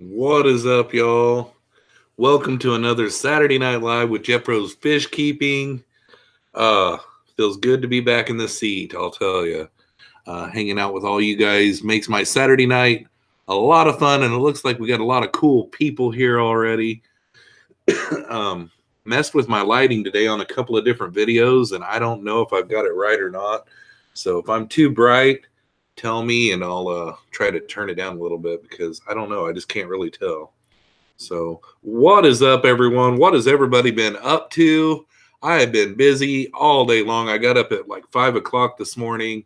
What is up, y'all? Welcome to another Saturday Night Live with Jeffroz FishKeeping. Uh, Feels good to be back in the seat, I'll tell you. Hanging out with all you guys makes my Saturday night a lot of fun, and it looks like we got a lot of cool people here already. Messed with my lighting today on a couple of different videos, and I don't know if I've got it right or not. So if I'm too bright, tell me, and I'll try to turn it down a little bit because I don't know. I just can't really tell. So what is up, everyone? What has everybody been up to? I have been busy all day long. I got up at like 5 o'clock this morning.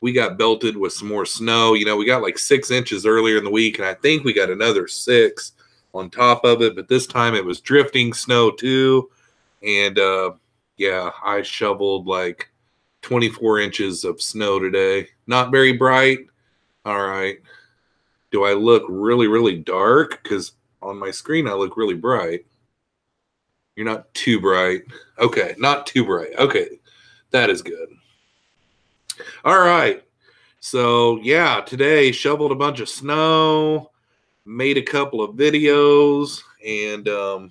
We got belted with some more snow. You know, we got like 6 inches earlier in the week, and I think we got another 6 on top of it. But this time it was drifting snow too. And yeah, I shoveled like 24 inches of snow today. Not very bright. All right. Do I look really, really dark? Because on my screen, I look really bright. You're not too bright. Okay, not too bright. Okay, that is good. All right. So, yeah, today shoveled a bunch of snow, made a couple of videos, and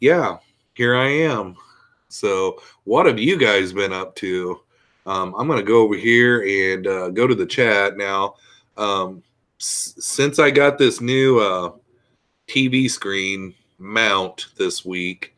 yeah, here I am. So, what have you guys been up to? I'm going to go over here and go to the chat now. Since I got this new TV screen mount this week,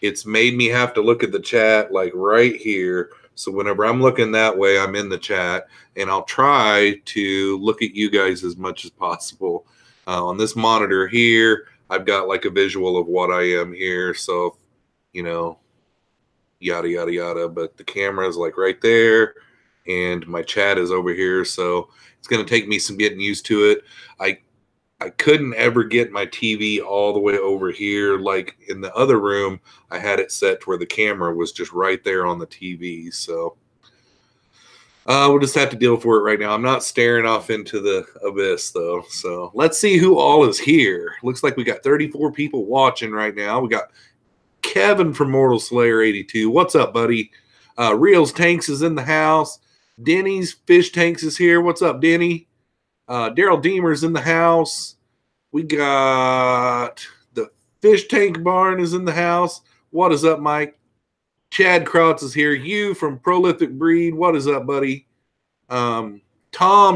it's made me have to look at the chat like right here. So whenever I'm looking that way, I'm in the chat, and I'll try to look at you guys as much as possible. On this monitor here, I've got like a visual of what I am here. So, you know, yada, yada, yada. But the camera is like right there, and my chat is over here. So it's going to take me some getting used to it. I couldn't ever get my TV all the way over here. Like in the other room, I had it set to where the camera was just right there on the TV. So we'll just have to deal for it right now. I'm not staring off into the abyss, though. So let's see who all is here. Looks like we got 34 people watching right now. We got Kevin from Mortal Slayer 82. What's up, buddy? Reels Tanks is in the house. Denny's Fish Tanks is here. What's up, Denny? Daryl Deemer's in the house. We got the Fish Tank Barn is in the house. What is up, Mike? Chad Krautz is here. You from Prolific Breed. What is up, buddy? Tom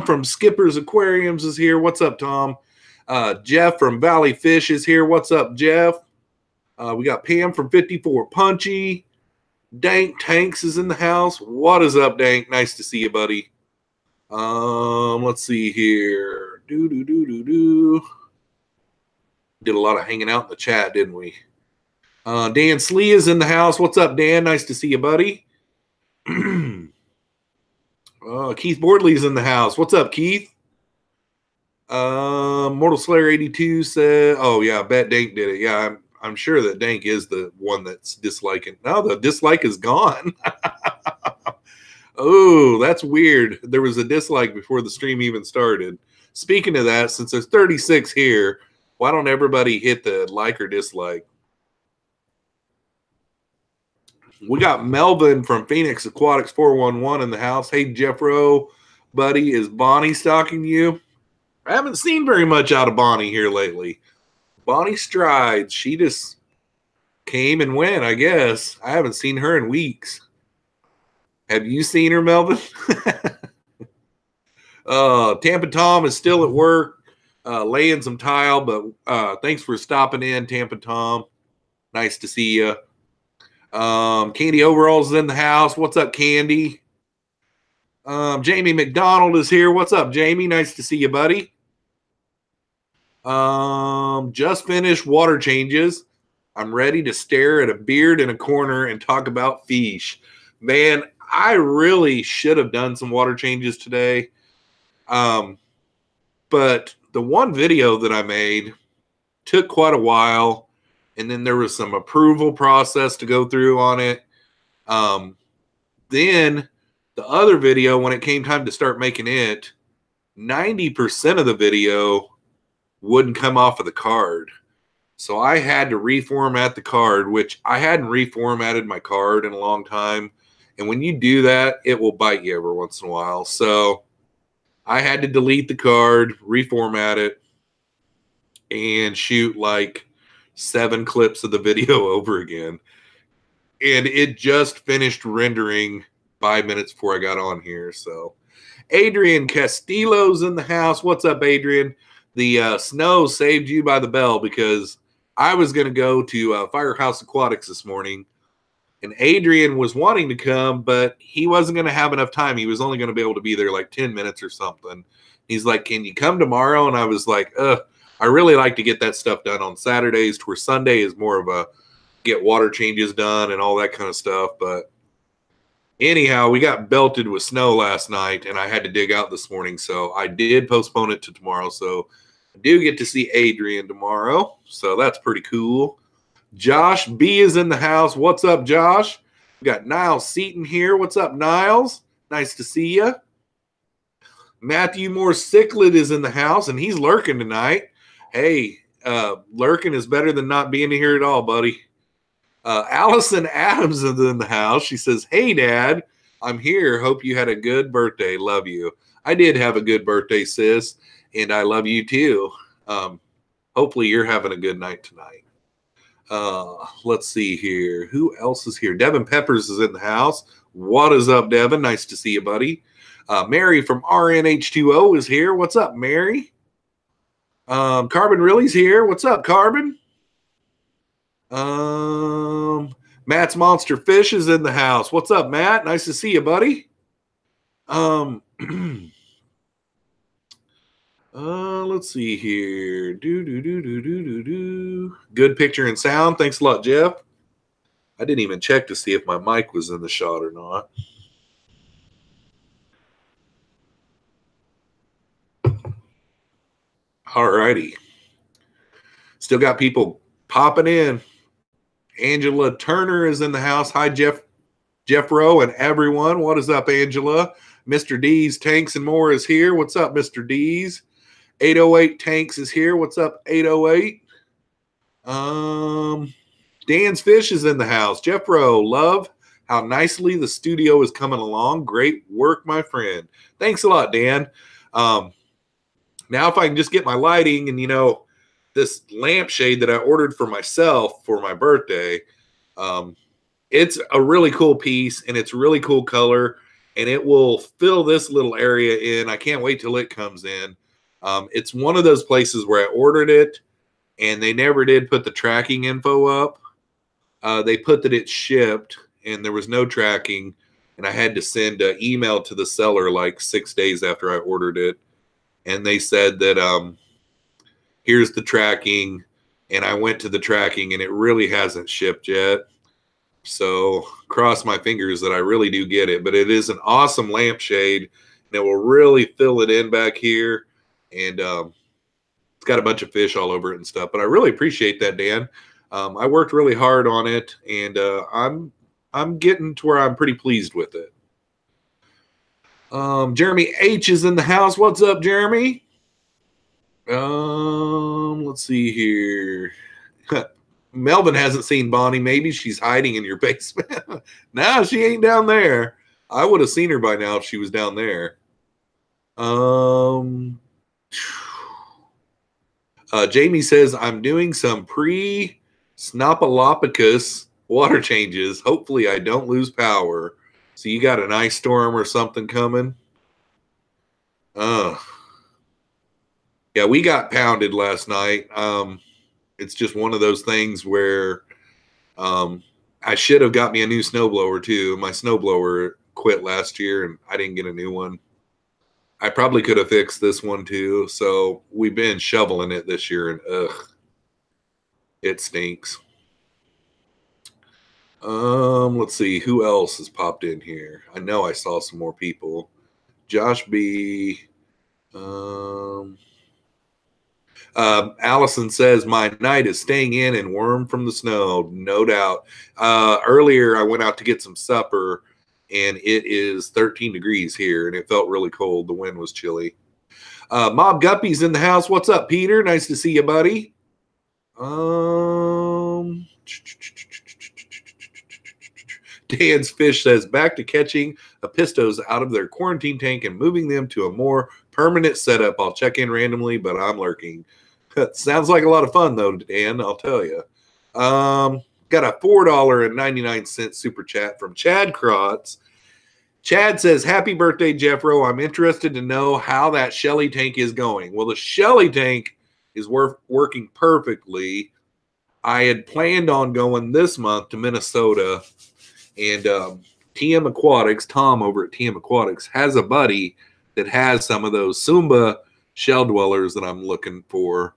from Skipper's Aquariums is here. What's up, Tom? Jeff from Valley Fish is here. What's up, Jeff? We got Pam from 54 Punchy. Dank Tanks is in the house. What is up, Dank? Nice to see you, buddy. Let's see here. Did a lot of hanging out in the chat, didn't we? Dan Slee is in the house. What's up, Dan? Nice to see you, buddy. Keith Bordley's in the house. What's up, Keith? Mortal Slayer 82 said, oh, yeah, I bet Dank did it. Yeah, I'm sure that Dank is the one that's disliking. No, the dislike is gone. Oh, that's weird. There was a dislike before the stream even started. Speaking of that, since there's 36 here, why don't everybody hit the like or dislike? We got Melvin from Phoenix Aquatics 411 in the house. Hey, Jeffro, buddy, is Bonnie stalking you? I haven't seen very much out of Bonnie here lately. Bonnie strides. She just came and went, I guess. I haven't seen her in weeks. Have you seen her, Melvin? Tampa Tom is still at work, laying some tile, but thanks for stopping in, Tampa Tom. Nice to see you. Candy Overalls is in the house. What's up, Candy? Jamie McDonald is here. What's up, Jamie? Nice to see you, buddy. Just finished water changes. I'm ready to stare at a beard in a corner and talk about fish. Man, I really should have done some water changes today. But the one video that I made took quite a while, and then there was some approval process to go through on it. Then the other video, when it came time to start making it, 90% of the video wouldn't come off of the card. So I had to reformat the card, which I hadn't reformatted my card in a long time. And when you do that, it will bite you every once in a while. So I had to delete the card, reformat it, and shoot like 7 clips of the video over again. And it just finished rendering 5 minutes before I got on here. So Adrian Castillo's in the house. What's up, Adrian? The snow saved you by the bell, because I was going to go to Firehouse Aquatics this morning, and Adrian was wanting to come, but he wasn't going to have enough time. He was only going to be able to be there like 10 minutes or something. He's like, can you come tomorrow? And I was like, I really like to get that stuff done on Saturdays, to where Sunday is more of a get water changes done and all that kind of stuff. But anyhow, we got belted with snow last night, and I had to dig out this morning, so I did postpone it to tomorrow. So I do get to see Adrian tomorrow, so that's pretty cool. Josh B is in the house. What's up, Josh? We got Niles Seaton here. What's up, Niles? Nice to see you. Matthew Moore Cichlid is in the house, and he's lurking tonight. Hey, lurking is better than not being here at all, buddy. Allison Adams is in the house. She says, hey, Dad, I'm here. Hope you had a good birthday. Love you. I did have a good birthday, sis, and I love you too. Hopefully you're having a good night tonight. Let's see here. Who else is here? Devin Peppers is in the house. What is up, Devin? Nice to see you, buddy. Mary from RNH2O is here. What's up, Mary? Carbon Really's here. What's up, Carbon? Matt's Monster Fish is in the house. What's up, Matt? Nice to see you, buddy. Let's see here. Good picture and sound. Thanks a lot, Jeff. I didn't even check to see if my mic was in the shot or not. Alrighty. Still got people popping in. Angela Turner is in the house. Hi, Jeffro and everyone. What is up, Angela? Mr. D's Tanks and More is here. What's up, Mr. D's? 808 Tanks is here. What's up, 808? Dan's Fish is in the house. Jeffro, love how nicely the studio is coming along. Great work, my friend. Thanks a lot, Dan. Now if I can just get my lighting and, this lampshade that I ordered for myself for my birthday, it's a really cool piece, and it's really cool color, and it will fill this little area in. I can't wait till it comes in. It's one of those places where I ordered it, and they never did put the tracking info up. They put that it's shipped, and there was no tracking, and I had to send an email to the seller like 6 days after I ordered it, and they said that here's the tracking, and I went to the tracking, and it really hasn't shipped yet. So cross my fingers that I really do get it. But it is an awesome lampshade, and it will really fill it in back here. And it's got a bunch of fish all over it and stuff. But I really appreciate that, Dan. I worked really hard on it, and I'm getting to where I'm pretty pleased with it. Jeremy H is in the house. What's up, Jeremy? Let's see here. Melvin hasn't seen Bonnie. Maybe she's hiding in your basement. No, she ain't down there. I would have seen her by now if she was down there. Jamie says, I'm doing some pre-Snopalopicus water changes. Hopefully I don't lose power. So you got an ice storm or something coming? Yeah, we got pounded last night. It's just one of those things where I should have got me a new snowblower too. My snowblower quit last year, and I didn't get a new one. I probably could have fixed this one too. So we've been shoveling it this year, and it stinks. Let's see who else has popped in here. I know I saw some more people. Josh B. Allison says, my night is staying in and warm from the snow. No doubt. Earlier, I went out to get some supper, and it is 13 degrees here, and it felt really cold. The wind was chilly. Mob Guppy's in the house. What's up, Peter? Nice to see you, buddy. Dan's Fish says, back to catching apistos out of their quarantine tank and moving them to a more permanent setup. I'll check in randomly, but I'm lurking. Sounds like a lot of fun, though, Dan, I'll tell you. Got a $4.99 super chat from Chad Krotz. Chad says, happy birthday, Jeffro. I'm interested to know how that Shelly tank is going. Well, the Shelly tank is working perfectly. I had planned on going this month to Minnesota, and TM Aquatics, Tom over at TM Aquatics, has a buddy that has some of those Sumba shell dwellers that I'm looking for.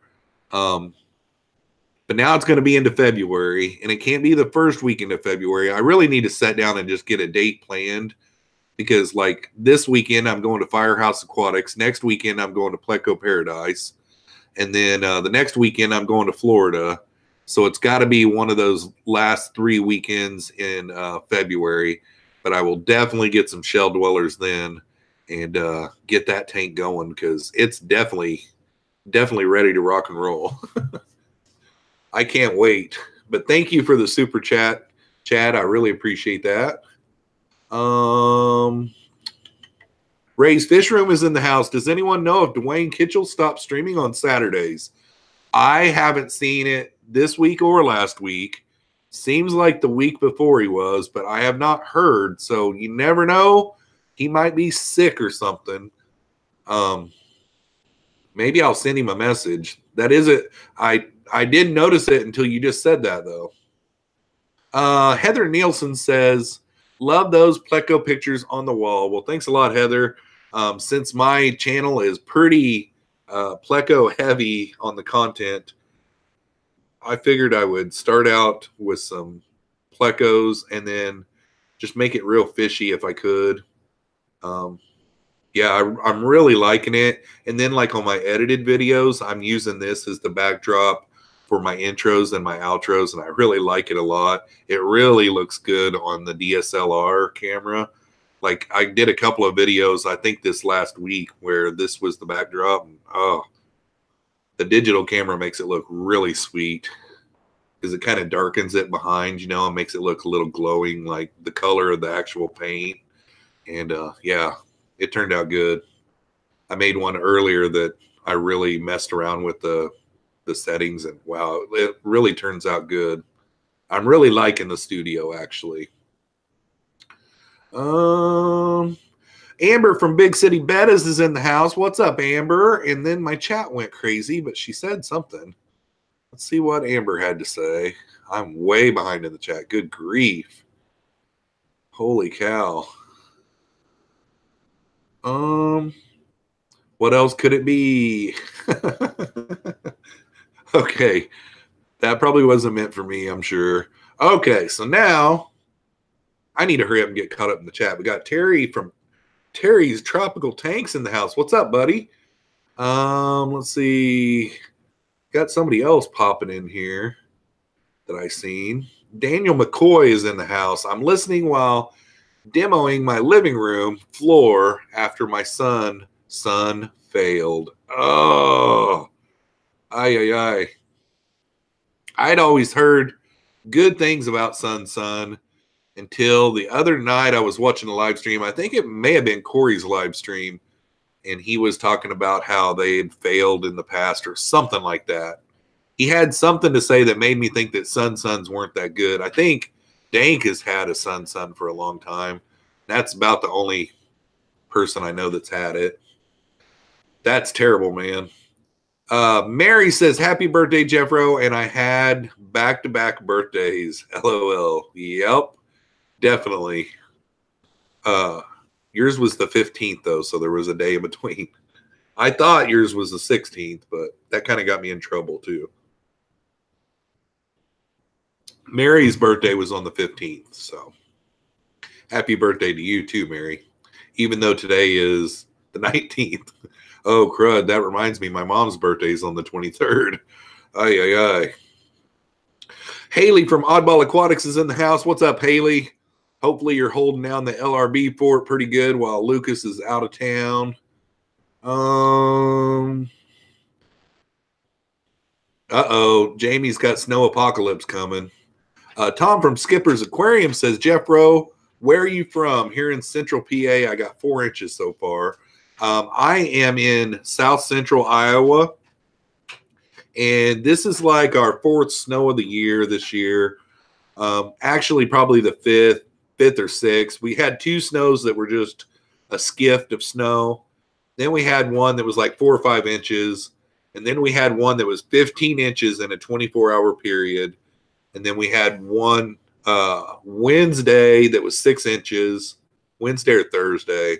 But now it's going to be into February, and it can't be the first weekend of February. I really need to sit down and just get a date planned, because like this weekend I'm going to Firehouse Aquatics. Next weekend I'm going to Pleco Paradise. And then the next weekend I'm going to Florida. So it's got to be one of those last 3 weekends in February. But I will definitely get some shell dwellers then and get that tank going, because it's definitely ready to rock and roll. I can't wait. But thank you for the super chat, Chad. I really appreciate that. Ray's Fish Room is in the house. Does anyone know if Dwayne Kitchell stopped streaming on Saturdays? I haven't seen it this week or last week. Seems like the week before he was, but I have not heard. So you never know. He might be sick or something. Maybe I'll send him a message. That is it. I didn't notice it until you just said that, though. Heather Nielsen says, love those Pleco pictures on the wall. Well, thanks a lot, Heather. Since my channel is pretty Pleco heavy on the content, I figured I would start out with some Plecos and then just make it real fishy if I could. Yeah, I'm really liking it. And then like on my edited videos, I'm using this as the backdrop for my intros and my outros, and I really like it a lot. It really looks good on the DSLR camera. Like I did a couple of videos, I think this last week, where this was the backdrop. And, oh, the digital camera makes it look really sweet, because it kind of darkens it behind, you know, and makes it look a little glowing, like the color of the actual paint. And yeah, it turned out good. I made one earlier that I really messed around with the settings, and wow, it really turns out good. I'm really liking the studio, actually. Amber from Big City Bettas is in the house. What's up, Amber? And then my chat went crazy, but she said something. Let's see what Amber had to say. I'm way behind in the chat. Good grief. Holy cow. What else could it be? Okay. That probably wasn't meant for me, I'm sure. Okay, so now I need to hurry up and get caught up in the chat. We got Terry from Terry's Tropical Tanks in the house. What's up, buddy? Let's see. Got somebody else popping in here that I seen. Daniel McCoy is in the house. I'm listening while demoing my living room floor after my son failed. Oh, ay. I'd always heard good things about son until the other night I was watching a live stream. I think it may have been Corey's live stream, and he was talking about how they had failed in the past or something like that. He had something to say that made me think that sons weren't that good. I think Dank has had a son for a long time. That's about the only person I know that's had it. That's terrible, man. Mary says, happy birthday, Jeffro. And I had back-to-back birthdays. LOL. Yep, definitely. Yours was the 15th, though, so there was a day in between. I thought yours was the 16th, but that kind of got me in trouble, too. Mary's birthday was on the 15th, so happy birthday to you, too, Mary, even though today is the 19th. Oh, crud, that reminds me, my mom's birthday is on the 23rd. Ay. Haley from Oddball Aquatics is in the house. What's up, Haley? Hopefully you're holding down the LRB for it pretty good while Lucas is out of town. Uh-oh, Jamie's got snow apocalypse coming. Tom from Skipper's Aquarium says, Jeffro, where are you from? Here in Central PA, I got 4 inches so far. I am in South Central Iowa, and this is like our 4th snow of the year this year. Actually, probably the fifth or 6th. We had 2 snows that were just a skift of snow. Then we had one that was like 4 or 5 inches. And then we had one that was 15 inches in a 24-hour period. And then we had one Wednesday that was 6 inches, Wednesday or Thursday.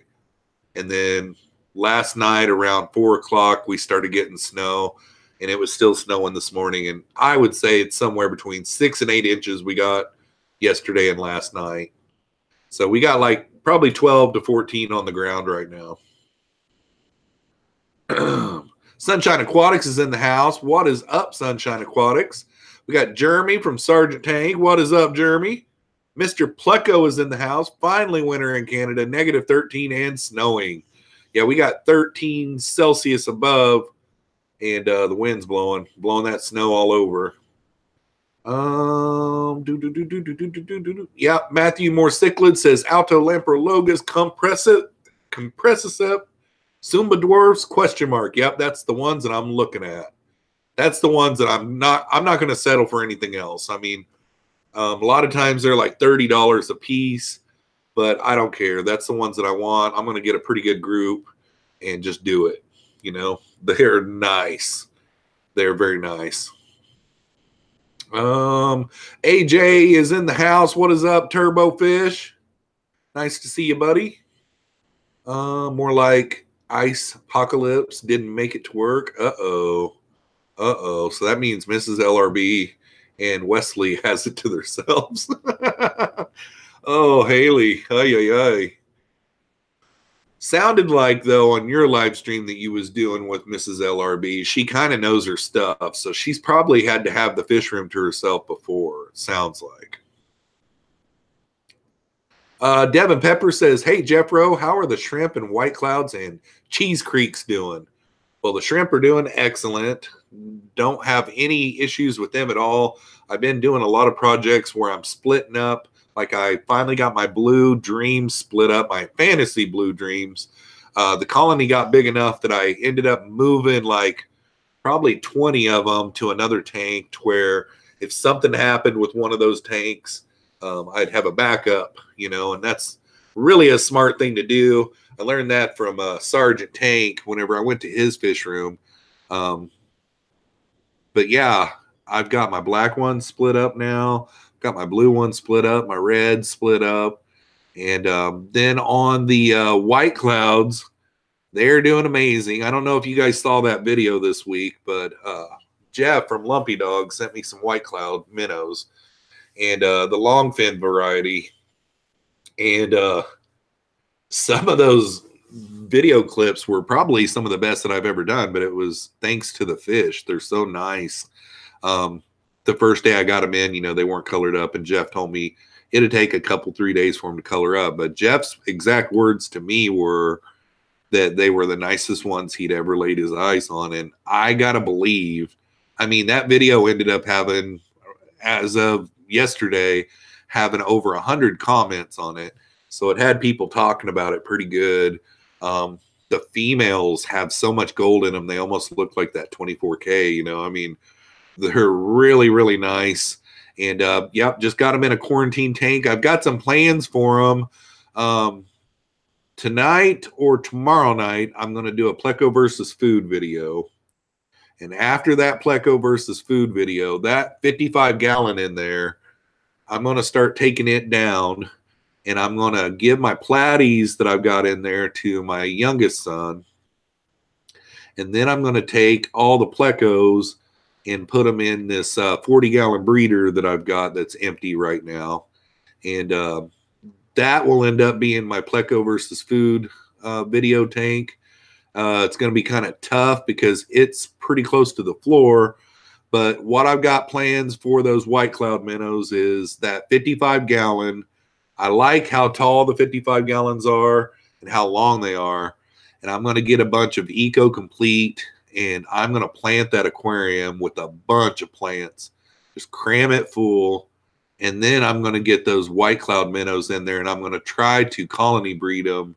And then last night around 4 o'clock, we started getting snow. And it was still snowing this morning. And I would say it's somewhere between 6 and 8 inches we got yesterday and last night. So we got like probably 12 to 14 on the ground right now. Sunshine Aquatics is in the house. What is up, Sunshine Aquatics? We got Jeremy from Sergeant Tank. What is up, Jeremy? Mr. Pleco is in the house. Finally winter in Canada, negative 13 and snowing. Yeah, we got 13 Celsius above. And the wind's blowing that snow all over. Yeah, Matthew Moore Cichlid says Alto Lamprologus compressicep Sumba dwarfs ? Yep, that's the ones that I'm looking at. That's the ones that I'm not going to settle for anything else. I mean, a lot of times they're like $30 a piece, but I don't care. That's the ones that I want. I'm going to get a pretty good group and just do it. You know, they're nice. They're very nice. AJ is in the house. What is up, Turbo Fish? Nice to see you, buddy. More like Ice Apocalypse didn't make it to work. Uh-oh. So that means Mrs. LRB and Wesley has it to themselves. Oh, Haley. Ay. Sounded like, though, on your live stream that you was doing with Mrs. LRB, she kind of knows her stuff. So she's probably had to have the fish room to herself before, it sounds like. Devin Pepper says, hey, Jeffro, how are the shrimp and White Clouds and Cheese Creeks doing? Well, the shrimp are doing excellent. Don't have any issues with them at all. I've been doing a lot of projects where I'm splitting up. Like I finally got my blue dreams split up, my fantasy blue dreams. The colony got big enough that I ended up moving like probably 20 of them to another tank to where if something happened with one of those tanks, I'd have a backup, you know, and that's really a smart thing to do. I learned that from Sergeant Tank whenever I went to his fish room. But yeah, I've got my black one split up now. Got my blue one split up, my red split up. And then on the White Clouds, they're doing amazing. I don't know if you guys saw that video this week, but Jeff from Lumpy Dog sent me some White Cloud minnows and the longfin variety. And some of those video clips were probably some of the best that I've ever done, but it was thanks to the fish. They're so nice. The first day I got them in, you know, they weren't colored up, and Jeff told me it'd take a couple, 3 days for them to color up. But Jeff's exact words to me were that they were the nicest ones he'd ever laid his eyes on. And I got to believe, I mean, that video ended up having, as of yesterday, having over 100 comments on it. So it had people talking about it pretty good. The females have so much gold in them, they almost look like that 24K, you know, I mean, they're really, really nice. And, yep, just got them in a quarantine tank. I've got some plans for them. Tonight or tomorrow night, I'm going to do a Pleco versus food video. And after that Pleco versus food video, that 55-gallon in there, I'm going to start taking it down. And I'm going to give my platies that I've got in there to my youngest son. And then I'm going to take all the Plecos and put them in this 40-gallon breeder that I've got that's empty right now. And that will end up being my Pleco versus food video tank. It's going to be kind of tough because it's pretty close to the floor. But what I've got plans for those White Cloud minnows is that 55-gallon. I like how tall the 55 gallons are and how long they are. And I'm going to get a bunch of Eco Complete, and I'm going to plant that aquarium with a bunch of plants. Just cram it full. And then I'm going to get those White Cloud minnows in there, and I'm going to try to colony breed them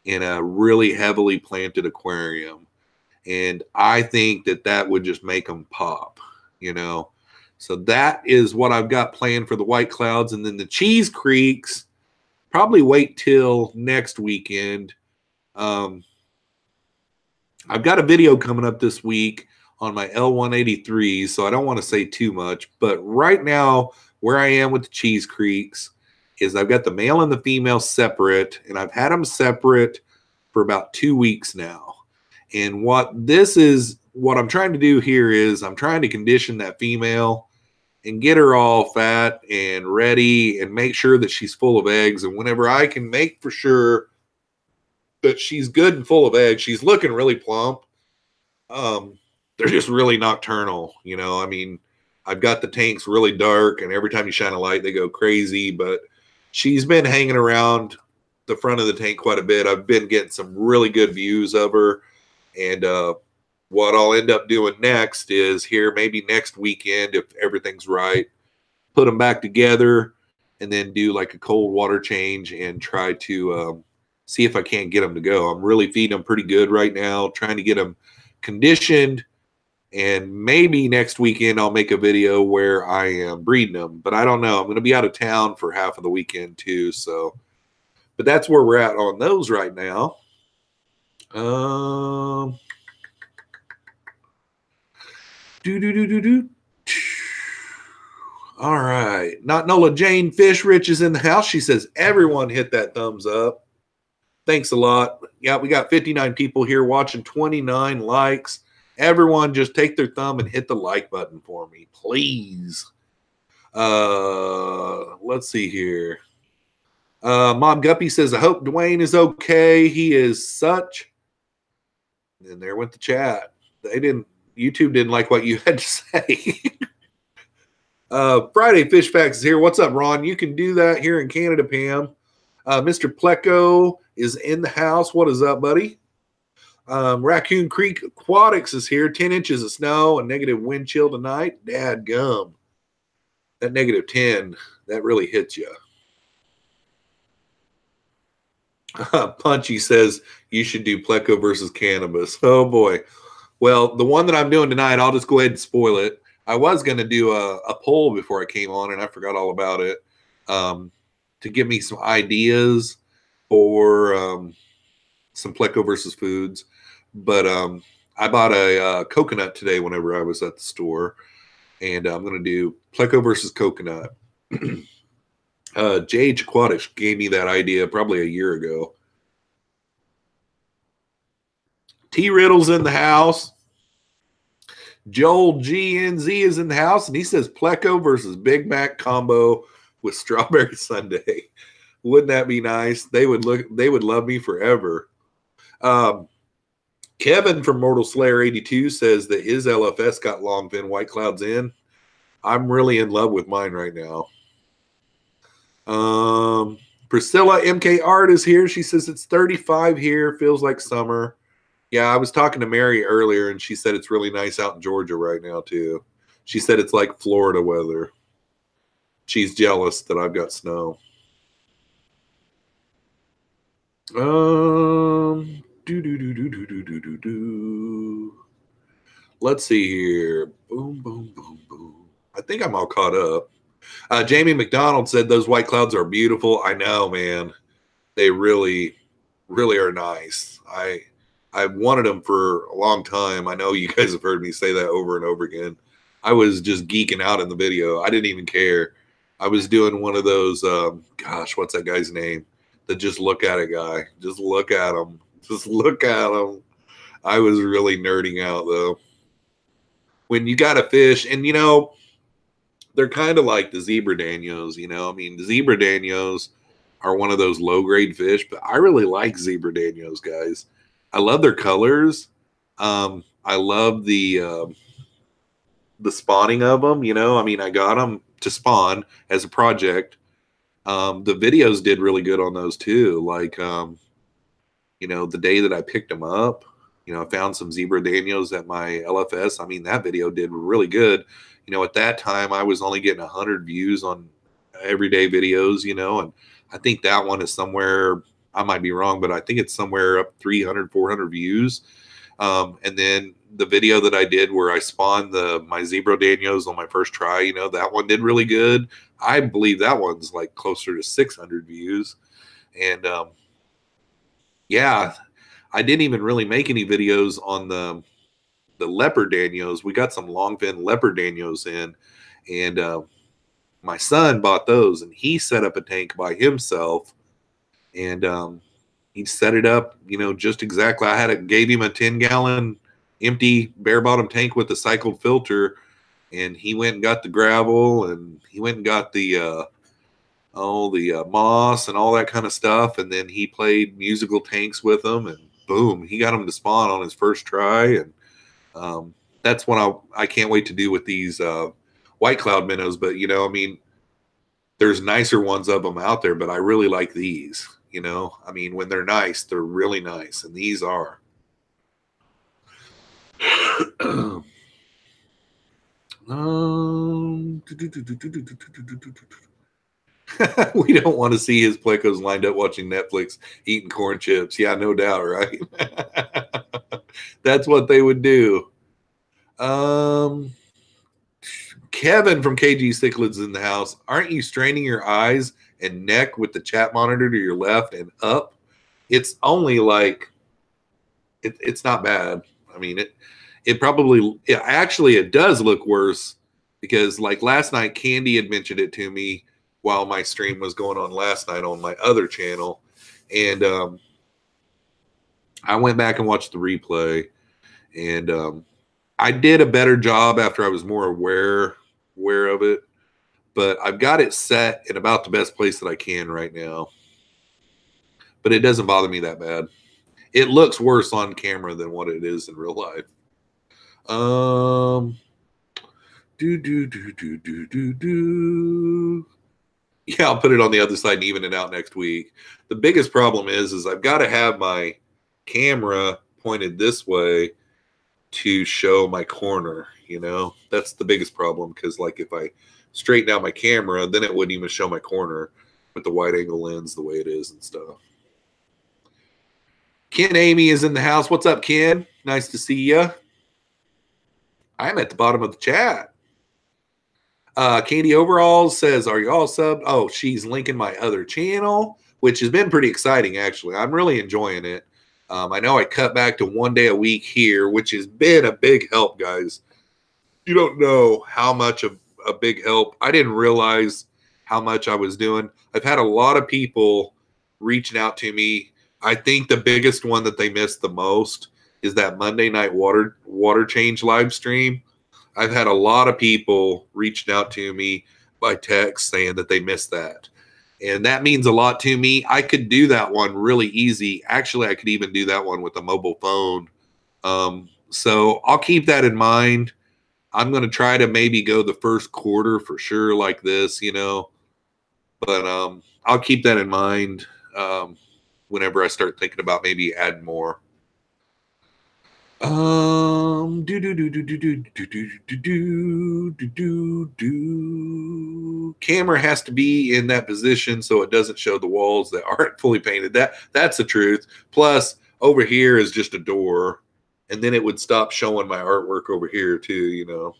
in a really heavily planted aquarium. And I think that that would just make them pop, you know. So that is what I've got planned for the white clouds. And then the cheese creeks, probably wait till next weekend. I've got a video coming up this week on my L183, so I don't want to say too much. But right now, where I am with the cheese creeks is I've got the male and the female separate, and I've had them separate for about 2 weeks now. And what I'm trying to do here is I'm trying to condition that female and get her all fat and ready and make sure that she's full of eggs. And whenever I can make for sure that she's good and full of eggs, she's looking really plump. They're just really nocturnal, you know. I mean, I've got the tanks really dark, and every time you shine a light, they go crazy. But she's been hanging around the front of the tank quite a bit. I've been getting some really good views of her. And what I'll end up doing next is here maybe next weekend, if everything's right, put them back together and then do like a cold water change and try to see if I can't get them to go. I'm really feeding them pretty good right now, trying to get them conditioned. And maybe next weekend I'll make a video where I am breeding them. But I don't know. I'm going to be out of town for half of the weekend too. So, but that's where we're at on those right now. All right. Not Nola Jane Fish Rich is in the house. She says, everyone hit that thumbs up. Thanks a lot. Yeah, we got 59 people here watching, 29 likes. Everyone just take their thumb and hit the like button for me, please. Let's see here. Mom Guppy says, I hope Dwayne is okay. He is such. And there went the chat. YouTube didn't like what you had to say. Friday Fish Facts is here. What's up, Ron? You can do that here in Canada, Pam. Mr. Pleco is in the house. What is up, buddy? Raccoon Creek Aquatics is here. 10 inches of snow and negative wind chill tonight. Dad gum. That negative 10, that really hits you. Punchy says you should do Pleco versus cannabis. Oh, boy. Well, the one that I'm doing tonight, I'll just go ahead and spoil it. I was going to do a poll before I came on, and I forgot all about it, to give me some ideas for some Pleco versus foods. But I bought a coconut today whenever I was at the store, and I'm going to do Pleco versus coconut. JH Aquatics gave me that idea probably a year ago. T Riddle's in the house. Joel GNZ is in the house, and he says Pleco versus Big Mac combo with strawberry sundae. Wouldn't that be nice? They would love me forever. Kevin from Mortal Slayer 82 says that his LFS got longfin white clouds in. I'm really in love with mine right now. Priscilla MK Art is here. She says it's 35 here. Feels like summer. Yeah, I was talking to Mary earlier, and she said it's really nice out in Georgia right now, too. She said it's like Florida weather. She's jealous that I've got snow. Let's see here. Boom, boom, boom, boom. I think I'm all caught up. Jamie McDonald said those white clouds are beautiful. I know, man. They really, really are nice. I wanted them for a long time. I know you guys have heard me say that over and over again. I was just geeking out in the video. I didn't even care. I was doing one of those, gosh, what's that guy's name? The just look at it guy. Just look at him. Just look at him. I was really nerding out, though. When you got a fish, and, you know, they're kind of like the zebra danios, you know. I mean, the zebra danios are one of those low-grade fish, but I really like zebra danios, guys. I love their colors. I love the spawning of them, you know. I mean, I got them to spawn as a project. The videos did really good on those, too. Like, you know, the day that I picked them up, you know, I found some zebra danios at my LFS. I mean, that video did really good. You know, at that time, I was only getting 100 views on everyday videos, you know, and I think that one is somewhere, I might be wrong, but I think it's somewhere up 300, 400 views. And then the video that I did where I spawned my zebra danios on my first try, you know, that one did really good. I believe that one's like closer to 600 views. And yeah, I didn't even really make any videos on the leopard danios. We got some longfin leopard danios in, and my son bought those, and he set up a tank by himself, and he set it up, you know, just exactly. Gave him a 10-gallon empty bare bottom tank with a cycled filter, and he went and got the gravel, and he went and got the moss and all that kind of stuff, and then he played musical tanks with them, and boom, he got them to spawn on his first try. And that's what I can't wait to do with these white cloud minnows. But, you know, I mean, there's nicer ones of them out there, but I really like these. You know, I mean, when they're nice, they're really nice, and these are. We don't want to see his plecos lined up watching Netflix eating corn chips. Yeah, no doubt, right? That's what they would do. Kevin from KG Cichlids in the house. Aren't you straining your eyes and neck with the chat monitor to your left and up? It's only like it's not bad. I mean, it probably it does look worse, because like last night Candy had mentioned it to me while my stream was going on last night on my other channel, and I went back and watched the replay, and I did a better job after I was more aware of it, but I've got it set in about the best place that I can right now. But it doesn't bother me that bad. It looks worse on camera than what it is in real life. Yeah, I'll put it on the other side and even it out next week. The biggest problem is I've got to have my camera pointed this way to show my corner, you know. That's the biggest problem, because like if I straighten out my camera, then it wouldn't even show my corner with the wide angle lens the way it is and stuff. Ken Amy is in the house. What's up, Ken? Nice to see you. I'm at the bottom of the chat. Candy Overalls says, are you all subbed? Oh, she's linking my other channel, which has been pretty exciting, actually. I'm really enjoying it. I know I cut back to 1 day a week here, which has been a big help, guys. You don't know how much of a big help. I didn't realize how much I was doing. I've had a lot of people reaching out to me. I think the biggest one that they missed the most is that Monday night water change live stream. I've had a lot of people reaching out to me by text saying that they missed that. And that means a lot to me. I could do that one really easy. Actually, I could even do that one with a mobile phone. So I'll keep that in mind. I'm going to try to maybe go the first quarter for sure like this, you know. But I'll keep that in mind whenever I start thinking about maybe add more. Camera has to be in that position so it doesn't show the walls that aren't fully painted. That's the truth. Plus, over here is just a door, and then it would stop showing my artwork over here too, you know.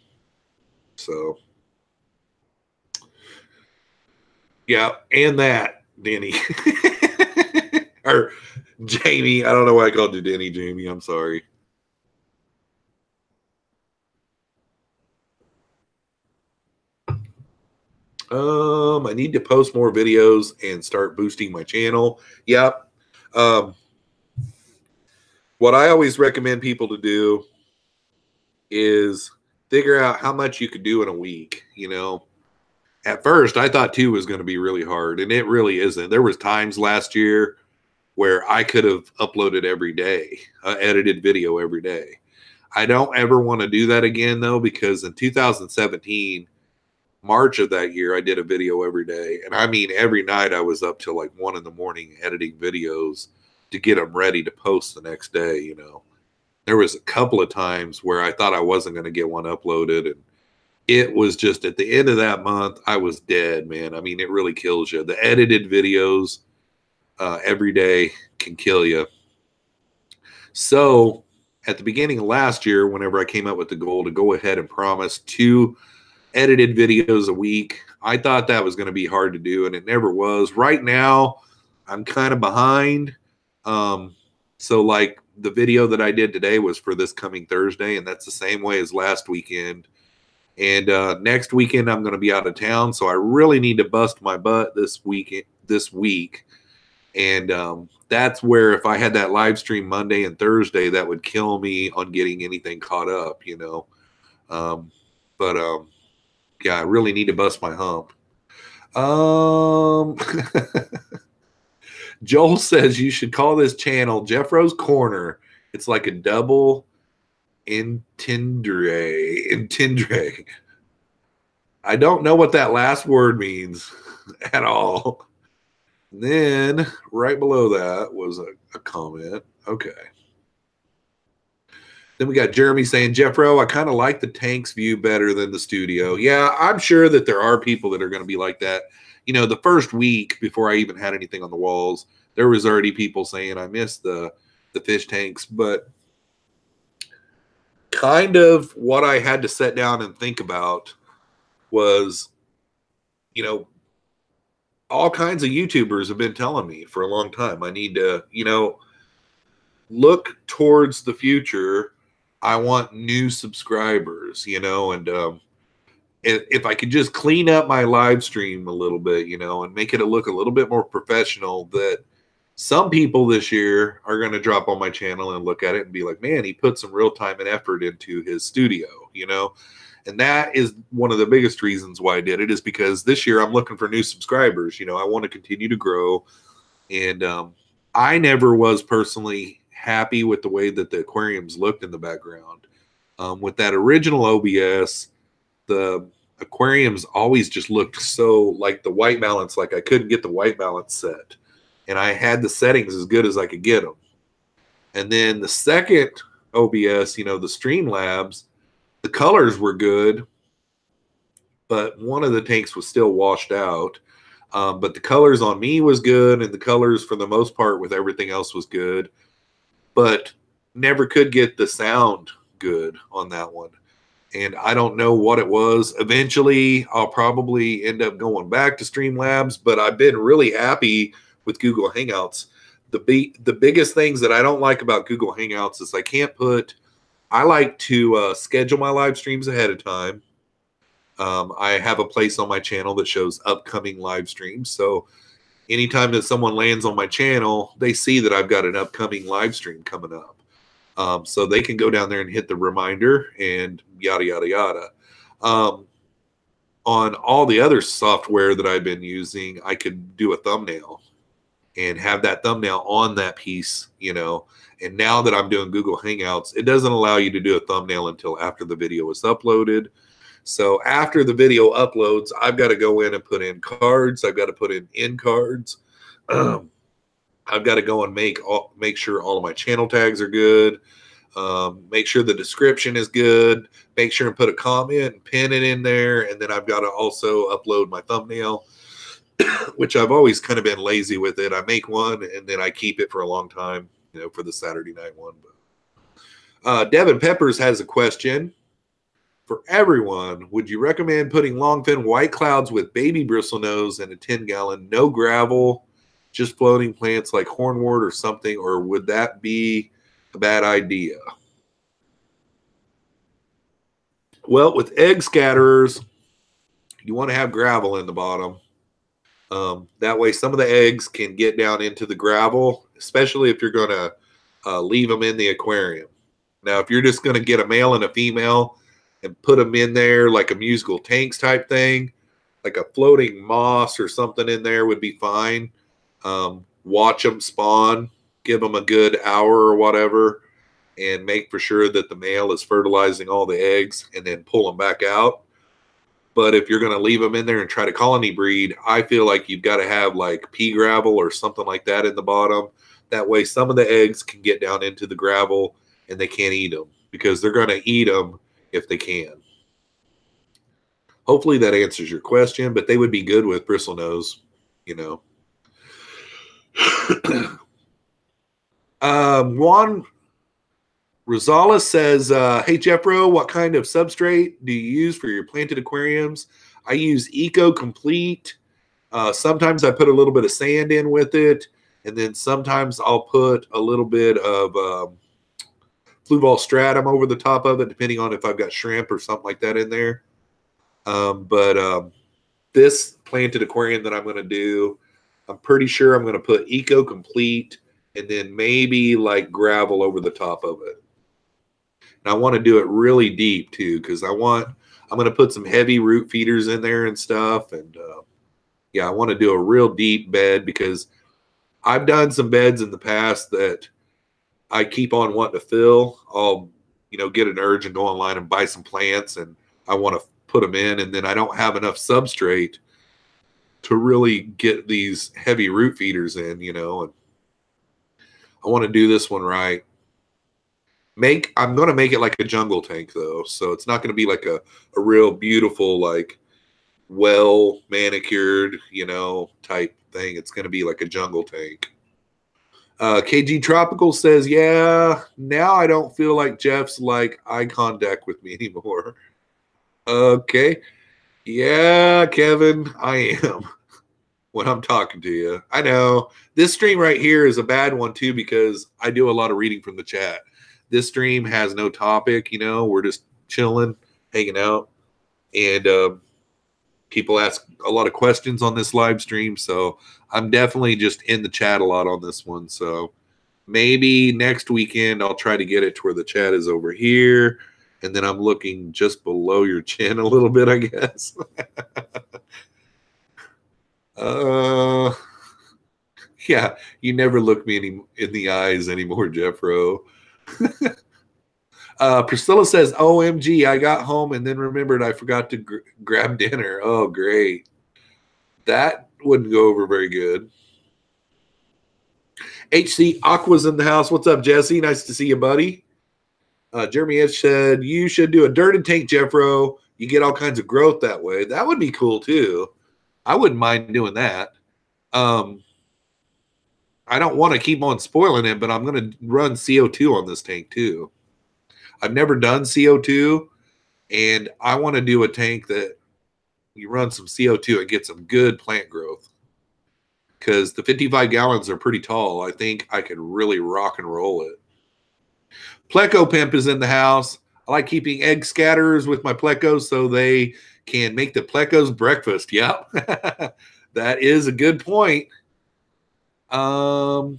So yeah, and that, Denny. Or Jamie. I don't know why I called you Denny, Jamie. I'm sorry. I need to post more videos and start boosting my channel. Yep. What I always recommend people to do is figure out how much you could do in a week. You know, at first I thought 2 was going to be really hard, and it really isn't. There was times last year where I could have uploaded every day, edited video every day. I don't ever want to do that again, though, because in 2017, March of that year, I did a video every day. And I mean, every night I was up till like 1 in the morning editing videos to get them ready to post the next day, you know. There was a couple of times where I thought I wasn't going to get one uploaded, and it was just at the end of that month, I was dead, man. I mean, it really kills you. The edited videos, every day can kill you. So at the beginning of last year, whenever I came up with the goal to go ahead and promise 2 edited videos a week, I thought that was going to be hard to do, and it never was. Right now, I'm kind of behind. So like the video that I did today was for this coming Thursday, and that's the same way as last weekend. And next weekend I'm going to be out of town, so I really need to bust my butt this week. And that's where if I had that live stream Monday and Thursday, that would kill me on getting anything caught up, you know. Yeah, I really need to bust my hump. Joel says you should call this channel Jeffro's Corner. It's like a double entendre. I don't know what that last word means at all. And then right below that was a comment. Okay. Then we got Jeremy saying, Jeffro, I kind of like the tank's view better than the studio. Yeah, I'm sure that there are people that are going to be like that. You know, the first week before I even had anything on the walls, there was already people saying I missed the fish tanks. But kind of what I had to sit down and think about was, you know, all kinds of YouTubers have been telling me for a long time, I need to, you know, look towards the future. I want new subscribers, you know, and if I could just clean up my live stream a little bit, you know, and make it look a little bit more professional, that some people this year are going to drop on my channel and look at it and be like, man, he put some real time and effort into his studio, you know. And that is one of the biggest reasons why I did it, is because this year I'm looking for new subscribers. You know, I want to continue to grow. And I never was personally happy with the way that the aquariums looked in the background. With that original OBS, the aquariums always just looked so like the white balance, like I couldn't get the white balance set. And I had the settings as good as I could get them. And then the second OBS, you know, the Streamlabs, the colors were good, but one of the tanks was still washed out. But the colors on me was good, and the colors for the most part with everything else was good, but never could get the sound good on that one. And I don't know what it was. Eventually, I'll probably end up going back to Streamlabs, but I've been really happy with Google Hangouts. The biggest things that I don't like about Google Hangouts is I like to schedule my live streams ahead of time. I have a place on my channel that shows upcoming live streams. So anytime that someone lands on my channel, they see that I've got an upcoming live stream coming up. So they can go down there and hit the reminder and yada, yada, yada. On all the other software that I've been using, I could do a thumbnail and have that thumbnail on that piece, you know. And now that I'm doing Google Hangouts, it doesn't allow you to do a thumbnail until after the video is uploaded. So after the video uploads, I've got to go in and put in cards. I've got to put in end cards. I've got to go and make sure all of my channel tags are good. Make sure the description is good. Make sure and put a comment and pin it in there. And then I've got to also upload my thumbnail, which I've always kind of been lazy with it. I make one and then I keep it for a long time, you know, for the Saturday night one. But Devin Peppers has a question. For everyone, would you recommend putting longfin white clouds with baby bristlenose in a 10-gallon, no gravel, just floating plants like hornwort or something, or would that be a bad idea? Well, with egg scatterers, you want to have gravel in the bottom. That way some of the eggs can get down into the gravel, especially if you're going to leave them in the aquarium. Now, if you're just going to get a male and a female and put them in there like a musical tanks type thing, like a floating moss or something in there would be fine. Watch them spawn, give them a good hour or whatever, and make for sure that the male is fertilizing all the eggs and then pull them back out. But if you're going to leave them in there and try to colony breed, I feel like you've got to have like pea gravel or something like that in the bottom. That way some of the eggs can get down into the gravel and they can't eat them, because they're going to eat them if they can. Hopefully that answers your question, but they would be good with bristlenose, you know. Juan Rosales says, hey, Jeffro, what kind of substrate do you use for your planted aquariums? I use Eco Complete. Sometimes I put a little bit of sand in with it, and then sometimes I'll put a little bit of Fluval Stratum over the top of it, depending on if I've got shrimp or something like that in there. But this planted aquarium that I'm going to do, I'm pretty sure I'm going to put Eco Complete and then maybe like gravel over the top of it. And I want to do it really deep too, because I'm going to put some heavy root feeders in there and stuff. And yeah, I want to do a real deep bed because I've done some beds in the past that I keep on wanting to fill. I'll, get an urge and go online and buy some plants, and I want to put them in, and then I don't have enough substrate to really get these heavy root feeders in, and I want to do this one right. I'm going to make it like a jungle tank though. So it's not going to be like a real beautiful, like well manicured, type thing. It's going to be like a jungle tank. KG Tropical says, yeah, now I don't feel like Jeff's like eye contact with me anymore. Okay. Yeah, Kevin, I am when I'm talking to you. I know this stream right here is a bad one too, because I do a lot of reading from the chat. This stream has no topic, we're just chilling, hanging out, and people ask a lot of questions on this live stream. So I'm definitely just in the chat a lot on this one. So maybe next weekend I'll try to get it to where the chat is over here. And then I'm looking just below your chin a little bit, I guess. Yeah, you never look me in the eyes anymore, Jeffro. Priscilla says, OMG, I got home and then remembered I forgot to grab dinner. Oh, great. That wouldn't go over very good. HC Aqua's in the house. What's up, Jesse? Nice to see you, buddy. Jeremy Edge said, you should do a dirt and tank, Jeffro. You get all kinds of growth that way. That would be cool, too. I wouldn't mind doing that. I don't want to keep on spoiling it, but I'm going to run CO2 on this tank, too. I've never done CO2, and I want to do a tank that you run some CO2 and get some good plant growth, because the 55 gallons are pretty tall. I think I could really rock and roll it. Pleco Pimp is in the house. I like keeping egg scatterers with my plecos so they can make the plecos breakfast. Yep. That is a good point. Okay.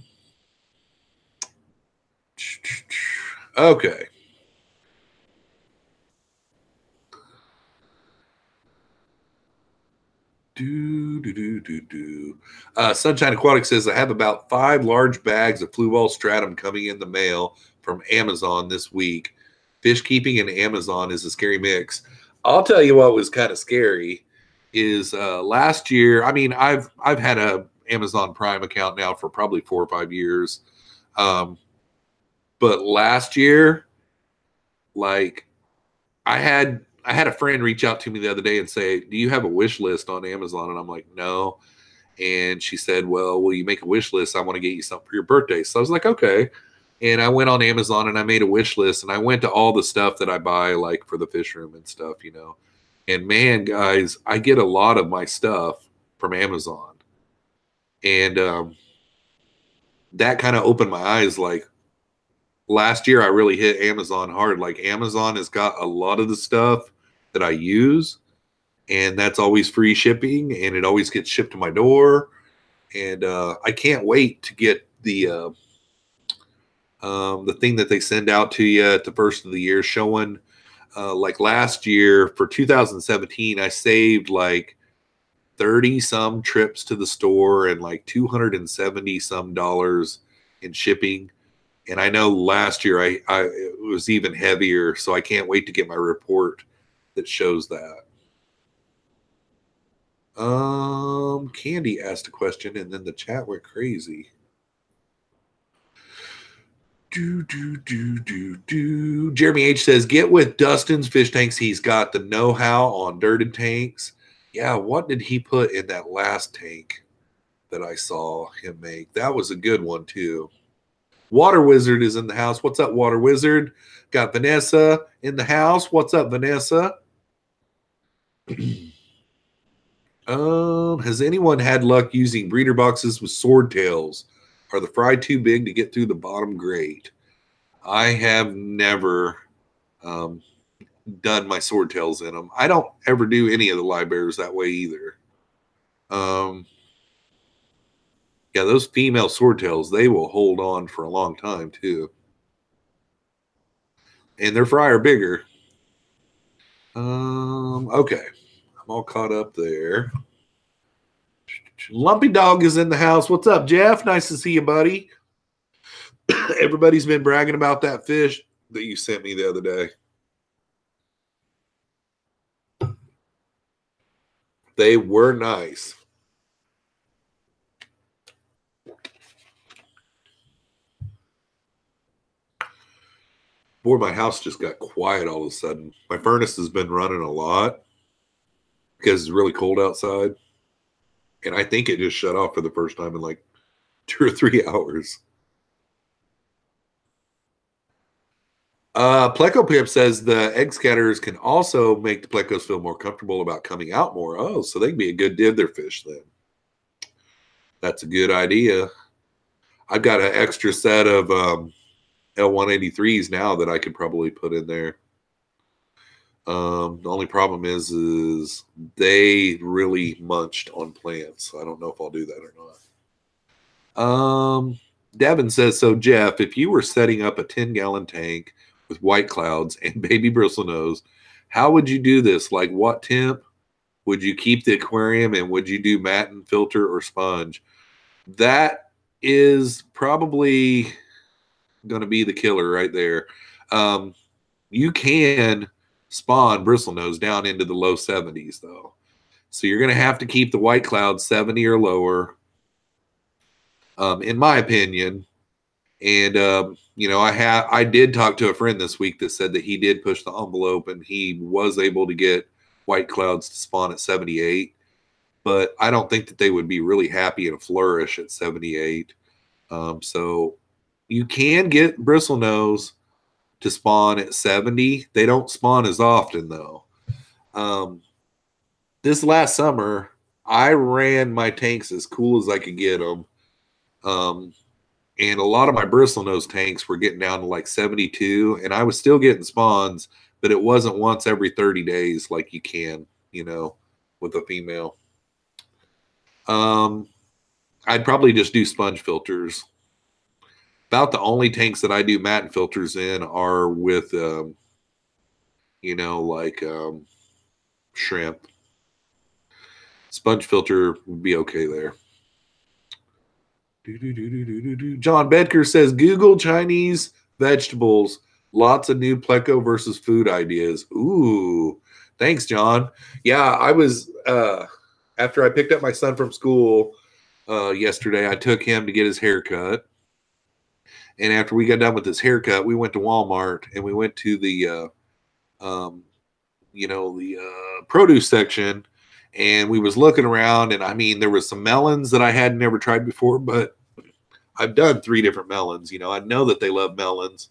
Sunshine Aquatic says, I have about 5 large bags of Fluval Stratum coming in the mail from Amazon this week. Fish keeping and Amazon is a scary mix. I'll tell you what was kind of scary is last year. I mean, I've had a Amazon Prime account now for probably 4 or 5 years. But last year, like I had a friend reach out to me the other day and say, do you have a wish list on Amazon? And I'm like, no. And she said, well, will you make a wish list? I want to get you something for your birthday. So I was like, okay. And I went on Amazon and I made a wish list, and I went to all the stuff that I buy, like for the fish room and stuff, And man, guys, I get a lot of my stuff from Amazon. And that kind of opened my eyes. Like last year, I really hit Amazon hard. Like Amazon has got a lot of the stuff that I use, and that's always free shipping, and it always gets shipped to my door. And I can't wait to get the thing that they send out to you at the first of the year showing like last year for 2017, I saved like 30 some trips to the store and like $270 some in shipping. And I know last year I it was even heavier, so I can't wait to get my report that shows that. Candy asked a question and then the chat went crazy. Jeremy H says, get with Dustin's fish tanks. He's got the know-how on dirted tanks. Yeah, what did he put in that last tank? that I saw him make. That was a good one too. Water Wizard is in the house. What's up, Water Wizard? Got Vanessa in the house. What's up, Vanessa? Has anyone had luck using breeder boxes with sword tails? Are the fry too big to get through the bottom grate? I have never done my sword tails in them. I don't ever do any of the live bears that way either. Yeah, those female sword tails, they will hold on for a long time too. And their fry are bigger. Okay. I'm all caught up there. Lumpy Dog is in the house. What's up, Jeff? Nice to see you, buddy. Everybody's been bragging about that fish that you sent me the other day. They were nice. Boy, my house just got quiet all of a sudden. My furnace has been running a lot because it's really cold outside. And I think it just shut off for the first time in like 2 or 3 hours. Pleco Pimp says the egg scatterers can also make the plecos feel more comfortable about coming out more. Oh, so they can be a good dither fish then. That's a good idea. I've got an extra set of L183s now that I could probably put in there. The only problem is they really munched on plants. So I don't know if I'll do that or not. Devin says, so Jeff, if you were setting up a 10-gallon tank with white clouds and baby bristlenose, how would you do this? Like what temp? Would you keep the aquarium and would you do matin, filter, or sponge? That is probably going to be the killer right there. You can spawn bristlenose down into the low 70s though. So you're going to have to keep the white cloud 70 or lower, in my opinion. And, you know, I did talk to a friend this week that said that he did push the envelope and he was able to get white clouds to spawn at 78. But I don't think that they would be really happy and flourish at 78. So you can get bristlenose to spawn at 70. They don't spawn as often, though. This last summer, I ran my tanks as cool as I could get them. And a lot of my bristlenose tanks were getting down to like 72, and I was still getting spawns, but it wasn't once every 30 days like you can, you know, with a female. I'd probably just do sponge filters. About the only tanks that I do matin filters in are with, you know, like shrimp. Sponge filter would be okay there. John Bedker says, Google Chinese vegetables. Lots of new pleco versus food ideas. Ooh, thanks, John. Yeah, I was, after I picked up my son from school yesterday, I took him to get his haircut. And after we got done with his haircut, we went to Walmart and we went to the, you know, the produce section. And we was looking around, and I mean, there was some melons that I had never tried before, but I've done 3 different melons. You know, I know that they love melons.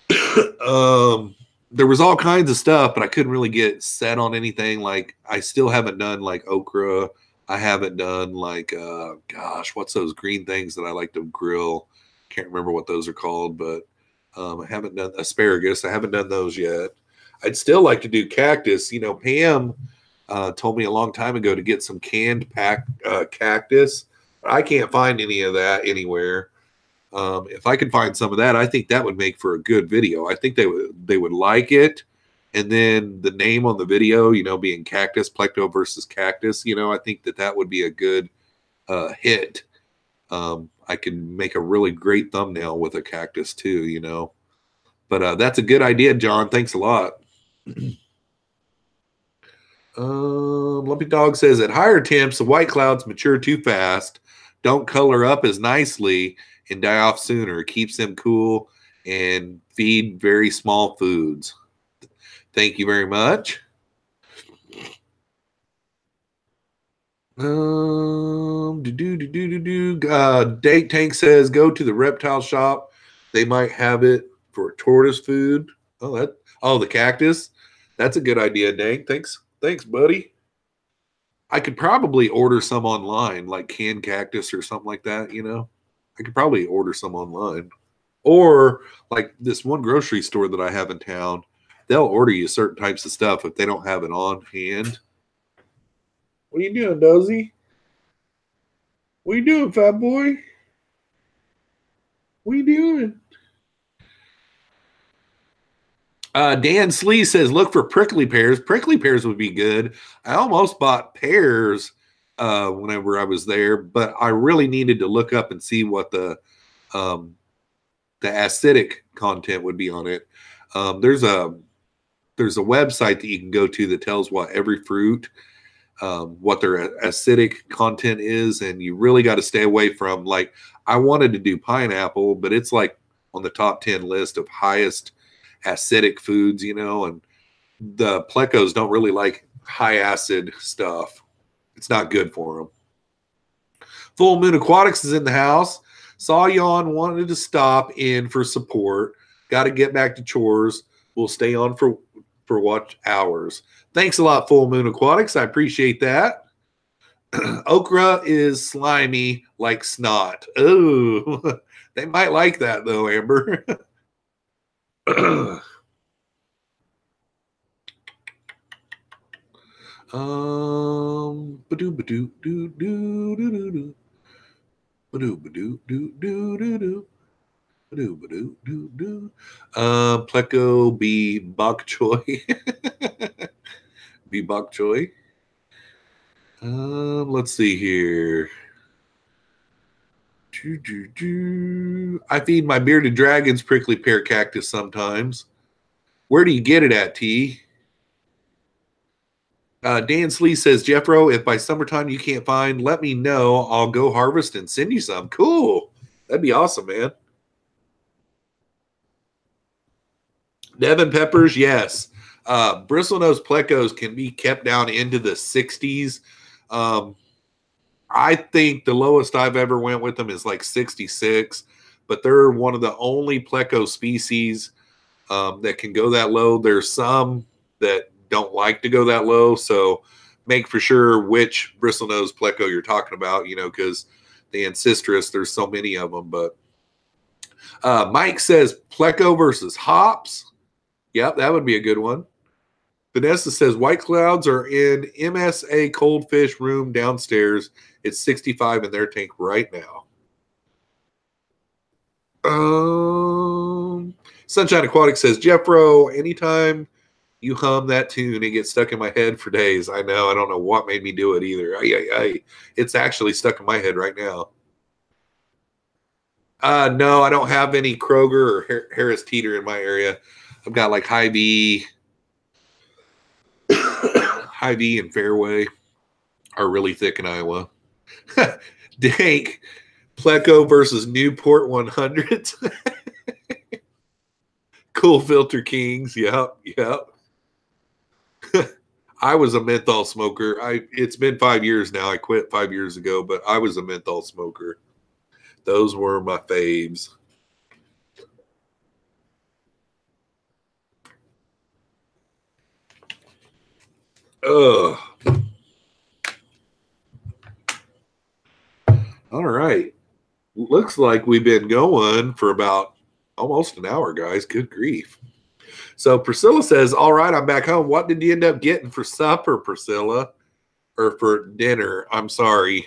There was all kinds of stuff, but I couldn't really get set on anything. Like, I still haven't done like okra. I haven't done like, gosh, what's those green things that I like to grill? Can't remember what those are called, but I haven't done asparagus. I haven't done those yet. I'd still like to do cactus. You know, Pam told me a long time ago to get some canned cactus. I can't find any of that anywhere. If I could find some of that, I think that would make for a good video. I think they would like it. And then the name on the video, you know, being cactus, plecto versus cactus, you know, I think that would be a good hit. I can make a really great thumbnail with a cactus too, you know. But that's a good idea, John. Thanks a lot. Lumpy Dog says at higher temps, the white clouds mature too fast, don't color up as nicely, and die off sooner. Keeps them cool and feed very small foods. Thank you very much. Date Tank says go to the reptile shop. They might have it for tortoise food. The cactus. That's a good idea, Dank. Thanks, buddy. I could probably order some online, like canned cactus or something like that. I could probably order some online, or like this one grocery store that I have in town. They'll order you certain types of stuff if they don't have it on hand. What are you doing, Dozy? What are you doing, fat boy? What are you doing? Dan Slee says, look for prickly pears. Prickly pears would be good. I almost bought pears whenever I was there, but I really needed to look up and see what the acidic content would be on it. There's a website that you can go to that tells what every fruit, what their acidic content is, and you really got to stay away from, like, I wanted to do pineapple, but it's like on the top 10 list of highest acidic foods, and the plecos don't really like high acid stuff. It's not good for them. Full Moon Aquatics is in the house. Saw you on, wanted to stop in for support. Got to get back to chores. We'll stay on for watch hours. Thanks a lot, Full Moon Aquatics. I appreciate that. Okra is slimy like snot. Oh, they might like that though, Amber. Pleco be bok choy. Be bok choy. Let's see here. I feed my bearded dragons prickly pear cactus sometimes. Where do you get it at, T? Dan Slee says, Jeffro, if by summertime you can't find, let me know. I'll go harvest and send you some. Cool. That'd be awesome, man. Devon peppers, yes. Bristlenose plecos can be kept down into the 60s. I think the lowest I've ever went with them is like 66, but they're one of the only pleco species that can go that low. There's some that don't like to go that low, so make for sure which bristlenose pleco you're talking about, because the ancestris, there's so many of them. But Mike says pleco versus hops. Yep, that would be a good one. Vanessa says white clouds are in MSA Coldfish room downstairs. It's 65 in their tank right now. Sunshine Aquatic says, Jeffro, anytime you hum that tune, it gets stuck in my head for days. I know. I don't know what made me do it either. It's actually stuck in my head right now. No, I don't have any Kroger or Harris Teeter in my area. I've got like Hy-Vee. Hy-Vee and Fairway are really thick in Iowa. Dank, Pleco versus Newport 100s. Cool Filter Kings. Yep. I was a menthol smoker. It's been 5 years now. I quit 5 years ago, but I was a menthol smoker. Those were my faves. Ugh. All right. Looks like we've been going for about almost an hour, guys. Good grief. So Priscilla says, all right, I'm back home. What did you end up getting for supper, Priscilla? Or for dinner? I'm sorry.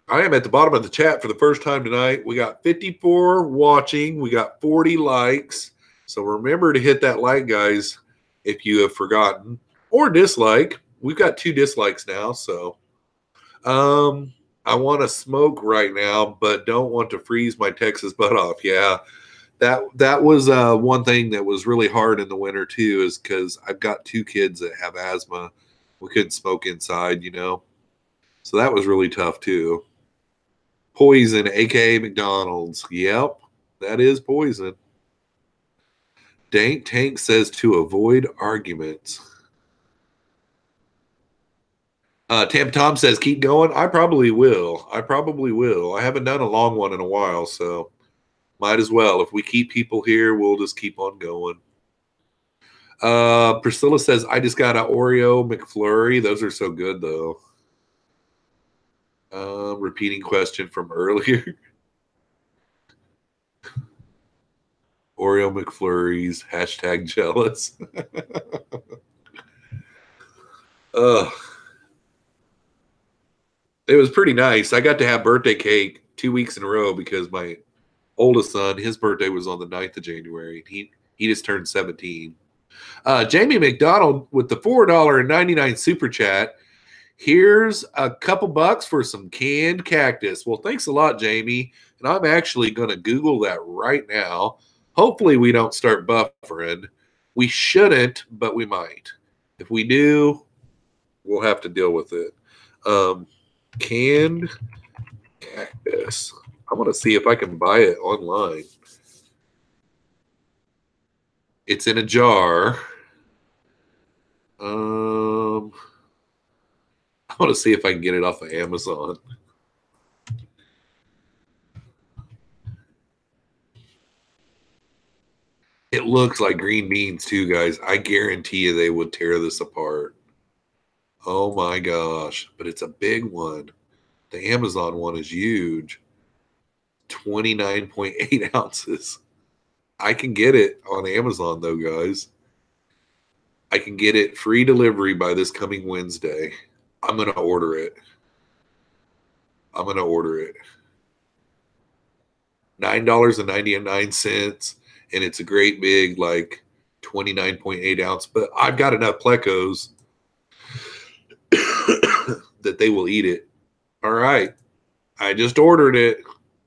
I am at the bottom of the chat for the first time tonight. We got 54 watching. We got 40 likes. So remember to hit that like, guys, if you have forgotten. Or dislike. We've got 2 dislikes now. So I want to smoke right now, but don't want to freeze my Texas butt off. Yeah, that was one thing that was really hard in the winter too, is because I've got 2 kids that have asthma. We couldn't smoke inside, so that was really tough too. Poison, aka McDonald's. Yep, that is poison. Dank Tank says to avoid arguments. Tampa Tom says, keep going. I probably will. I haven't done a long one in a while, so might as well. If we keep people here, we'll just keep on going. Priscilla says, I just got an Oreo McFlurry. Those are so good, though. Repeating question from earlier. Oreo McFlurries, hashtag jealous. It was pretty nice. I got to have birthday cake 2 weeks in a row because my oldest son, his birthday was on the 9th of January. He just turned 17. Jamie McDonald with the $4.99 super chat. Here's a couple bucks for some canned cactus. Well, thanks a lot, Jamie. And I'm actually going to Google that right now. Hopefully we don't start buffering. We shouldn't, but we might. If we do, we'll have to deal with it. Canned cactus. I'm going to see if I can buy it online. It's in a jar. I want to see if I can get it off of Amazon. It looks like green beans too, guys. I guarantee you they would tear this apart. Oh my gosh. But it's a big one. The Amazon one is huge. 29.8 ounces. I can get it on Amazon though, guys. I can get it free delivery by this coming Wednesday. I'm going to order it. $9.99, and it's a great big, like, 29.8 ounce. But I've got enough plecos that they will eat it. All right. I just ordered it.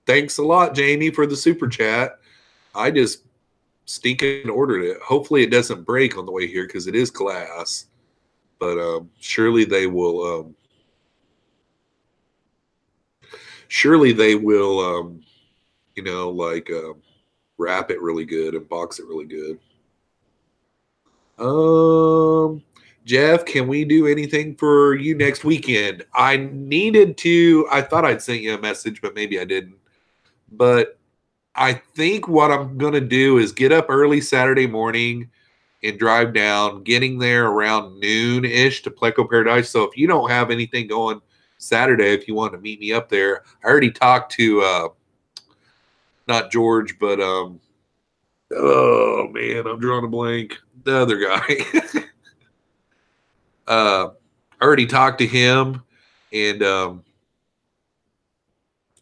Thanks a lot, Jamie, for the super chat. I just stinking ordered it. Hopefully it doesn't break on the way here because it is glass. But surely they will wrap it really good and box it really good. Jeff, can we do anything for you next weekend? I thought I'd sent you a message, but maybe I didn't. But I think what I'm going to do is get up early Saturday morning and drive down, getting there around noon-ish to Pleco Paradise. So if you don't have anything going Saturday, if you want to meet me up there, I already talked to not George, but oh man, I'm drawing a blank. The other guy. I already talked to him and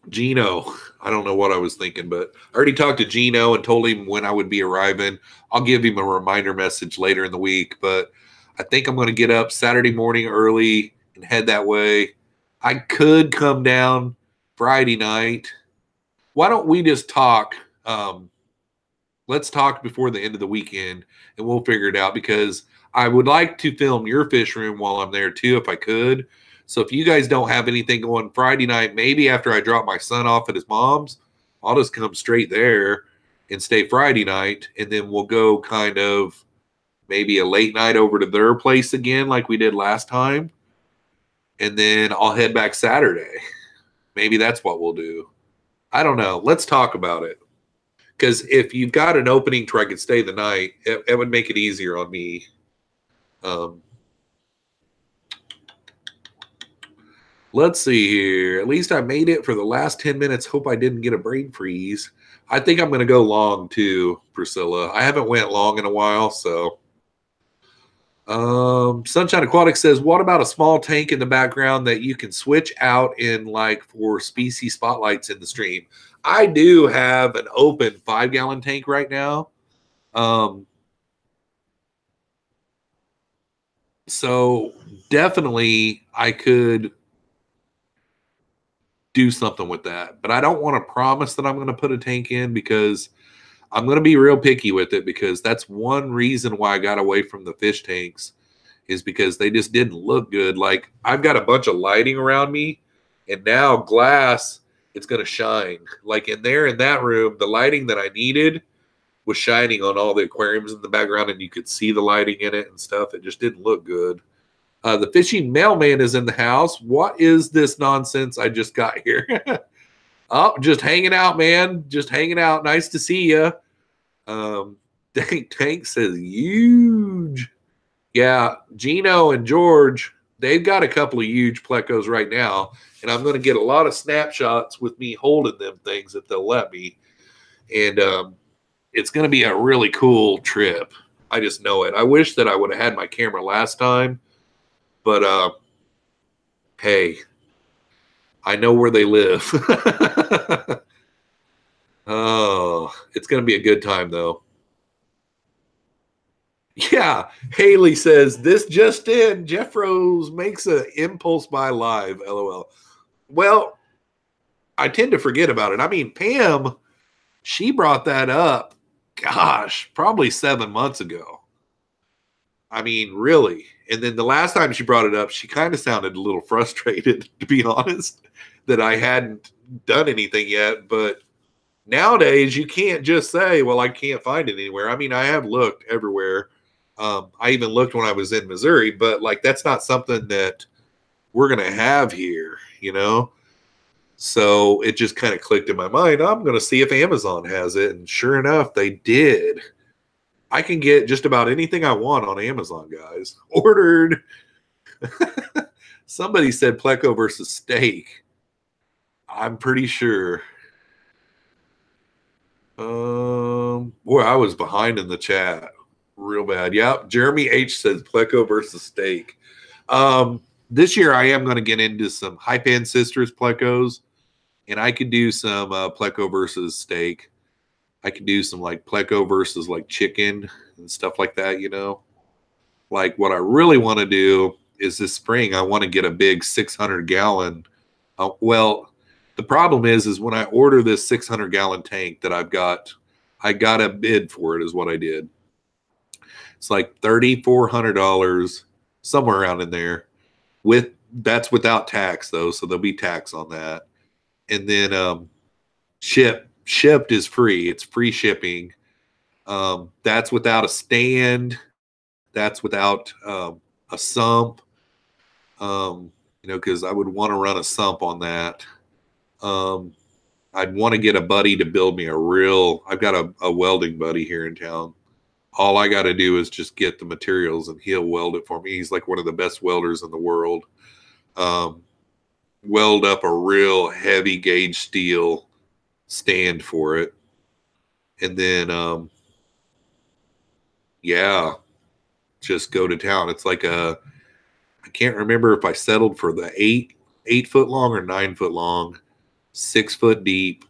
Gino. I don't know what I was thinking, but I already talked to Gino and told him when I would be arriving. I'll give him a reminder message later in the week, but I think I'm going to get up Saturday morning early and head that way. I could come down Friday night. Why don't we just talk? Let's talk before the end of the weekend, and we'll figure it out because I would like to film your fish room while I'm there too, if I could. So if you guys don't have anything going Friday night, maybe after I drop my son off at his mom's, I'll just come straight there and stay Friday night, and then we'll go kind of maybe a late night over to their place again like we did last time, and then I'll head back Saturday. Maybe that's what we'll do. I don't know. Let's talk about it. Because if you've got an opening to where I could stay the night, it would make it easier on me. Let's see here. At least I made it for the last 10 minutes. Hope I didn't get a brain freeze. I think I'm going to go long too, Priscilla. I haven't went long in a while, so. Sunshine Aquatic says, what about a small tank in the background that you can switch out in like for species spotlights in the stream? I do have an open 5-gallon tank right now. So definitely I could do something with that, but I don't want to promise that I'm going to put a tank in because I'm going to be real picky with it, because that's one reason why I got away from the fish tanks, is because they just didn't look good. Like, I've got a bunch of lighting around me, and now glass, it's going to shine. Like in there, in that room, the lighting that I needed was shining on all the aquariums in the background, and you could see the lighting in it and stuff. It just didn't look good. The fishy mailman is in the house. What is this nonsense I just got here? Oh, just hanging out, man. Just hanging out. Nice to see you. Tank says huge. Yeah, Gino and George, they've got a couple of huge plecos right now, and I'm going to get a lot of snapshots with me holding them things if they'll let me. And it's going to be a really cool trip. I just know it. I wish that I would have had my camera last time, but hey, I know where they live. Oh, it's going to be a good time, though. Yeah, Haley says, this just in, Jeffroz makes an impulse buy live, LOL. Well, I tend to forget about it. I mean, Pam, she brought that up, gosh, probably 7 months ago. I mean, really. And then the last time she brought it up, she kind of sounded a little frustrated, to be honest, that I hadn't done anything yet. But nowadays, you can't just say, well, I can't find it anywhere. I mean, I have looked everywhere. I even looked when I was in Missouri, but like that's not something that we're going to have here, you know? So it just kind of clicked in my mind. I'm going to see if Amazon has it. And sure enough, they did. I can get just about anything I want on Amazon, guys. Ordered. Somebody said Pleco versus steak. I'm pretty sure. Boy, I was behind in the chat real bad. Yep. Jeremy H says Pleco versus steak. This year I am going to get into some Hypan Sisters Plecos, and I could do some Pleco versus steak. I could do some like Pleco versus like chicken and stuff like that, you know. Like what I really want to do is this spring I want to get a big 600-gallon. Well, the problem is when I order this 600-gallon tank that I got a bid for it is what I did. It's like $3,400, somewhere around in there. That's without tax though, so there'll be tax on that. And then shipped is free. It's free shipping. That's without a stand. That's without a sump. You know, because I would want to run a sump on that. I'd want to get a buddy to build me I've got a welding buddy here in town. All I got to do is just get the materials and he'll weld it for me. He's like one of the best welders in the world. Weld up a real heavy gauge steel stand for it. And then, yeah, just go to town. It's like I can't remember if I settled for the 8 foot long or 9 foot long, 6 foot deep,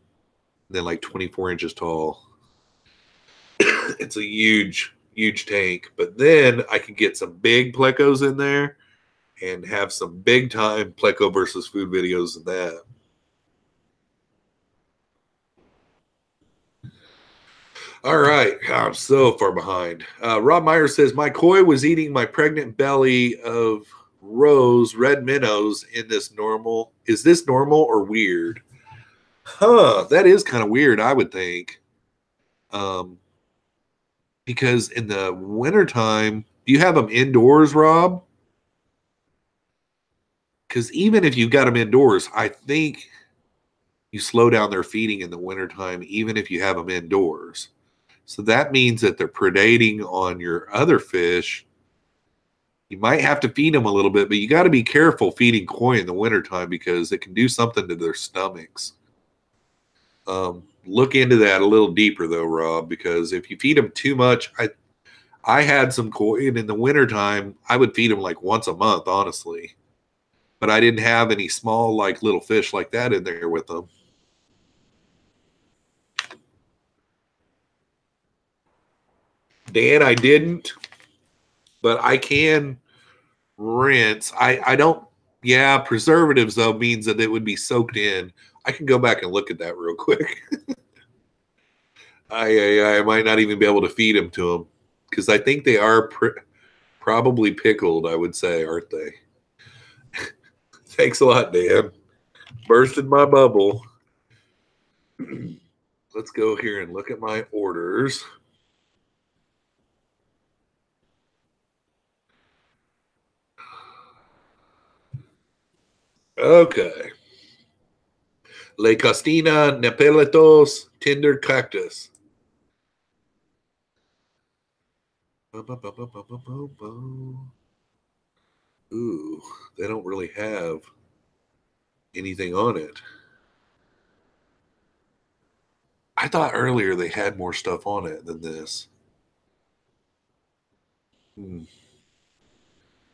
and then like 24 inches tall. It's a huge, huge tank. But then I can get some big plecos in there and have some big time pleco versus food videos in that. All right. I'm so far behind. Rob Meyer says, my koi was eating my pregnant belly of Rose red minnows in this normal. Is this normal or weird? Huh. That is kind of weird, I would think. Because in the wintertime, do you have them indoors, Rob? Because even if you've got them indoors, I think you slow down their feeding in the wintertime, even if you have them indoors. So that means that they're predating on your other fish. You might have to feed them a little bit, but you got to be careful feeding koi in the wintertime because it can do something to their stomachs. Look into that a little deeper, though, Rob, because if you feed them too much, I had some koi, and in the wintertime, I would feed them like once a month, honestly. But I didn't have any small, like little fish like that in there with them. Dan, I didn't, but I can rinse. I don't. Yeah, preservatives though means that it would be soaked in. I can go back and look at that real quick. I might not even be able to feed them to them because I think they are probably pickled. I would say, aren't they? Thanks a lot, Dan. Bursted my bubble. Let's go here and look at my orders. Okay. Le Costina Nepeletos Tinder Cactus. Ooh, they don't really have anything on it. I thought earlier they had more stuff on it than this.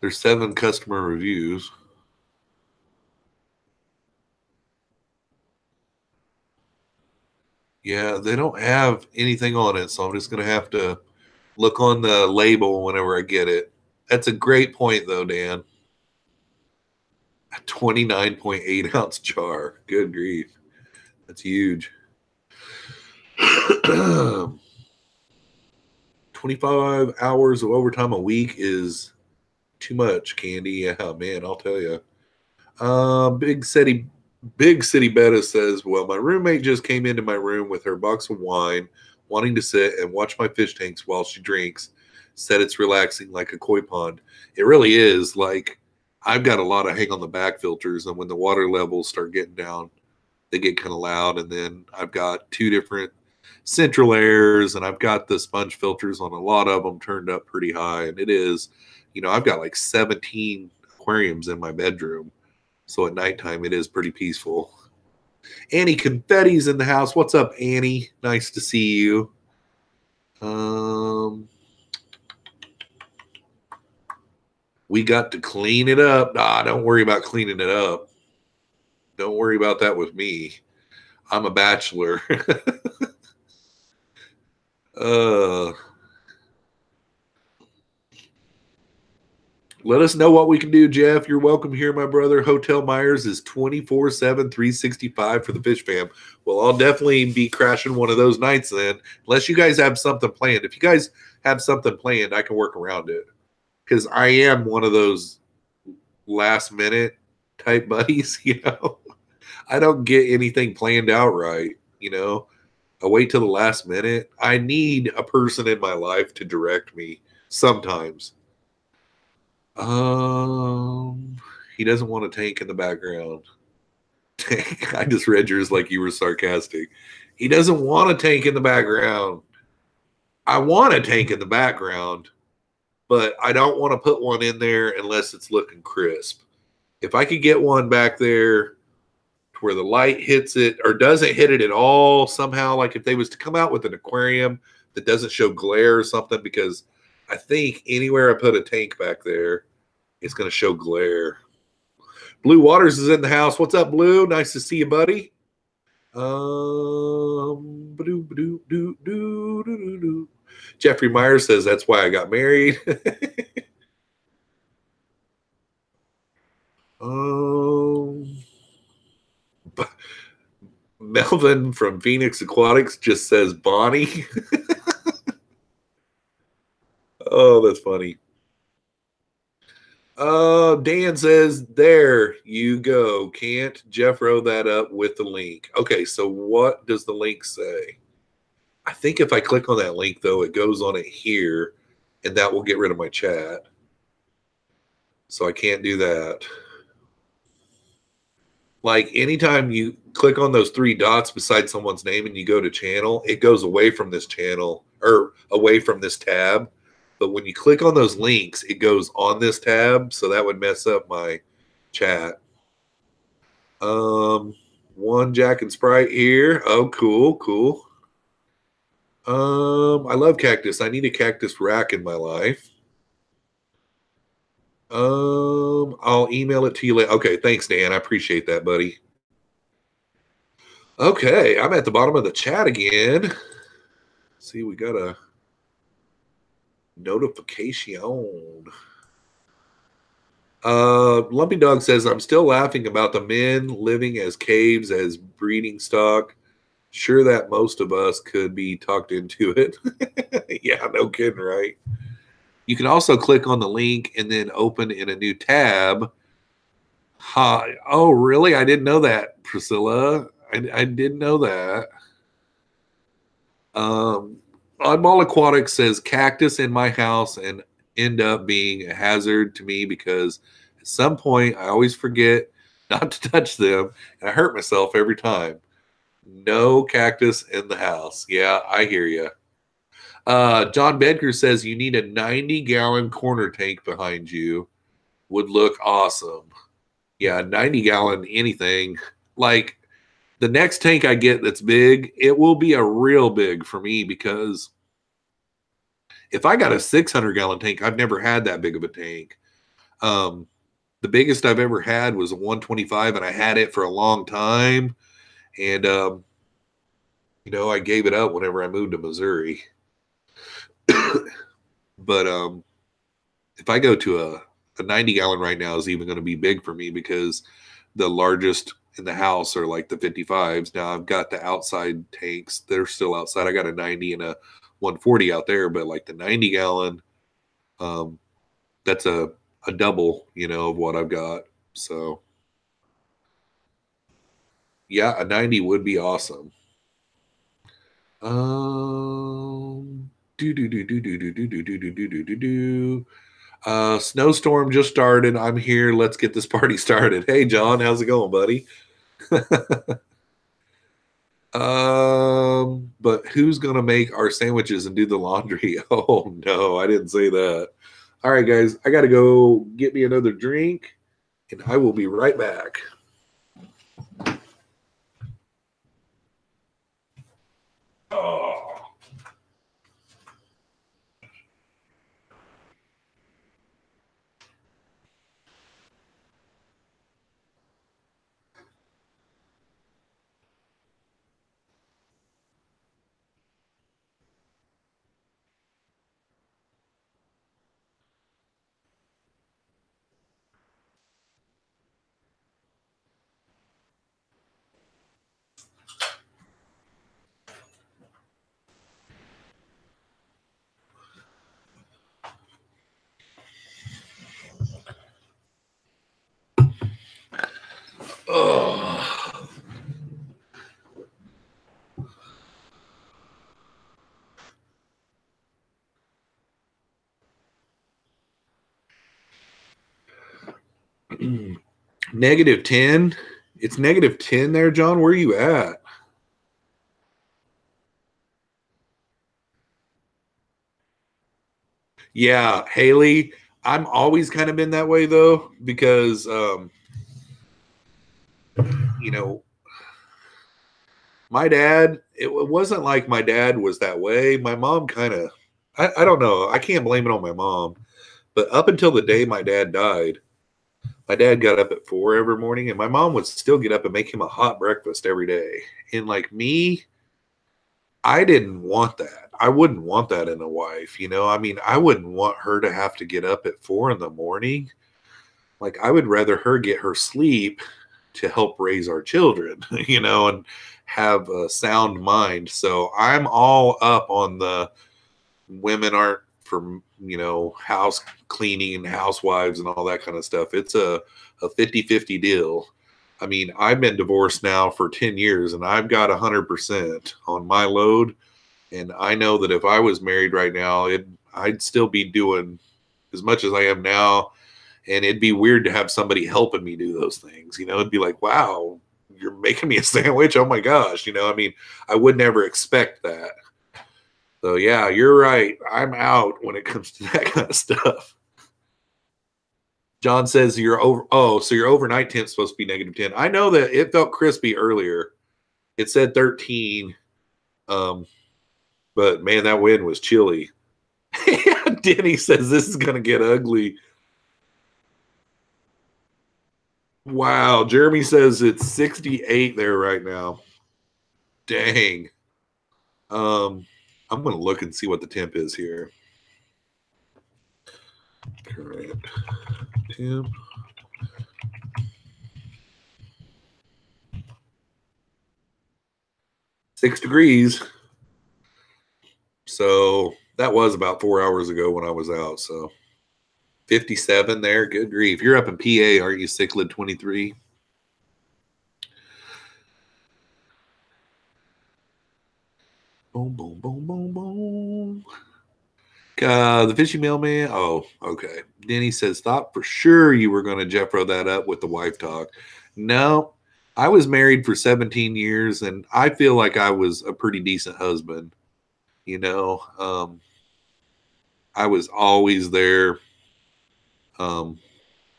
There's 7 customer reviews. Yeah, they don't have anything on it, so I'm just going to have to look on the label whenever I get it. That's a great point, though, Dan. A 29.8 ounce jar. Good grief. That's huge. 25 hours of overtime a week is too much, Candy. Yeah, man, I'll tell you. Big City Betta says, well, my roommate just came into my room with her box of wine, wanting to sit and watch my fish tanks while she drinks. Said it's relaxing like a koi pond. It really is. Like, I've got a lot of hang on the back filters, and when the water levels start getting down, they get kind of loud. And then I've got 2 different central airs, and I've got the sponge filters on a lot of them turned up pretty high. And it is, I've got like 17 aquariums in my bedroom. So at nighttime, it is pretty peaceful. Annie Confetti's in the house. What's up, Annie? Nice to see you. We got to clean it up. Nah, don't worry about cleaning it up. Don't worry about that with me. I'm a bachelor. Let us know what we can do, Jeff. You're welcome here, my brother. Hotel Myers is 24/7, 365 for the Fish Fam. Well, I'll definitely be crashing one of those nights then, unless you guys have something planned. If you guys have something planned, I can work around it. Because I am one of those last minute type buddies, I don't get anything planned out right, I wait till the last minute. I need a person in my life to direct me sometimes. He doesn't want a tank in the background. I just read yours like you were sarcastic. He doesn't want a tank in the background. I want a tank in the background, but I don't want to put one in there unless it's looking crisp. If I could get one back there to where the light hits it or doesn't hit it at all somehow, like if they was to come out with an aquarium that doesn't show glare or something, because I think anywhere I put a tank back there, it's going to show glare. Blue Waters is in the house. What's up, Blue? Nice to see you, buddy. Jeffrey Myers says that's why I got married. Melvin from Phoenix Aquatics just says Bonnie. Oh, that's funny. Dan says, there you go. Can't Jeffro that up with the link? Okay, so what does the link say? I think if I click on that link, though, it goes on it here, and that will get rid of my chat. So I can't do that. Like, anytime you click on those 3 dots beside someone's name and you go to channel, it goes away from this channel or away from this tab. But when you click on those links, it goes on this tab, so that would mess up my chat. One Jack and Sprite here. Oh, cool. I love cactus. I need a cactus rack in my life. I'll email it to you later. Okay, thanks, Dan. I appreciate that, buddy. Okay, I'm at the bottom of the chat again. See, we got a notification. Lumpy Dog says, I'm still laughing about the men living as caves as breeding stock. Sure that most of us could be talked into it. Yeah, no kidding, right? You can also click on the link and then open in a new tab. Hi. Oh, really? I didn't know that, Priscilla. I didn't know that. Oddball Aquatic says cactus in my house and end up being a hazard to me because at some point I always forget not to touch them, and I hurt myself every time. No cactus in the house. Yeah, I hear you. John Bedker says you need a 90-gallon corner tank behind you. Would look awesome. Yeah, 90-gallon anything. Like the next tank I get that's big, it will be a real big for me because if I got a 600-gallon tank, I've never had that big of a tank. The biggest I've ever had was a 125, and I had it for a long time. And, I gave it up whenever I moved to Missouri. But if I go to a 90-gallon right now is even going to be big for me because the largest in the house are like the 55s. Now I've got the outside tanks. They're still outside. I got a 90 and a 140 out there, but like the 90-gallon, that's a double, of what I've got. So yeah, a 90 would be awesome. Snowstorm just started. I'm here. Let's get this party started. Hey, John, how's it going, buddy? But who's gonna make our sandwiches and do the laundry? Oh no, I didn't say that. All right, guys, I gotta go get me another drink, and I will be right back. Oh. Oh. -10. It's -10 there, John. Where are you at? Yeah, Haley. I'm always kind of been that way though, because you know, my dad, it wasn't like my dad was that way. My mom kind of, I don't know. I can't blame it on my mom. But up until the day my dad died, my dad got up at 4 every morning, and my mom would still get up and make him a hot breakfast every day. And like me, I didn't want that. I wouldn't want that in a wife. I mean, I wouldn't want her to have to get up at 4 in the morning. Like, I would rather her get her sleep to help raise our children, and have a sound mind. So I'm all up on the women aren't for, house cleaning and housewives and all that kind of stuff. It's a 50-50 deal. I mean, I've been divorced now for 10 years and I've got 100% on my load. And I know that if I was married right now, I'd still be doing as much as I am now. And it'd be weird to have somebody helping me do those things. It'd be like, wow, you're making me a sandwich. Oh my gosh. I mean, I would never expect that. So yeah, you're right. I'm out when it comes to that kind of stuff. John says you're over. Oh, so your overnight temp's supposed to be -10. I know that it felt crispy earlier. It said 13. But man, that wind was chilly. Denny says this is gonna get ugly. Wow, Jeremy says it's 68 there right now. Dang. I'm gonna look and see what the temp is here. Current temp. Six degrees. So that was about 4 hours ago when I was out. So 57 there. Good grief. You're up in PA, aren't you, Cichlid 23? Boom, boom, boom, boom, boom. The fishy mailman. Oh, okay. Denny says, thought for sure you were going to Jeffro that up with the wife talk. No, I was married for 17 years, and I feel like I was a pretty decent husband. You know, I was always there. Um,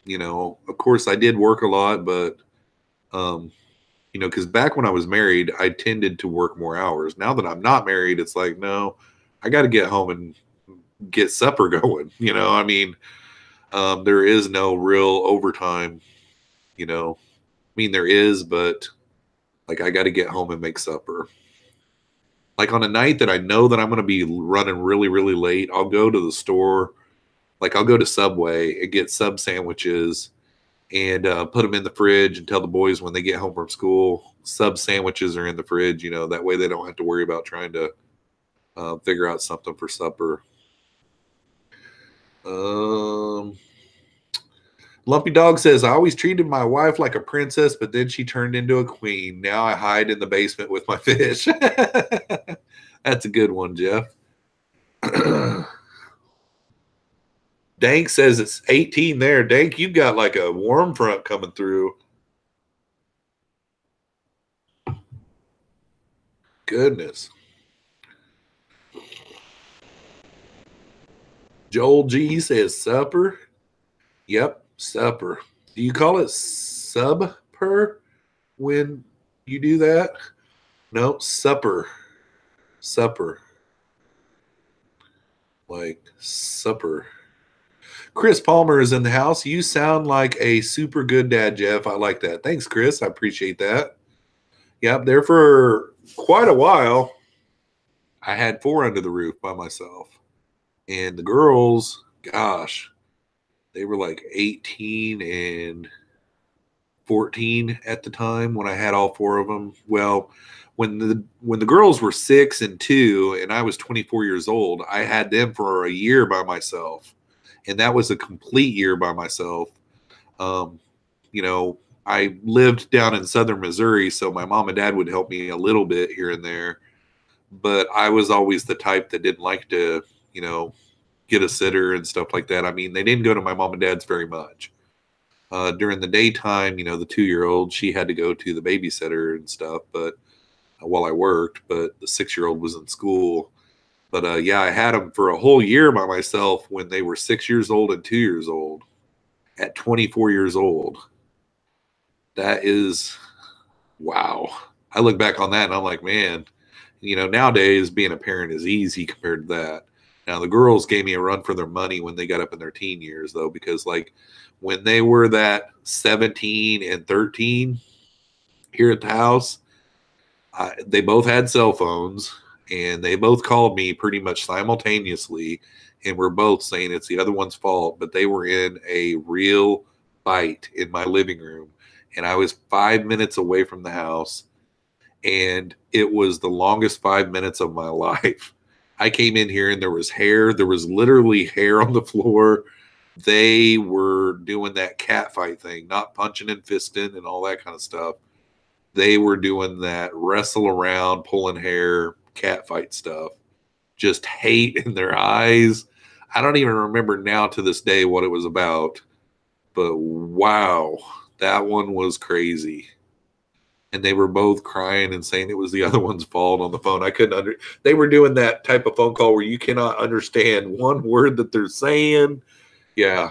of course, I did work a lot, but um, because back when I was married, I tended to work more hours. Now that I'm not married, it's like, no, I got to get home and get supper going. I mean, there is no real overtime. I mean, there is, but like I got to get home and make supper. Like on a night that I know that I'm going to be running really, really late, I'll go to the store. Like I'll go to Subway and get sub sandwiches and put them in the fridge and tell the boys when they get home from school, sub sandwiches are in the fridge. That way they don't have to worry about trying to figure out something for supper. Lumpy Dog says, I always treated my wife like a princess, but then she turned into a queen. Now I hide in the basement with my fish. That's a good one, Jeff. Dank says it's 18 there. Dank, you've got like a warm front coming through. Goodness. Joel G says supper. Yep, supper. Do you call it supper when you do that? No, supper. Supper. Like supper. Chris Palmer is in the house. You sound like a super good dad, Jeff. I like that. Thanks, Chris. I appreciate that. Yep, there for quite a while. I had 4 under the roof by myself. And the girls, gosh, they were like 18 and 14 at the time when I had all 4 of them. Well, when the girls were 6 and 2 and I was 24 years old, I had them for a year by myself. And that was a complete year by myself. I lived down in southern Missouri, so my mom and dad would help me a little bit here and there. But I was always the type that didn't like to, get a sitter and stuff like that. I mean, they didn't go to my mom and dad's very much. During the daytime, the 2-year-old, she had to go to the babysitter and stuff, but while I worked, but the 6-year-old was in school. But yeah, I had them for a whole year by myself when they were 6 years old and 2 years old. At 24 years old, that is, wow. I look back on that and I'm like, man, nowadays being a parent is easy compared to that. Now, the girls gave me a run for their money when they got up in their teen years, though, because like when they were that 17 and 13 here at the house, they both had cell phones and they both called me pretty much simultaneously. And we're both saying it's the other one's fault, but they were in a real fight in my living room. And I was 5 minutes away from the house. And it was the longest 5 minutes of my life. I came in here and there was hair. There was literally hair on the floor. They were doing that cat fight thing, not punching and fisting and all that kind of stuff. They were doing that wrestle around, pulling hair, cat fight stuff. Just hate in their eyes. I don't even remember now to this day what it was about. But wow, that one was crazy. And they were both crying and saying it was the other one's fault on the phone. I couldn't they were doing that type of phone call where you cannot understand one word that they're saying. Yeah.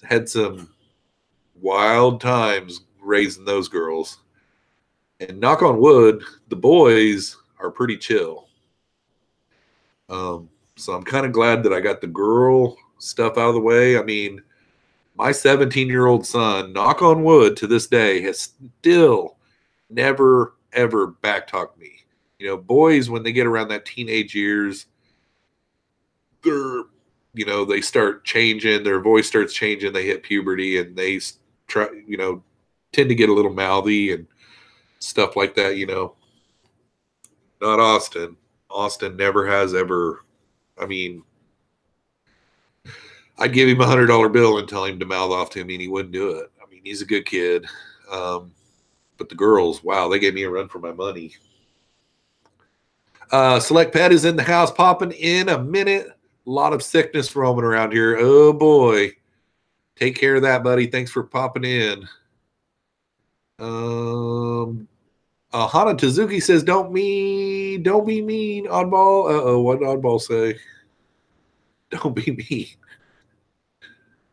Had some wild times raising those girls. And knock on wood, the boys are pretty chill. So I'm kind of glad that I got the girl stuff out of the way. I mean, my 17-year-old son, knock on wood, to this day has still never, ever backtalked me. Boys, when they get around that teenage years, they're, they start changing, their voice starts changing, they hit puberty, and they try, tend to get a little mouthy and stuff like that, Not Austin. Austin never has ever, I mean, I'd give him $100 bill and tell him to mouth off to me, and he wouldn't do it. I mean, he's a good kid. But the girls, wow, they gave me a run for my money. Select Pet is in the house, popping in a minute. A lot of sickness roaming around here. Oh, boy. Take care of that, buddy. Thanks for popping in. Hana Tazuki says, don't be mean, oddball. What did oddball say? Don't be mean.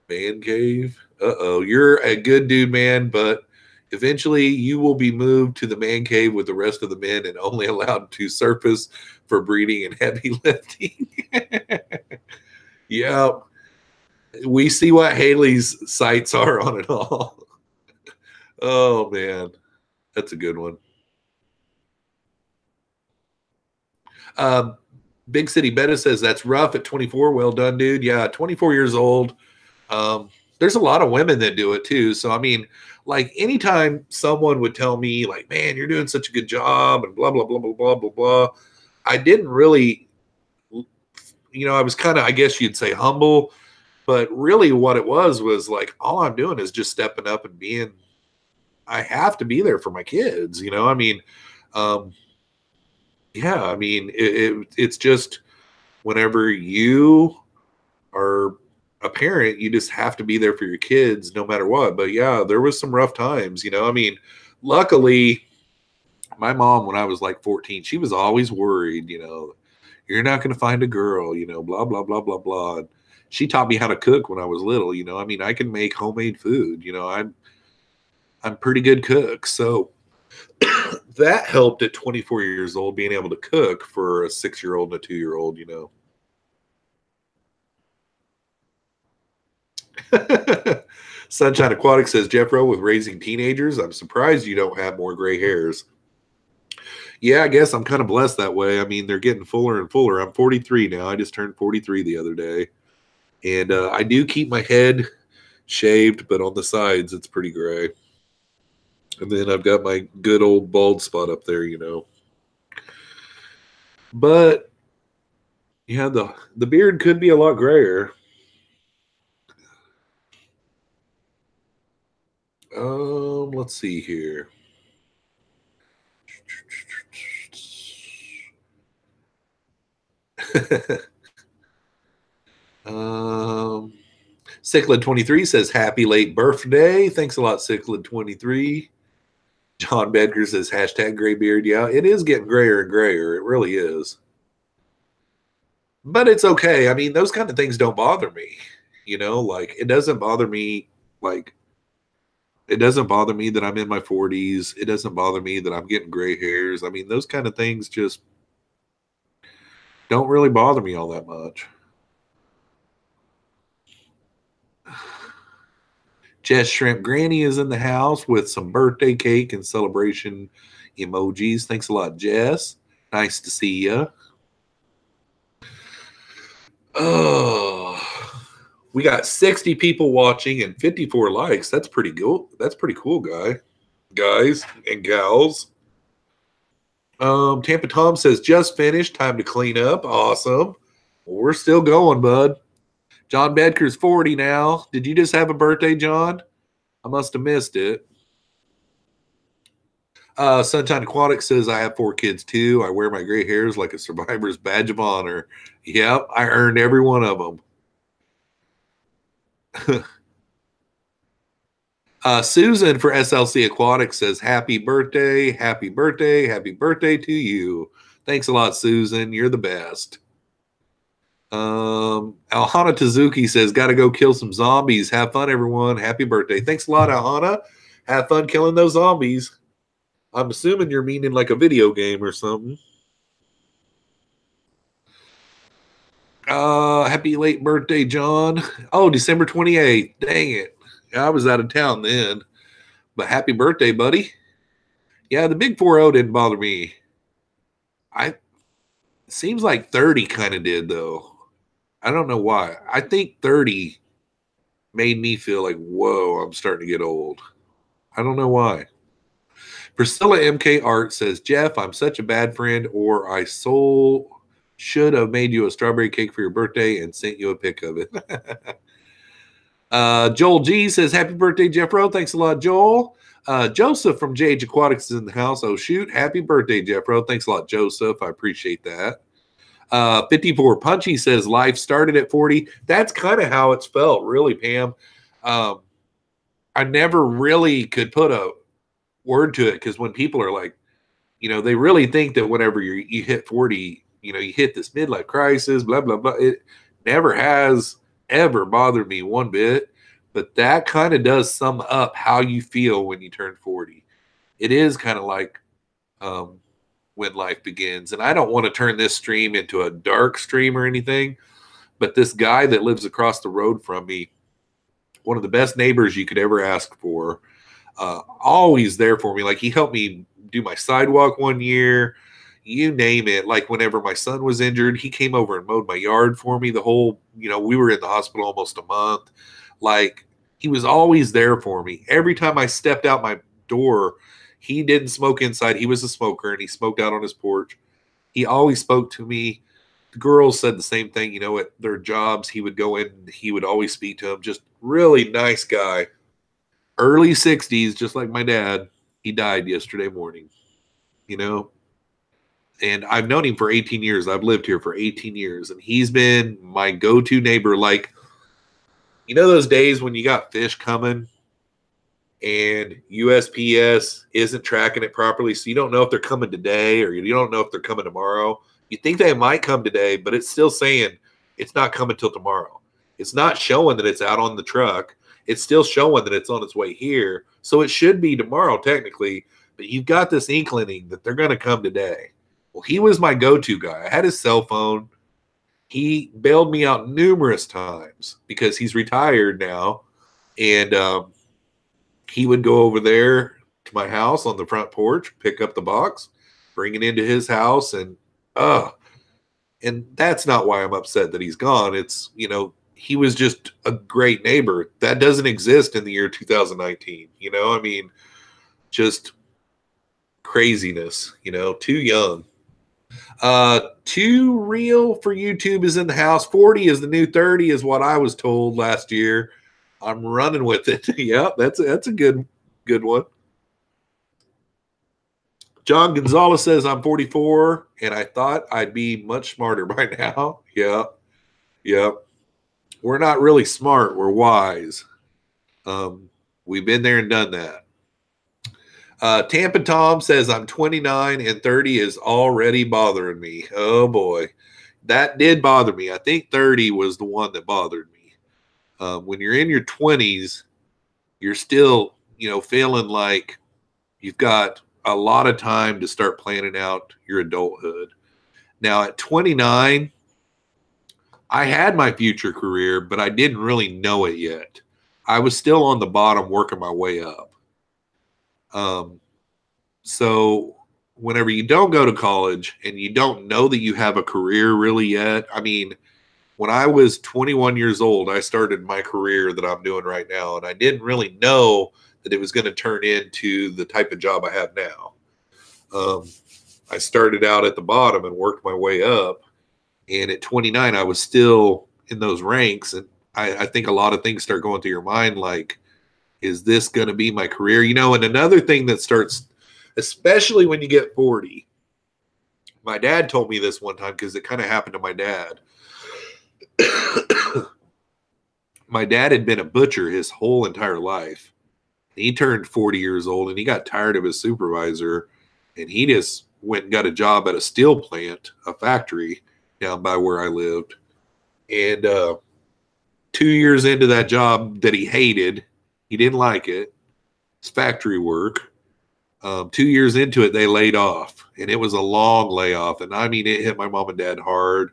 Man cave. You're a good dude, man, but eventually you will be moved to the man cave with the rest of the men and only allowed to surface for breeding and heavy lifting. Yeah. We see what Haley's sights are on it all. Oh, man. That's a good one. Big City Betta says, that's rough at 24. Well done, dude. Yeah, 24 years old. There's a lot of women that do it too. So, I mean, like anytime someone would tell me, like, man, you're doing such a good job and blah, blah, blah, blah, blah, blah, blah, I didn't really, I was kind of, I guess you'd say humble, but really what it was like, all I'm doing is just stepping up and being, I have to be there for my kids, I mean, yeah, I mean, it's just whenever you are a parent, you just have to be there for your kids no matter what. But yeah, there was some rough times, I mean, luckily my mom, when I was like 14, she was always worried, you're not going to find a girl, blah, blah, blah, blah, blah. And she taught me how to cook when I was little, I mean, I can make homemade food, I'm pretty good cook. So that helped at 24 years old, being able to cook for a 6-year-old and a 2-year-old, Sunshine Aquatic says, Jeffro, with raising teenagers, I'm surprised you don't have more gray hairs. Yeah, I guess I'm kind of blessed that way. I mean, they're getting fuller and fuller. I'm 43 now. I just turned 43 the other day. And I do keep my head shaved, but on the sides, it's pretty gray. And then I've got my good old bald spot up there, But, yeah, the beard could be a lot grayer. Let's see here. Cichlid23 says, happy late birthday. Thanks a lot, Cichlid23. John Bedker says, hashtag gray beard. Yeah, it is getting grayer and grayer. It really is. But it's okay. I mean, those kind of things don't bother me. Like it doesn't bother me. Like it doesn't bother me that I'm in my 40s. It doesn't bother me that I'm getting gray hairs. I mean, those kind of things just don't really bother me all that much. Jess Shrimp Granny is in the house with some birthday cake and celebration emojis. Thanks a lot, Jess. Nice to see you. Oh, we got 60 people watching and 54 likes. That's pretty cool. That's pretty cool, guys and gals. Tampa Tom says, just finished. Time to clean up. Awesome. Well, we're still going, bud. John Bedker's 40 now. Did you just have a birthday, John? I must have missed it. Sunshine Aquatic says, I have 4 kids too. I wear my gray hairs like a survivor's badge of honor. Yep, I earned every one of them. Susan for SLC Aquatic says, happy birthday, happy birthday, happy birthday to you. Thanks a lot, Susan. You're the best. Alhana Tazuki says, gotta go kill some zombies. Have fun, everyone. Happy birthday. Thanks a lot, Alhana. Have fun killing those zombies. I'm assuming you're meaning like a video game or something. Happy late birthday, John. Oh, December 28th. Dang it. I was out of town then. But happy birthday, buddy. Yeah, the big 4-0 didn't bother me. Seems like 30 kind of did, though. I don't know why. I think 30 made me feel like, whoa, I'm starting to get old. I don't know why. Priscilla MK Art says, Jeff, I'm such a bad friend, or I should have made you a strawberry cake for your birthday and sent you a pic of it. Joel G says, happy birthday, Jeffro. Thanks a lot, Joel. Joseph from JH Aquatics is in the house. Oh, shoot. Happy birthday, Jeffro. Thanks a lot, Joseph. I appreciate that. 54 Punchy says, life started at 40. That's kind of how it's felt, really, Pam. I never really could put a word to it, because when people are like, they really think that whenever you hit 40, you hit this midlife crisis, blah, blah, blah. It never has ever bothered me one bit, but that kind of does sum up how you feel when you turn 40. It is kind of like when life begins. And I don't want to turn this stream into a dark stream or anything, but this guy that lives across the road from me, one of the best neighbors you could ever ask for, always there for me. Like, he helped me do my sidewalk one year, you name it. Like, whenever my son was injured, he came over and mowed my yard for me. The whole, we were in the hospital almost a month. Like, he was always there for me. Every time I stepped out my door, he didn't smoke inside. He was a smoker, and he smoked out on his porch. He always spoke to me. The girls said the same thing, at their jobs. He would go in, he would always speak to them. Just really nice guy. Early 60s, just like my dad. He died yesterday morning, and I've known him for 18 years. I've lived here for 18 years, and he's been my go-to neighbor. Like, those days when you got fish coming and USPS isn't tracking it properly, so you don't know if they're coming today or you don't know if they're coming tomorrow. You think they might come today, but it's still saying it's not coming till tomorrow. It's not showing that it's out on the truck. It's still showing that it's on its way here. So it should be tomorrow technically, but you've got this inkling that they're going to come today. Well, he was my go-to guy. I had his cell phone. He bailed me out numerous times because he's retired now. And he would go over there to my house on the front porch, pick up the box, bring it into his house. And that's not why I'm upset that he's gone. It's, he was just a great neighbor. That doesn't exist in the year 2019. Just craziness, too young. Too real for YouTube is in the house. 40 is the new 30 is what I was told last year. I'm running with it. Yep, that's a good one. John Gonzalez says I'm 44 and I thought I'd be much smarter by now. Yep. We're not really smart. We're wise. We've been there and done that. Tampa Tom says I'm 29 and 30 is already bothering me. Oh boy, that did bother me. I think 30 was the one that bothered me. When you're in your 20s, you're still, feeling like you've got a lot of time to start planning out your adulthood. Now at 29, I had my future career, but I didn't really know it yet. I was still on the bottom working my way up. So whenever you don't go to college and you don't know that you have a career really yet, when I was 21 years old, I started my career that I'm doing right now, and I didn't really know that it was going to turn into the type of job I have now. I started out at the bottom and worked my way up, and at 29, I was still in those ranks, and I think a lot of things start going through your mind, like, is this going to be my career? And another thing that starts, especially when you get 40, my dad told me this one time because it kind of happened to my dad. My dad had been a butcher his whole entire life. He turned 40 years old and he got tired of his supervisor, and he just went and got a job at a steel plant, a factory down by where I lived. And 2 years into that job that he hated, he didn't like it. It's factory work. 2 years into it, they laid off, and it was a long layoff. And it hit my mom and dad hard.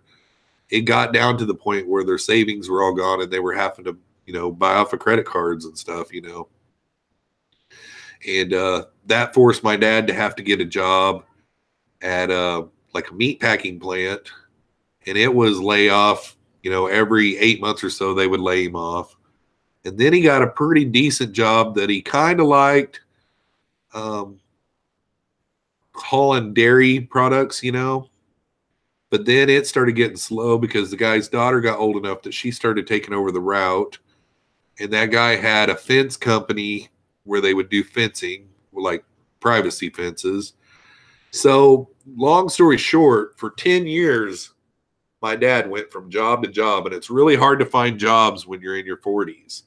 It got down to the point where their savings were all gone and they were having to, buy off of credit cards and stuff, And that forced my dad to have to get a job at like a meat packing plant. And it was layoff, every 8 months or so they would lay him off. And then he got a pretty decent job that he kind of liked, hauling dairy products, But then it started getting slow because the guy's daughter got old enough that she started taking over the route. And that guy had a fence company where they would do fencing, like privacy fences. So long story short, for 10 years, my dad went from job to job. And it's really hard to find jobs when you're in your 40s.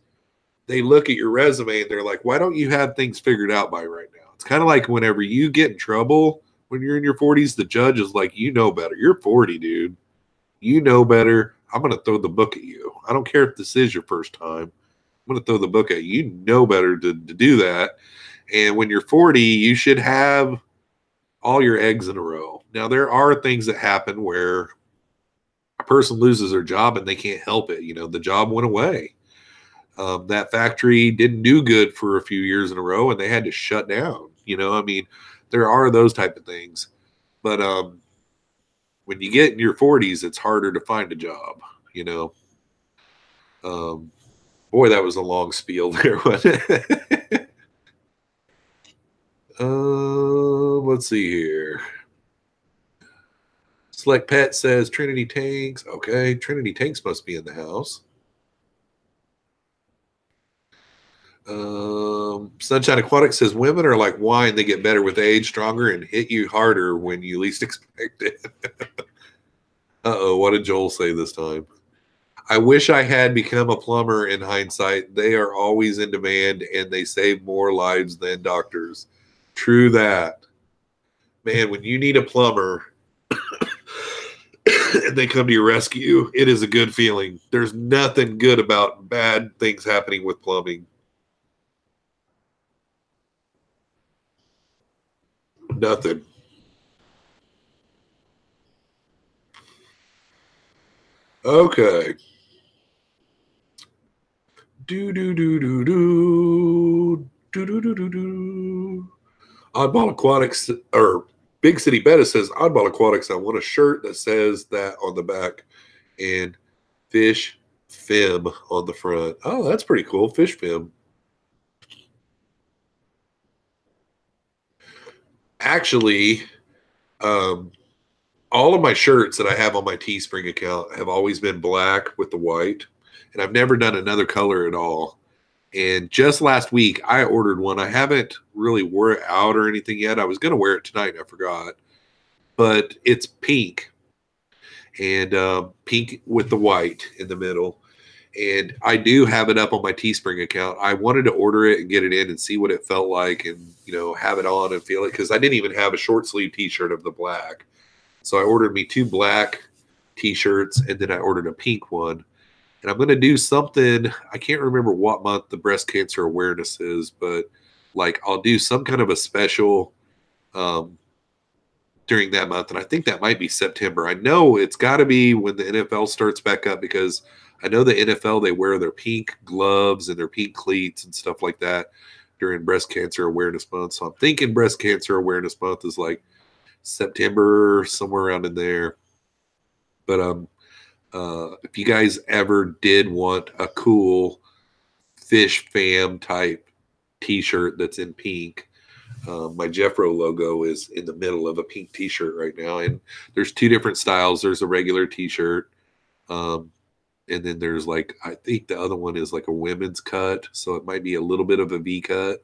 They look at your resume and they're like, why don't you have things figured out by right now? It's kind of like whenever you get in trouble when you're in your 40s, the judge is like, you know better. You're 40, dude. You know better. I'm going to throw the book at you. I don't care if this is your first time. I'm going to throw the book at you. You know better to do that. And when you're 40, you should have all your eggs in a row. Now, there are things that happen where a person loses their job and they can't help it. You know, the job went away. That factory didn't do good for a few years in a row and they had to shut down. You know, I mean, there are those type of things. But when you get in your 40s, it's harder to find a job, you know. Boy, that was a long spiel there, wasn't it? Let's see here. Select Pet says Trinity Tanks. Okay, Trinity Tanks must be in the house. Sunshine Aquatic says women are like wine. They get better with age, stronger, and hit you harder when you least expect it. Uh-oh, what did Joel say this time? I wish I had become a plumber in hindsight. They are always in demand, and they save more lives than doctors. True that. Man, when you need a plumber and they come to your rescue, it is a good feeling. There's nothing good about bad things happening with plumbing. Nothing. Okay. Oddball Aquatics, or Big City Betta says, Oddball Aquatics, I want a shirt that says that on the back and Fish Fim on the front. Oh, that's pretty cool. Fish Fim. Actually, all of my shirts that I have on my Teespring account have always been black with the white, and I've never done another color at all. And just last week, I ordered one. I haven't really wore it out or anything yet. I was going to wear it tonight, and I forgot. But it's pink, and pink with the white in the middle. And I do have it up on my Teespring account. I wanted to order it and get it in and see what it felt like and, you know, have it on and feel it, because I didn't even have a short sleeve T-shirt of the black. So I ordered me 2 black T-shirts, and then I ordered a pink one. And I'm going to do something, I can't remember what month the breast cancer awareness is, but like I'll do some kind of a special during that month. And I think that might be September. I know it's got to be when the NFL starts back up, because I know the NFL, they wear their pink gloves and their pink cleats and stuff like that during breast cancer awareness month. So I'm thinking breast cancer awareness month is like September, somewhere around in there. But if you guys ever did want a cool Fish Fam type T-shirt that's in pink, my Jeffroz logo is in the middle of a pink T-shirt right now. And there's 2 different styles. There's a regular T-shirt, and then there's like, I think the other one is like a women's cut, so it might be a little bit of a V cut.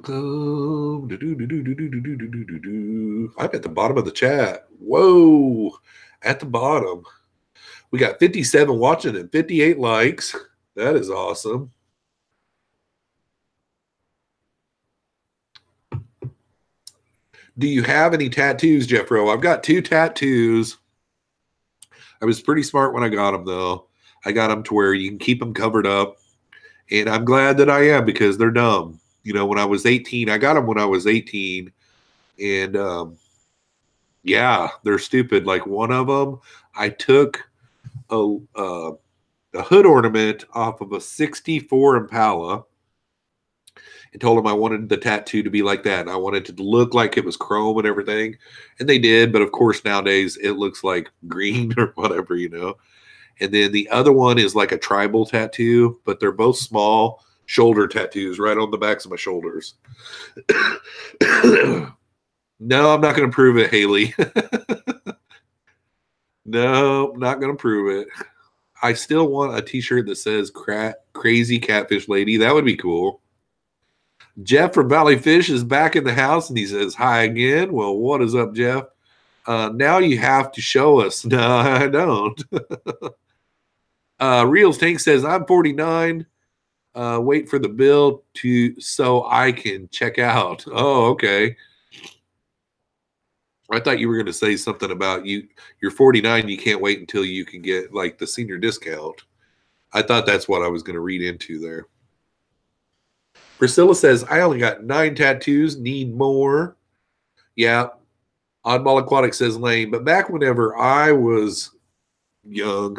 I'm at the bottom of the chat. Whoa, at the bottom. We got 57 watching and 58 likes. That is awesome. Do you have any tattoos, Jeffro? I've got 2 tattoos. I was pretty smart when I got them, though. I got them to where you can keep them covered up. And I'm glad that I am, because they're dumb. You know, when I was 18, I got them when I was 18. And, yeah, they're stupid. Like one of them, I took a hood ornament off of a 64 Impala and told them I wanted the tattoo to be like that. And I wanted it to look like it was chrome and everything. And they did. But, of course, nowadays it looks like green or whatever, you know. And then the other one is like a tribal tattoo, but they're both small shoulder tattoos right on the backs of my shoulders. No, I'm not going to prove it, Haley. No, not going to prove it. I still want a T-shirt that says Crazy Catfish Lady. That would be cool. Jeff from Valley Fish is back in the house, and he says, hi again. Well, what is up, Jeff? Now you have to show us. No, I don't. Reels Tank says, I'm 49. Wait for the bill so I can check out. Oh, okay. I thought you were going to say something about you're 49, you can't wait until you can get like the senior discount. I thought that's what I was going to read into there. Priscilla says, I only got 9 tattoos, need more. Yeah. Oddball Aquatic says lame. But back whenever I was young,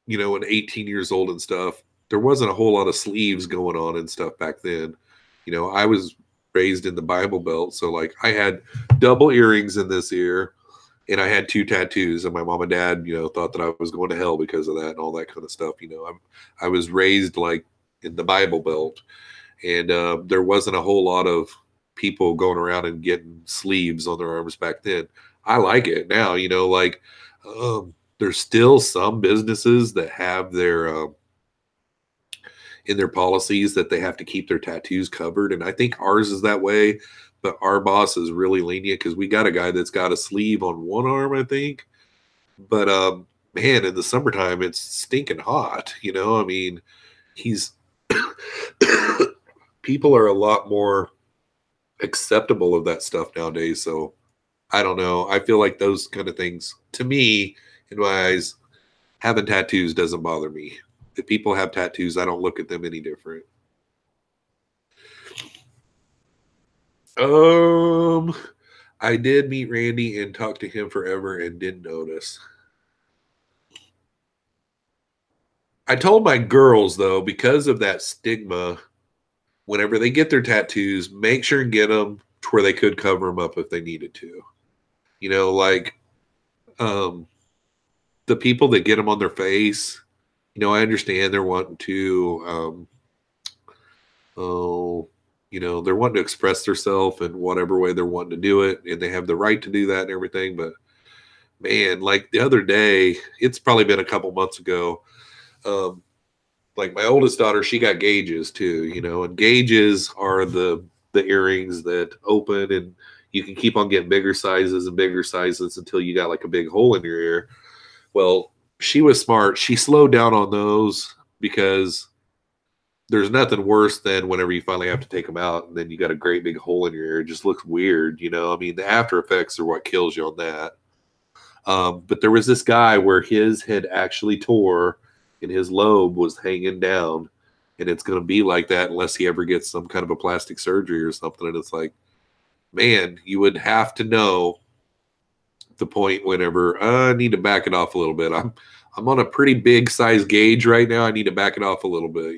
and 18 years old and stuff, there wasn't a whole lot of sleeves going on and stuff back then. I was raised in the Bible Belt. So, like, I had double earrings in this ear and I had 2 tattoos. And my mom and dad, thought that I was going to hell because of that and all that kind of stuff. I was raised like in the Bible Belt. And there wasn't a whole lot of people going around and getting sleeves on their arms back then. I like it now, there's still some businesses that have their in their policies that they have to keep their tattoos covered. And I think ours is that way, but our boss is really lenient because we got a guy that's got a sleeve on one arm, I think. But man, in the summertime, it's stinking hot. I mean, he's people are a lot more acceptable of that stuff nowadays. So I don't know. I feel like those kind of things, to me, in my eyes, having tattoos doesn't bother me. If people have tattoos, I don't look at them any different. I did meet Randy and talk to him forever and didn't notice. I told my girls, though, because of that stigma, whenever they get their tattoos, make sure and get them to where they could cover them up if they needed to. Like the people that get them on their face, I understand they're wanting to, they're wanting to express themselves in whatever way they're wanting to do it, and they have the right to do that and everything. But man, like the other day, it's probably been a couple months ago. Like my oldest daughter, she got gauges too, and gauges are the earrings that open and you can keep on getting bigger sizes and bigger sizes until you got like a big hole in your ear. Well, she was smart. She slowed down on those because there's nothing worse than whenever you finally have to take them out and then you got a great big hole in your ear. It just looks weird, I mean, the after effects are what kills you on that. But there was this guy where his head actually tore and his lobe was hanging down, and it's going to be like that unless he ever gets some kind of a plastic surgery or something. And it's like, man, you would have to know the point whenever I need to back it off a little bit. I'm on a pretty big size gauge right now. I need to back it off a little bit,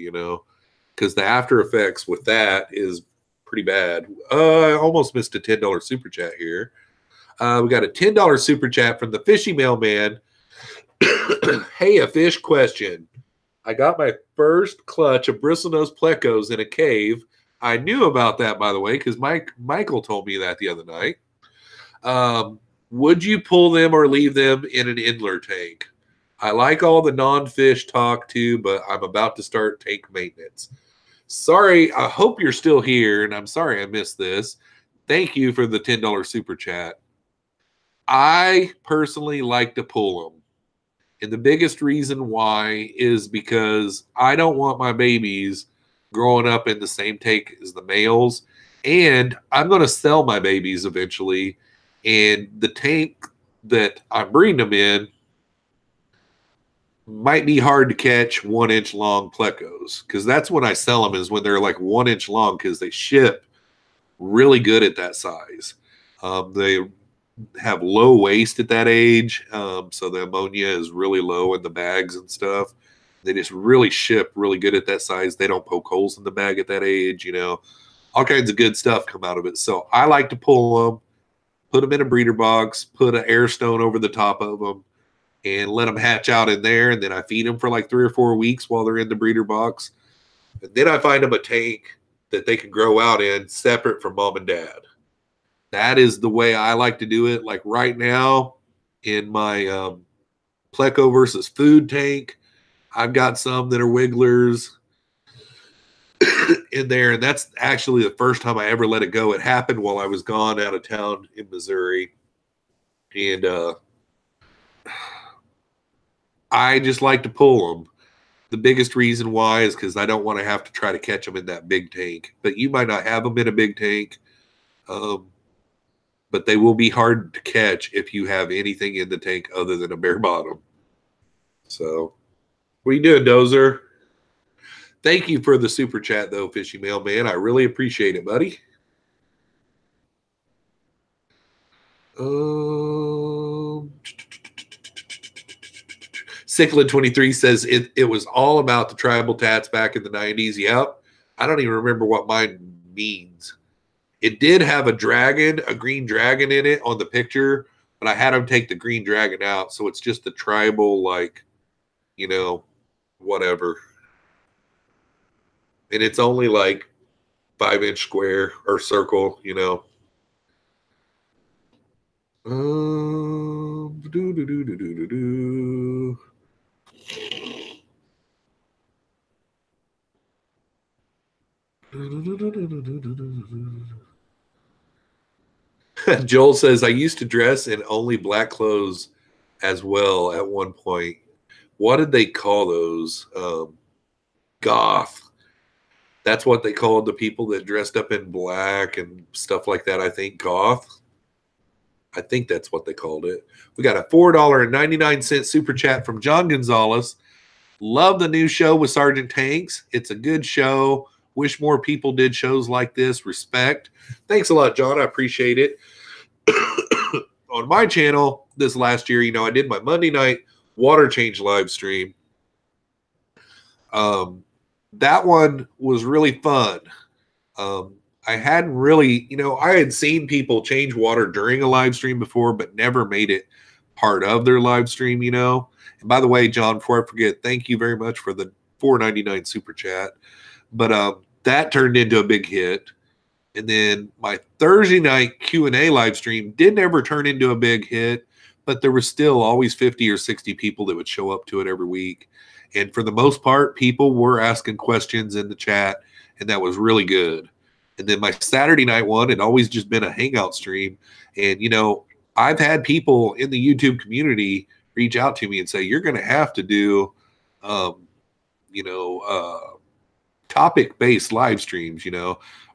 because the after effects with that is pretty bad. I almost missed a $10 super chat here. We got a $10 super chat from the Fishy Mailman. Hey, a fish question. I got my first clutch of bristlenose plecos in a cave. I knew about that, by the way, because Michael told me that the other night. Would you pull them or leave them in an inler tank? I like all the non-fish talk too, but I'm about to start tank maintenance. Sorry, I hope you're still here, and I'm sorry I missed this. Thank you for the $10 super chat. I personally like to pull them. And the biggest reason why is because I don't want my babies growing up in the same tank as the males. And I'm going to sell my babies eventually. And the tank that I'm breeding them in might be hard to catch 1-inch long plecos. Because that's when I sell them, is when they're like 1-inch long, because they ship really good at that size. They have low waste at that age, so the ammonia is really low in the bags and stuff. They just really ship really good at that size. They don't poke holes in the bag at that age. All kinds of good stuff come out of it. So I like to pull them, put them in a breeder box, put an air stone over the top of them, and let them hatch out in there. And then I feed them for like 3 or 4 weeks while they're in the breeder box. And then I find them a tank that they can grow out in separate from mom and dad. That is the way I like to do it. Like right now in my Pleco versus food tank, I've got some that are wigglers in there. And that's actually the first time I ever let it go. It happened while I was gone out of town in Missouri. And I just like to pull them. The biggest reason why is because I don't want to have to try to catch them in that big tank. But you might not have them in a big tank. But they will be hard to catch if you have anything in the tank other than a bare bottom. So, what are you doing, Dozer? Thank you for the super chat, though, Fishy Mailman. I really appreciate it, buddy. Cichlid23 says it was all about the tribal tats back in the 90s. Yep. I don't even remember what mine means. It did have a dragon, a green dragon in it on the picture, but I had him take the green dragon out. So it's just the tribal, like, you know, whatever. And it's only like 5-inch square or circle, you know. Joel says, I used to dress in only black clothes as well at one point. What did they call those? Goth. That's what they called the people that dressed up in black and stuff like that, I think. Goth. I think that's what they called it. We got a $4.99 super chat from John Gonzalez. Love the new show with Sergeant Tanks. It's a good show. Wish more people did shows like this. Respect. Thanks a lot, John. I appreciate it. On my channel this last year, I did my Monday night water change live stream. That one was really fun. I hadn't really, I had seen people change water during a live stream before, but never made it part of their live stream, And by the way, John, before I forget, thank you very much for the $4.99 super chat. But that turned into a big hit. And then my Thursday night Q&A live stream didn't ever turn into a big hit, but there was still always 50 or 60 people that would show up to it every week. And for the most part, people were asking questions in the chat, and that was really good. And then my Saturday night one had always just been a hangout stream. And, I've had people in the YouTube community reach out to me and say, you're going to have to do, topic-based live streams,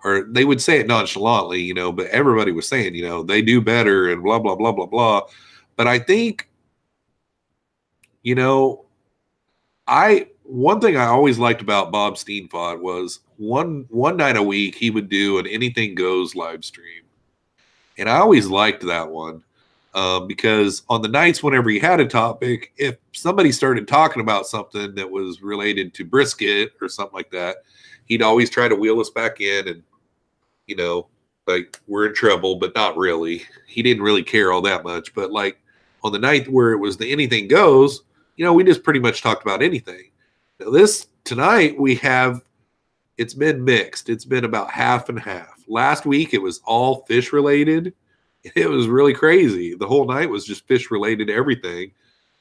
or they would say it nonchalantly, but everybody was saying, they do better and blah, blah, blah, blah, blah. But I think, one thing I always liked about Bob Steenfod was one night a week he would do an Anything Goes live stream. And I always liked that one because on the nights whenever he had a topic, if somebody started talking about something that was related to brisket or something like that, he'd always try to wheel us back in and, like we're in trouble, but not really. He didn't really care all that much. But like on the night where it was the Anything Goes, we just pretty much talked about anything. Now tonight it's been mixed. It's been about half and half. Last week, it was all fish related. It was really crazy. The whole night was just fish related everything.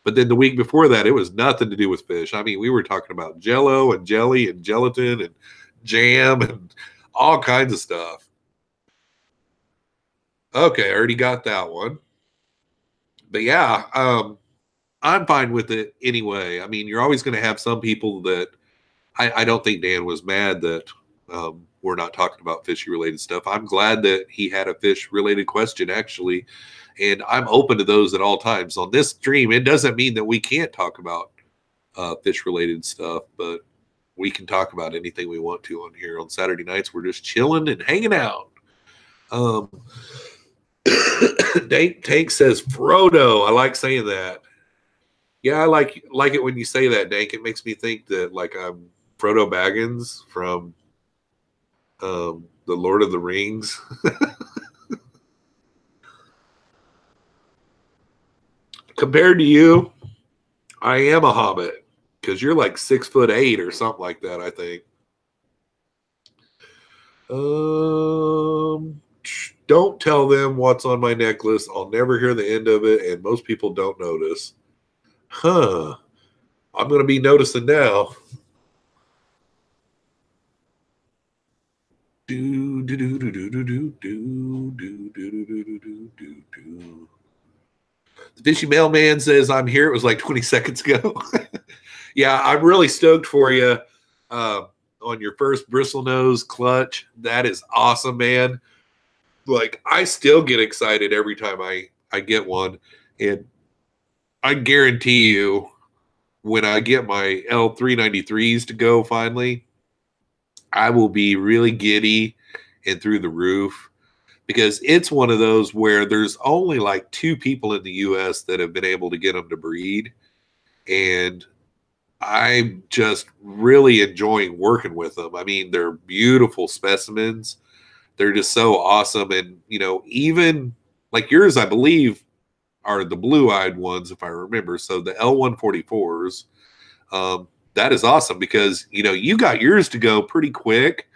But then the week before that, it was nothing to do with fish. I mean, we were talking about Jell-O and jelly and gelatin and jam and all kinds of stuff. Okay, I already got that one. But yeah, I'm fine with it anyway. I mean, you're always going to have some people that I don't think Dan was mad that we're not talking about fishy-related stuff. I'm glad that he had a fish-related question, actually, and I'm open to those at all times. On this stream, it doesn't mean that we can't talk about fish-related stuff, but we can talk about anything we want to on here. On Saturday nights, we're just chilling and hanging out. Tank says Frodo. I like saying that. Yeah, I like it when you say that, Dank. It makes me think that like I'm Frodo Baggins from the Lord of the Rings. Compared to you, I am a hobbit because you're like 6'8" or something like that, I think. Don't tell them what's on my necklace. I'll never hear the end of it, and most people don't notice. Huh. I'm going to be noticing now. The Fishy Mailman says, I'm here. It was like 20 seconds ago. Yeah, I'm really stoked for you on your first bristlenose clutch. That is awesome, man. Like, I still get excited every time I get one. And I guarantee you, when I get my L393s to go finally, I will be really giddy and through the roof, because it's one of those where there's only like 2 people in the US that have been able to get them to breed. And I'm just really enjoying working with them. I mean, they're beautiful specimens. They're just so awesome. And, you know, even like yours, I believe, are the blue-eyed ones, if I remember. So the L144s, that is awesome because, you know, you got yours to go pretty quick.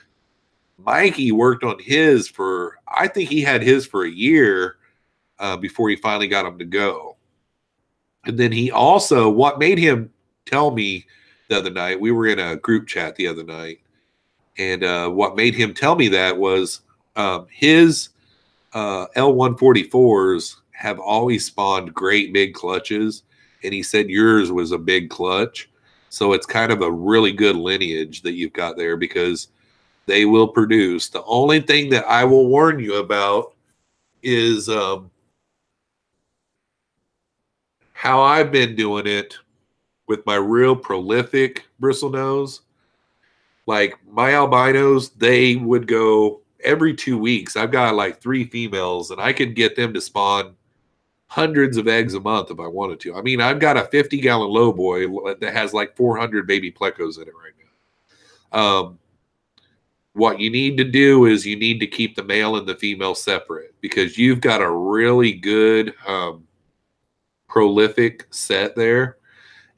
Mikey worked on his for, I think he had his for a year before he finally got them to go. And then he also, what made him tell me the other night, we were in a group chat the other night, and what made him tell me that was his L144s have always spawned great big clutches, and he said yours was a big clutch. So it's kind of a really good lineage that you've got there because they will produce. The only thing that I will warn you about is how I've been doing it with my real prolific bristlenose. Like my albinos, they would go every 2 weeks. I've got like 3 females, and I could get them to spawn hundreds of eggs a month if I wanted to. I mean, I've got a 50-gallon low boy that has like 400 baby plecos in it right now. What you need to do is you need to keep the male and the female separate because you've got a really good prolific set there,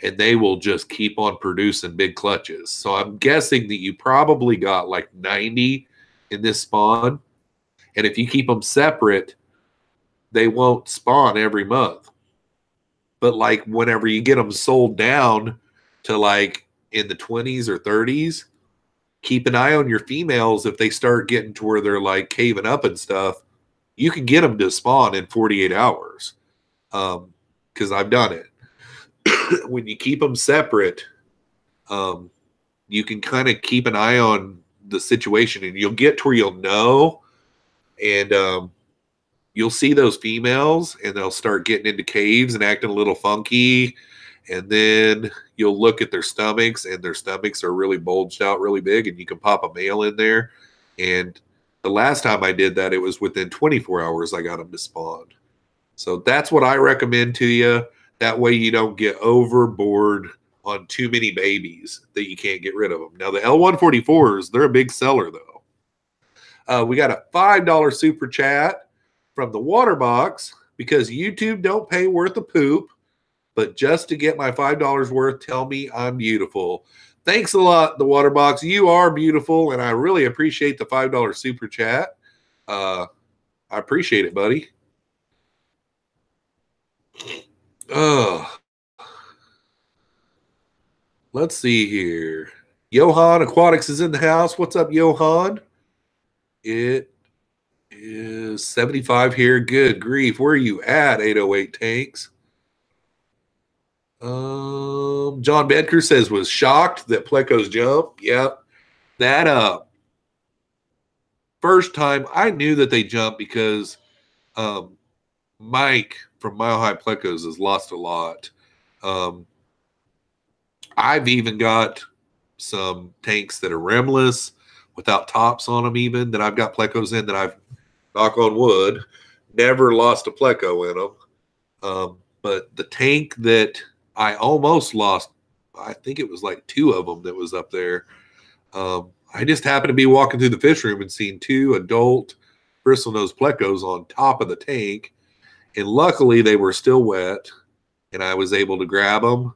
and they will just keep on producing big clutches. So I'm guessing that you probably got like 90 in this spawn. And if you keep them separate, they won't spawn every month. But like whenever you get them sold down to like in the 20s or 30s, keep an eye on your females. If they start getting to where they're like caving up and stuff, you can get them to spawn in 48 hours. Because I've done it. When you keep them separate, you can kind of keep an eye on the situation, and you'll get to where you'll know, and you'll see those females, and they'll start getting into caves and acting a little funky, and then you'll look at their stomachs, and their stomachs are really bulged out really big, and you can pop a male in there. And the last time I did that, it was within 24 hours I got them to spawn. So that's what I recommend to you. That way you don't get overboard on too many babies that you can't get rid of them. Now, the L144s, they're a big seller, though. We got a $5 super chat from the Waterbox because YouTube don't pay worth a poop, but just to get my $5 worth, tell me I'm beautiful. Thanks a lot, the Waterbox. You are beautiful, and I really appreciate the $5 super chat. I appreciate it, buddy. Let's see here. Johan Aquatics is in the house. What's up, Johan? It is 75 here. Good grief. Where are you at, 808 Tanks? John Bedker says was shocked that plecos jump. Yep. That first time I knew that they jumped because Mike from Mile High Plecos has lost a lot. I've even got some tanks that are rimless without tops on them, even that I've got plecos in that I've, knock on wood, never lost a pleco in them. But the tank that I almost lost, I think it was like 2 of them that was up there. I just happened to be walking through the fish room and seen 2 adult bristlenose plecos on top of the tank. And luckily they were still wet, and I was able to grab them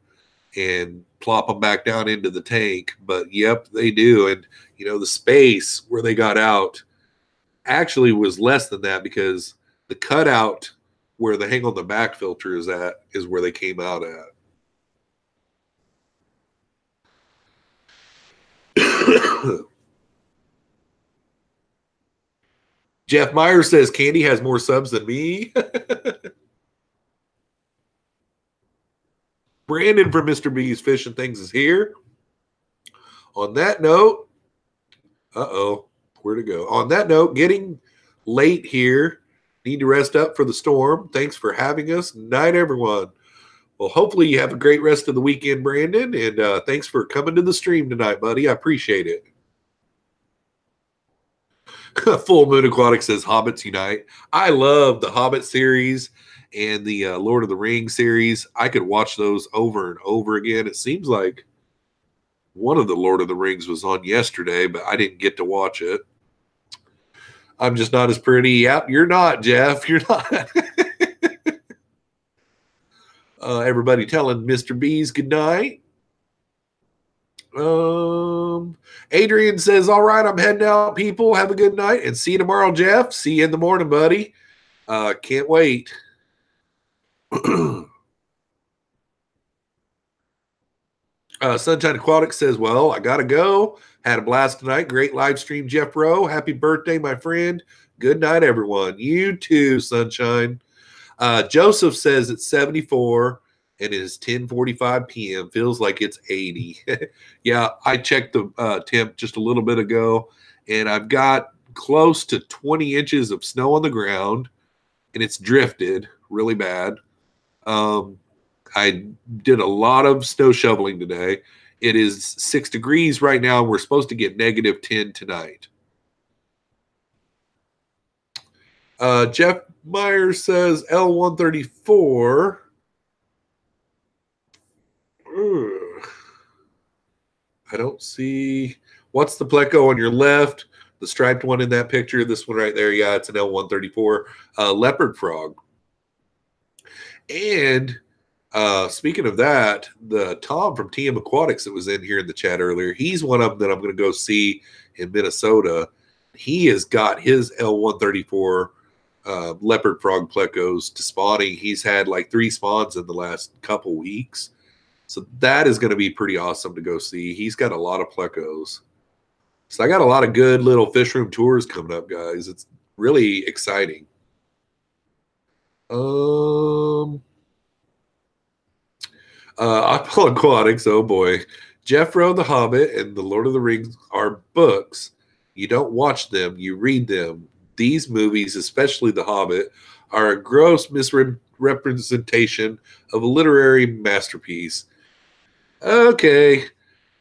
and plop them back down into the tank. But yep, they do. And you know, the space where they got out actually was less than that because the cutout where the hang on the back filter is at is where they came out at. Jeff Meyer says Candy has more subs than me. Brandon from Mr. B's Fish and Things is here. On that note, where'd it go? On that note, getting late here. Need to rest up for the storm. Thanks for having us. Night, everyone. Well, hopefully you have a great rest of the weekend, Brandon, and thanks for coming to the stream tonight, buddy. I appreciate it. Full Moon Aquatic says Hobbits Unite. I love the Hobbit series and the Lord of the Rings series. I could watch those over and over again. It seems like one of the Lord of the Rings was on yesterday, but I didn't get to watch it. I'm just not as pretty. Yep, you're not, Jeff. You're not. Everybody telling Mr. B's good night. Adrian says, all right, I'm heading out, people. Have a good night and see you tomorrow, Jeff. See you in the morning, buddy. Can't wait. Sunshine Aquatic says, well, I got to go. Had a blast tonight. Great live stream, Jeffroz. Happy birthday, my friend. Good night, everyone. You too, Sunshine. Joseph says it's 74 and it is 10:45 p.m. Feels like it's 80. Yeah, I checked the temp just a little bit ago, and I've got close to 20 inches of snow on the ground, and it's drifted really bad. I did a lot of snow shoveling today. It is 6 degrees right now, and we're supposed to get -10 tonight. Jeff Myers says L134. I don't see. What's the pleco on your left? The striped one in that picture. This one right there. Yeah, it's an L134 leopard frog. And speaking of that, the Tom from TM Aquatics that was in here in the chat earlier, he's one of them that I'm going to go see in Minnesota. He has got his L134 leopard frog plecos to spawning. He's had like 3 spawns in the last couple weeks. So that is going to be pretty awesome to go see. He's got a lot of plecos. So I got a lot of good little fish room tours coming up, guys. It's really exciting. Apollo Aquatics, oh boy. Jeffroz the Hobbit and the Lord of the Rings are books. You don't watch them, you read them. These movies, especially The Hobbit, are a gross misrepresentation of a literary masterpiece. Okay,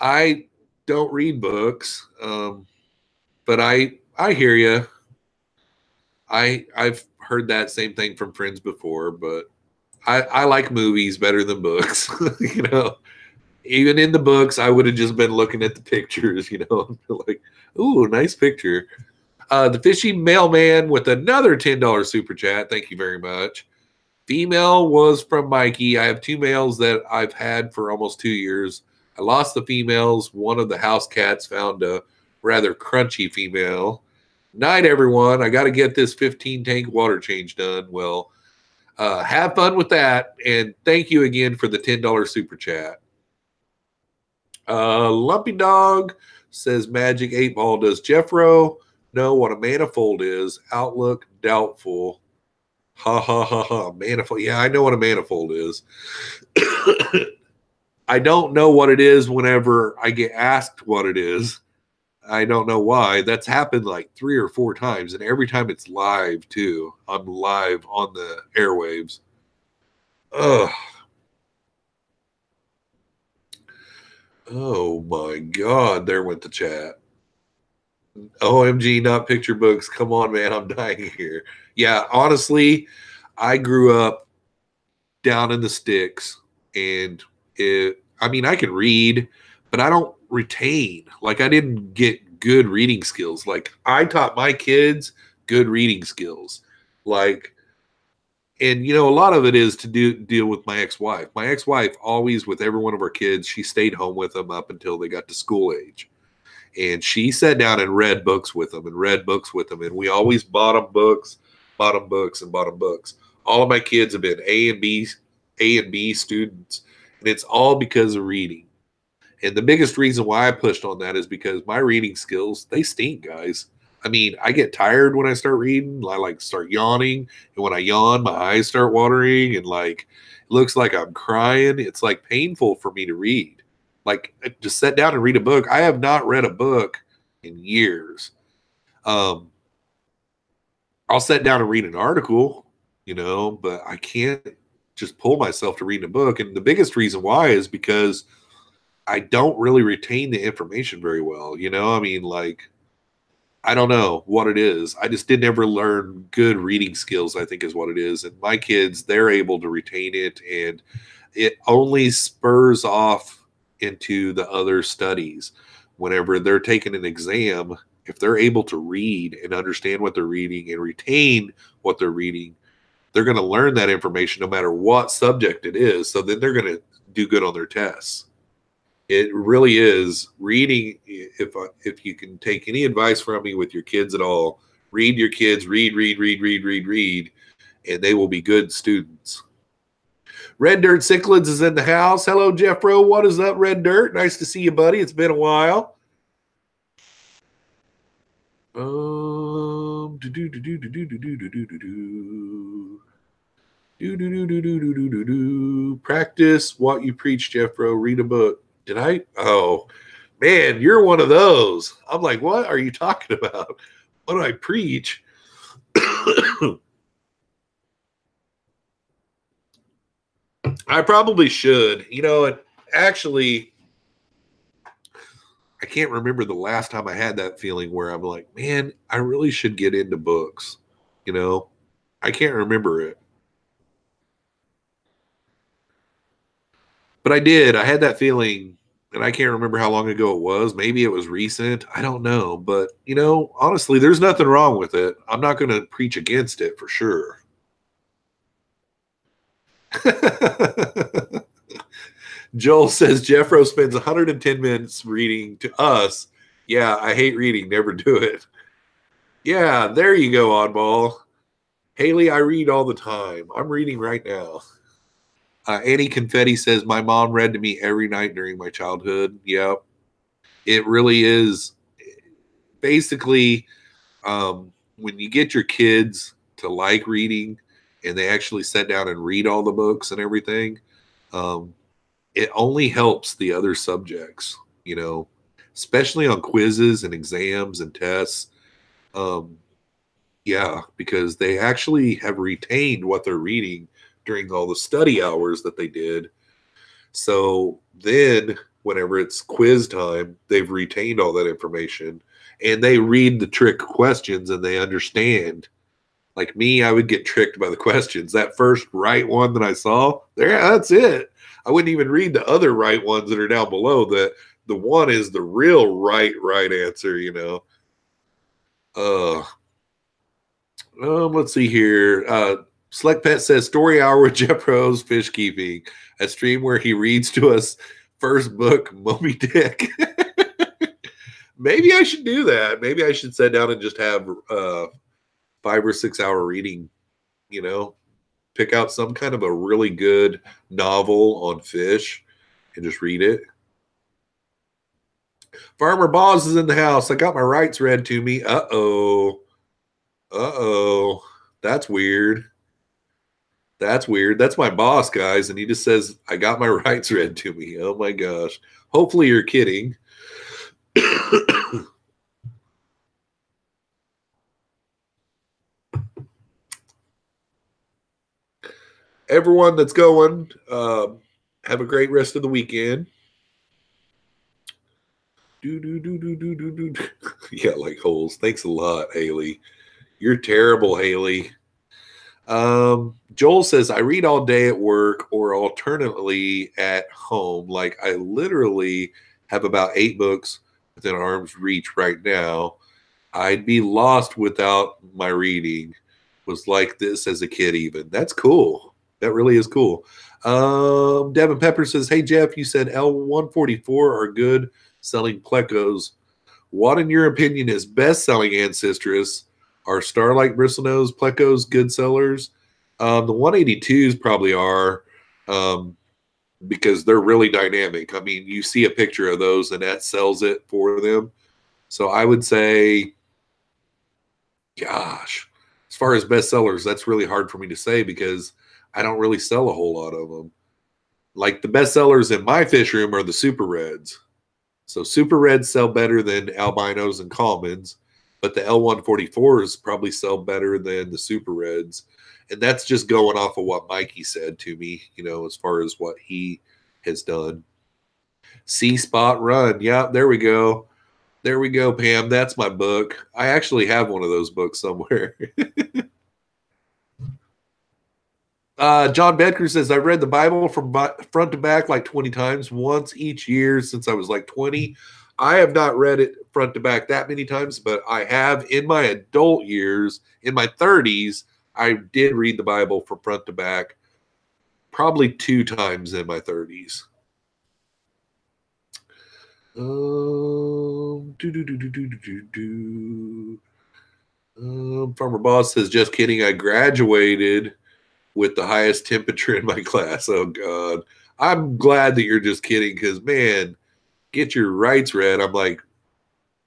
I don't read books, but I hear you. I've heard that same thing from friends before, but I like movies better than books. You know, even in the books, I would have just been looking at the pictures. You know, like, ooh, nice picture. The Fishy Mailman with another $10 super chat. Thank you very much. Female was from Mikey. I have 2 males that I've had for almost 2 years. I lost the females. One of the house cats found a rather crunchy female. Night, everyone. I got to get this 15-tank water change done. Well, have fun with that. And thank you again for the $10 super chat. Lumpy Dog says Magic 8 Ball. Does Jeffroz know what a manifold is? Outlook doubtful. Ha ha ha ha. Manifold. Yeah, I know what a manifold is. I don't know what it is whenever I get asked what it is. I don't know why. That's happened like 3 or 4 times, and every time it's live too. I'm live on the airwaves. Ugh. Oh my God, there went the chat. OMG, not picture books. Come on, man, I'm dying here. Yeah, honestly, I grew up down in the sticks, and I mean, I can read, but I don't retain. Like, I didn't get good reading skills. Like, I taught my kids good reading skills. Like, and, you know, a lot of it is to deal with my ex-wife. My ex-wife always, with every one of our kids, she stayed home with them up until they got to school age. And she sat down and read books with them and read books with them. And we always bought them books, and bought them books. All of my kids have been A and B students. And it's all because of reading. And the biggest reason why I pushed on that is because my reading skills, they stink, guys. I mean, I get tired when I start reading. I like start yawning, and when I yawn, my eyes start watering, and like it looks like I'm crying. It's like painful for me to read. Like to sit down and read a book. I have not read a book in years. Um, I'll sit down and read an article, but I can't just pull myself to read a book. And the biggest reason why is because I don't really retain the information very well. I mean, like, I don't know what it is. I just didn't ever learn good reading skills, I think is what it is. And my kids, they're able to retain it, and it only spurs off into the other studies. Whenever they're taking an exam, if they're able to read and understand what they're reading and retain what they're reading, they're going to learn that information no matter what subject it is. So then they're going to do good on their tests. It really is reading. If you can take any advice from me with your kids at all, read your kids, read, and they will be good students. Red Dirt Cichlids is in the house. Hello, Jeffro. What is up, Red Dirt? Nice to see you, buddy. It's been a while. Practice what you preach, Jeffro. Read a book. Did I? Oh, man, you're one of those. I'm like, what are you talking about? What do I preach? I probably should. Actually, I can't remember the last time I had that feeling where I'm like, man, I really should get into books. I can't remember it. But I did. I had that feeling, and I can't remember how long ago it was. Maybe it was recent. I don't know. But, honestly, there's nothing wrong with it. I'm not going to preach against it for sure. Joel says Jeffro spends 110 minutes reading to us. Yeah, I hate reading. Never do it. Yeah, there you go, oddball. Haley, I read all the time. I'm reading right now. Annie Confetti says, my mom read to me every night during my childhood. Yep. It really is. Basically, when you get your kids to like reading and they actually sit down and read all the books and everything, it only helps the other subjects, especially on quizzes and exams and tests. Yeah, because they actually have retained what they're reading during all the study hours that they did. So then whenever it's quiz time, they've retained all that information and they read the trick questions and they understand. Like me, I would get tricked by the questions. That first right one that I saw, there, that's it. I wouldn't even read the other right ones that are down below. The one is the real right answer, let's see here. Select Pet says story hour with Jeffroz FishKeeping, a stream where he reads to us first book, Moby Dick. Maybe I should do that. Maybe I should sit down and just have 5 or 6 hour reading, pick out some kind of a really good novel on fish and just read it. Farmer Boz is in the house. I got my rights read to me. Uh-oh. That's weird. That's weird. That's my boss, guys. And he just says, I got my rights read to me. Oh my gosh. Hopefully you're kidding. Everyone that's going, have a great rest of the weekend. Yeah, like holes. Thanks a lot, Haley. You're terrible, Haley. Joel says, I read all day at work or alternately at home. Like I literally have about 8 books within arm's reach right now. I'd be lost without my reading. Was like this as a kid even. That's cool. That really is cool. Devin Pepper says, hey, Jeff, you said L144 are good selling plecos. What, in your opinion, is best-selling Ancestris? Are Starlight Bristlenose plecos good sellers? The 182s probably are because they're really dynamic. I mean, you see a picture of those and that sells it for them. So I would say Gosh, as far as bestsellers, that's really hard for me to say because I don't really sell a whole lot of them. Like the bestsellers in my fish room are the super reds. So super reds sell better than albinos and commons, but the L144s probably sell better than the super reds. And that's just going off of what Mikey said to me, as far as what he has done. C Spot Run. Yeah, there we go. There we go, Pam. That's my book. I actually have one of those books somewhere. John Bedker says, I've read the Bible from front to back like 20 times, once each year since I was like 20. I have not read it front to back that many times, but I have in my adult years, in my 30s, I did read the Bible from front to back probably 2 times in my 30s. Farmer Boss says, just kidding. I graduated with the highest temperature in my class. Oh, God. I'm glad that you're just kidding because, man, get your rights read. I'm like,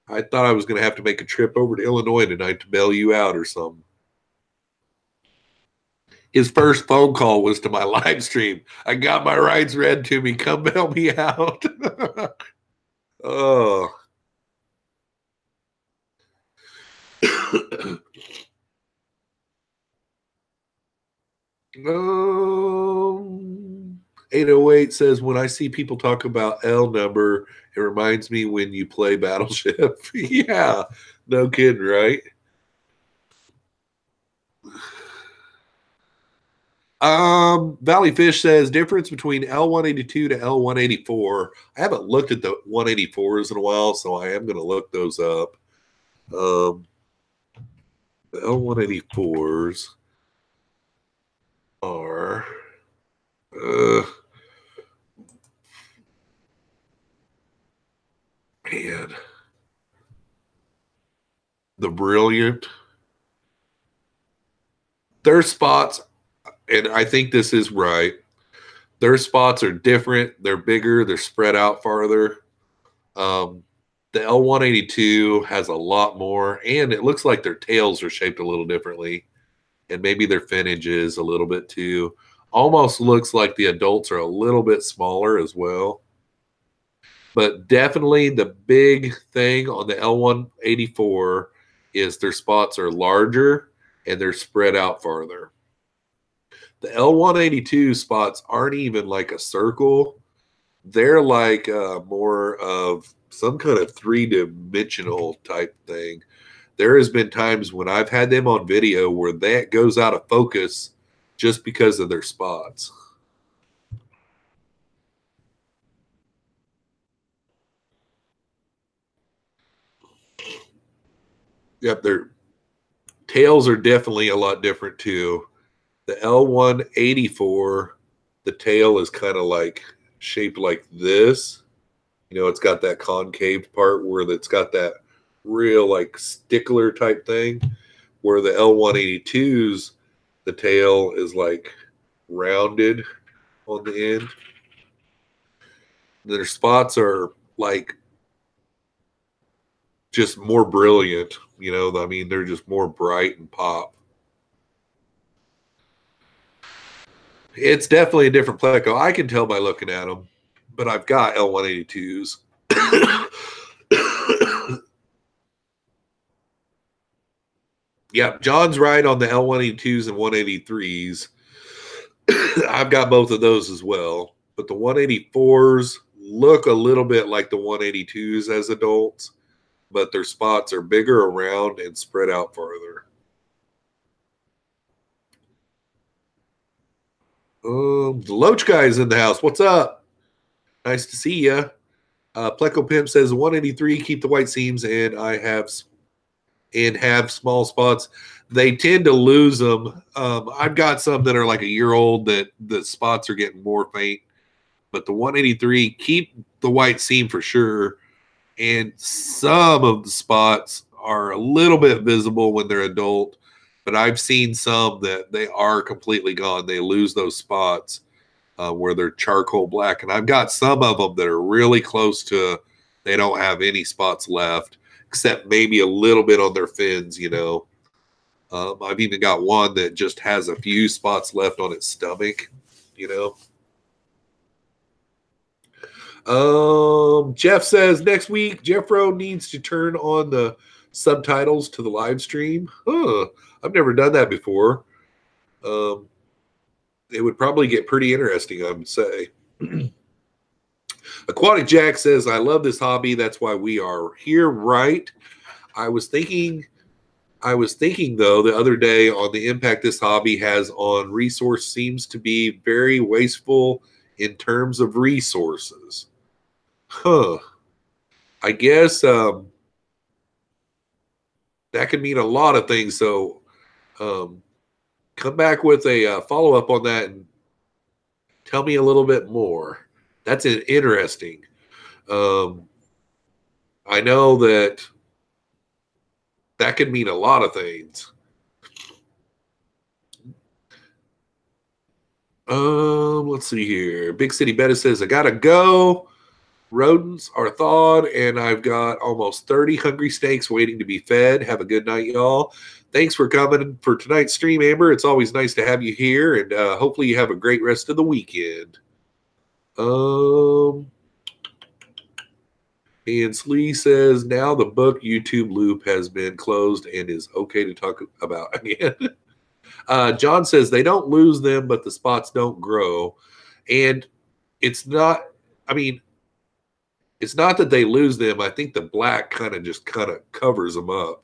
I thought I was going to have to make a trip over to Illinois tonight to bail you out or something. His first phone call was to my live stream. I got my rights read to me. Come bail me out. Oh. 808 says, when I see people talk about L number, it reminds me when you play Battleship. Yeah, no kidding, right? Valley Fish says, difference between L182 to L184. I haven't looked at the 184s in a while, so I am going to look those up. The L184s are man, the Brilliant. Their spots, and I think this is right, their spots are different. They're bigger. They're spread out farther. The L182 has a lot more, and it looks like their tails are shaped a little differently, and maybe their finnage is a little bit too. Almost looks like the adults are a little bit smaller as well. But definitely the big thing on the L184 is their spots are larger and they're spread out farther. The L182 spots aren't even like a circle. They're like more of some kind of 3-dimensional type thing. There has been times when I've had them on video where that goes out of focus just because of their spots. Yep, their tails are definitely a lot different too. The L184, the tail is kind of like shaped like this. It's got that concave part where it's got that real like stickler type thing, where the L182s, the tail is like rounded on the end. Their spots are like just more brilliant. I mean, they're just more bright and pop. It's definitely a different pleco. I can tell by looking at them, but I've got L182s. Yeah, John's right on the L182s and 183s. I've got both of those as well, but the 184s look a little bit like the 182s as adults, but their spots are bigger around and spread out farther. The Loach guy is in the house. What's up? Nice to see you. Pleco Pimp says 183, keep the white seams, and have small spots. They tend to lose them. I've got some that are like a year old that the spots are getting more faint, but the 183, keep the white seam for sure. And some of the spots are a little bit visible when they're adult, but I've seen some that they are completely gone. They lose those spots where they're charcoal black. And I've got some of them that are really close to, they don't have any spots left, except maybe a little bit on their fins, I've even got one that just has a few spots left on its stomach, you know. Jeff says next week Jeffro needs to turn on the subtitles to the live stream. I've never done that before. It would probably get pretty interesting, I would say. Aquatic Jack says, I love this hobby. That's why we are here, right? I was thinking though the other day on the impact this hobby has on resource seems to be very wasteful in terms of resources. I guess that could mean a lot of things. So come back with a follow-up on that and tell me a little bit more. That's interesting. I know that could mean a lot of things. Let's see here. Big City Betta says, I gotta go. Rodents are thawed, and I've got almost 30 hungry snakes waiting to be fed. Have a good night, y'all. Thanks for coming for tonight's stream, Amber. It's always nice to have you here, and hopefully you have a great rest of the weekend. And Slee says, now the book YouTube loop has been closed and is okay to talk about again. John says, they don't lose them, but the spots don't grow. And it's not, I mean, it's not that they lose them. I think the black kind of covers them up.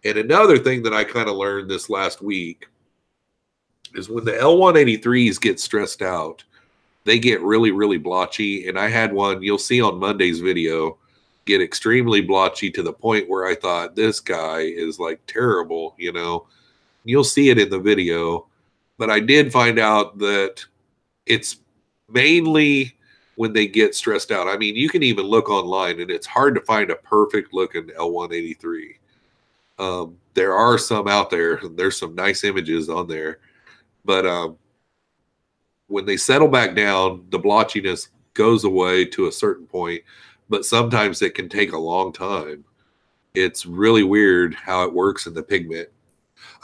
And another thing that I kind of learned this last week is when the L183s get stressed out, they get really, really blotchy. And I had one, you'll see on Monday's video, get extremely blotchy to the point where I thought, this guy is like terrible, you know. You'll see it in the video. But I did find out that it's mainly when they get stressed out. I mean, you can even look online, and it's hard to find a perfect looking L183. There are some out there. There's some nice images on there. But when they settle back down, the blotchiness goes away to a certain point, but sometimes it can take a long time. It's really weird how it works in the pigment.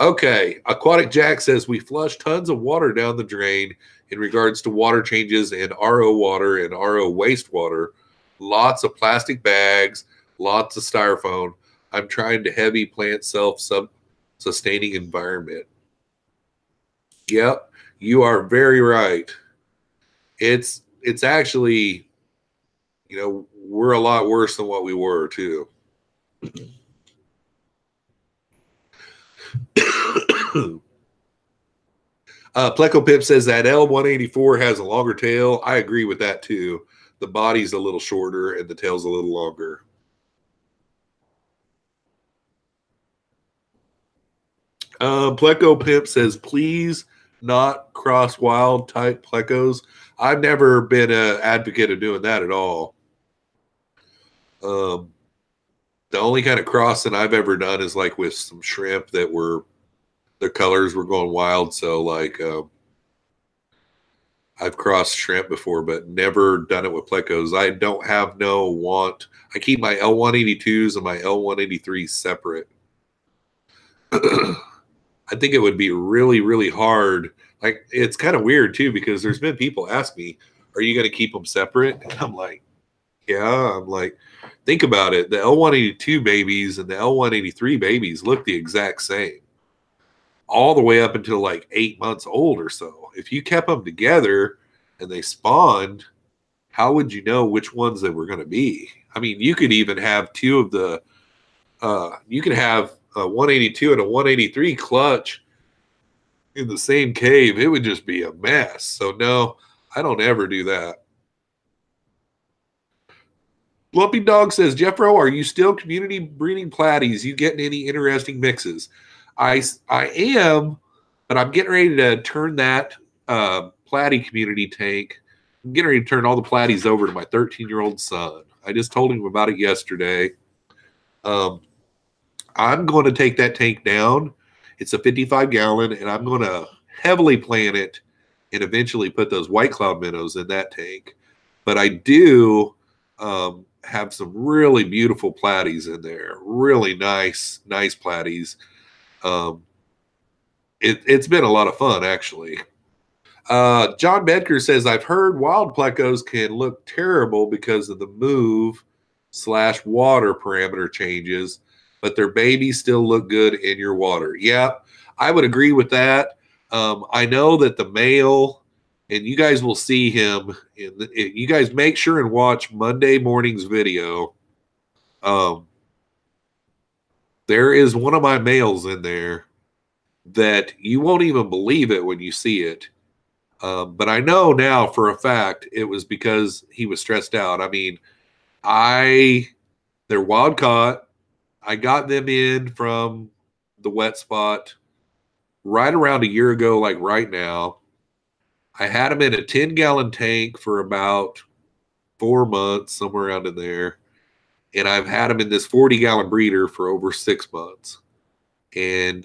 Okay, Aquatic Jack says, we flush tons of water down the drain in regards to water changes and RO water and RO wastewater. Lots of plastic bags, lots of styrofoam. I'm trying to heavy plant self-sustaining environment. Yep, you are very right. It's actually, you know, we're a lot worse than what we were too. Pleco Pip says that L184 has a longer tail. I agree with that too. The body's a little shorter and the tail's a little longer. Pleco Pimp says, please not cross wild type plecos. I've never been an advocate of doing that at all. The only kind of crossing I've ever done is like with some shrimp that were, their colors were going wild. So like I've crossed shrimp before, but never done it with plecos. I don't have no want. I keep my L182s and my L183s separate. I think it would be really, really hard. Like, it's kind of weird too, because there's been people ask me, are you going to keep them separate? And I'm like, yeah. I'm like, think about it. The L182 babies and the L183 babies look the exact same all the way up until like 8 months old or so. If you kept them together and they spawned, how would you know which ones they were going to be? I mean, you could even have two of the, you could have a 182 and a 183 clutch in the same cave. It would just be a mess. So no, I don't ever do that. Lumpy Dog says, Jeffro, are you still community breeding platies? You getting any interesting mixes? I am, but I'm getting ready to turn that platy community tank. I'm getting ready to turn all the platies over to my 13-year-old son. I just told him about it yesterday. I'm going to take that tank down. It's a 55-gallon, and I'm going to heavily plan it and eventually put those white cloud minnows in that tank. But I do have some really beautiful platies in there, really nice platies. it's been a lot of fun, actually. John Bedker says, I've heard wild plecos can look terrible because of the move/water parameter changes, but their babies still look good in your water. Yeah, I would agree with that. I know that the male, and you guys will see him, you guys make sure and watch Monday morning's video. There is one of my males in there that you won't even believe it when you see it. But I know now for a fact it was because he was stressed out. I mean, they're wild caught. I got them in from the wet spot right around a year ago, like right now. I had them in a 10-gallon tank for about 4 months, somewhere around in there. And I've had them in this 40-gallon breeder for over 6 months. And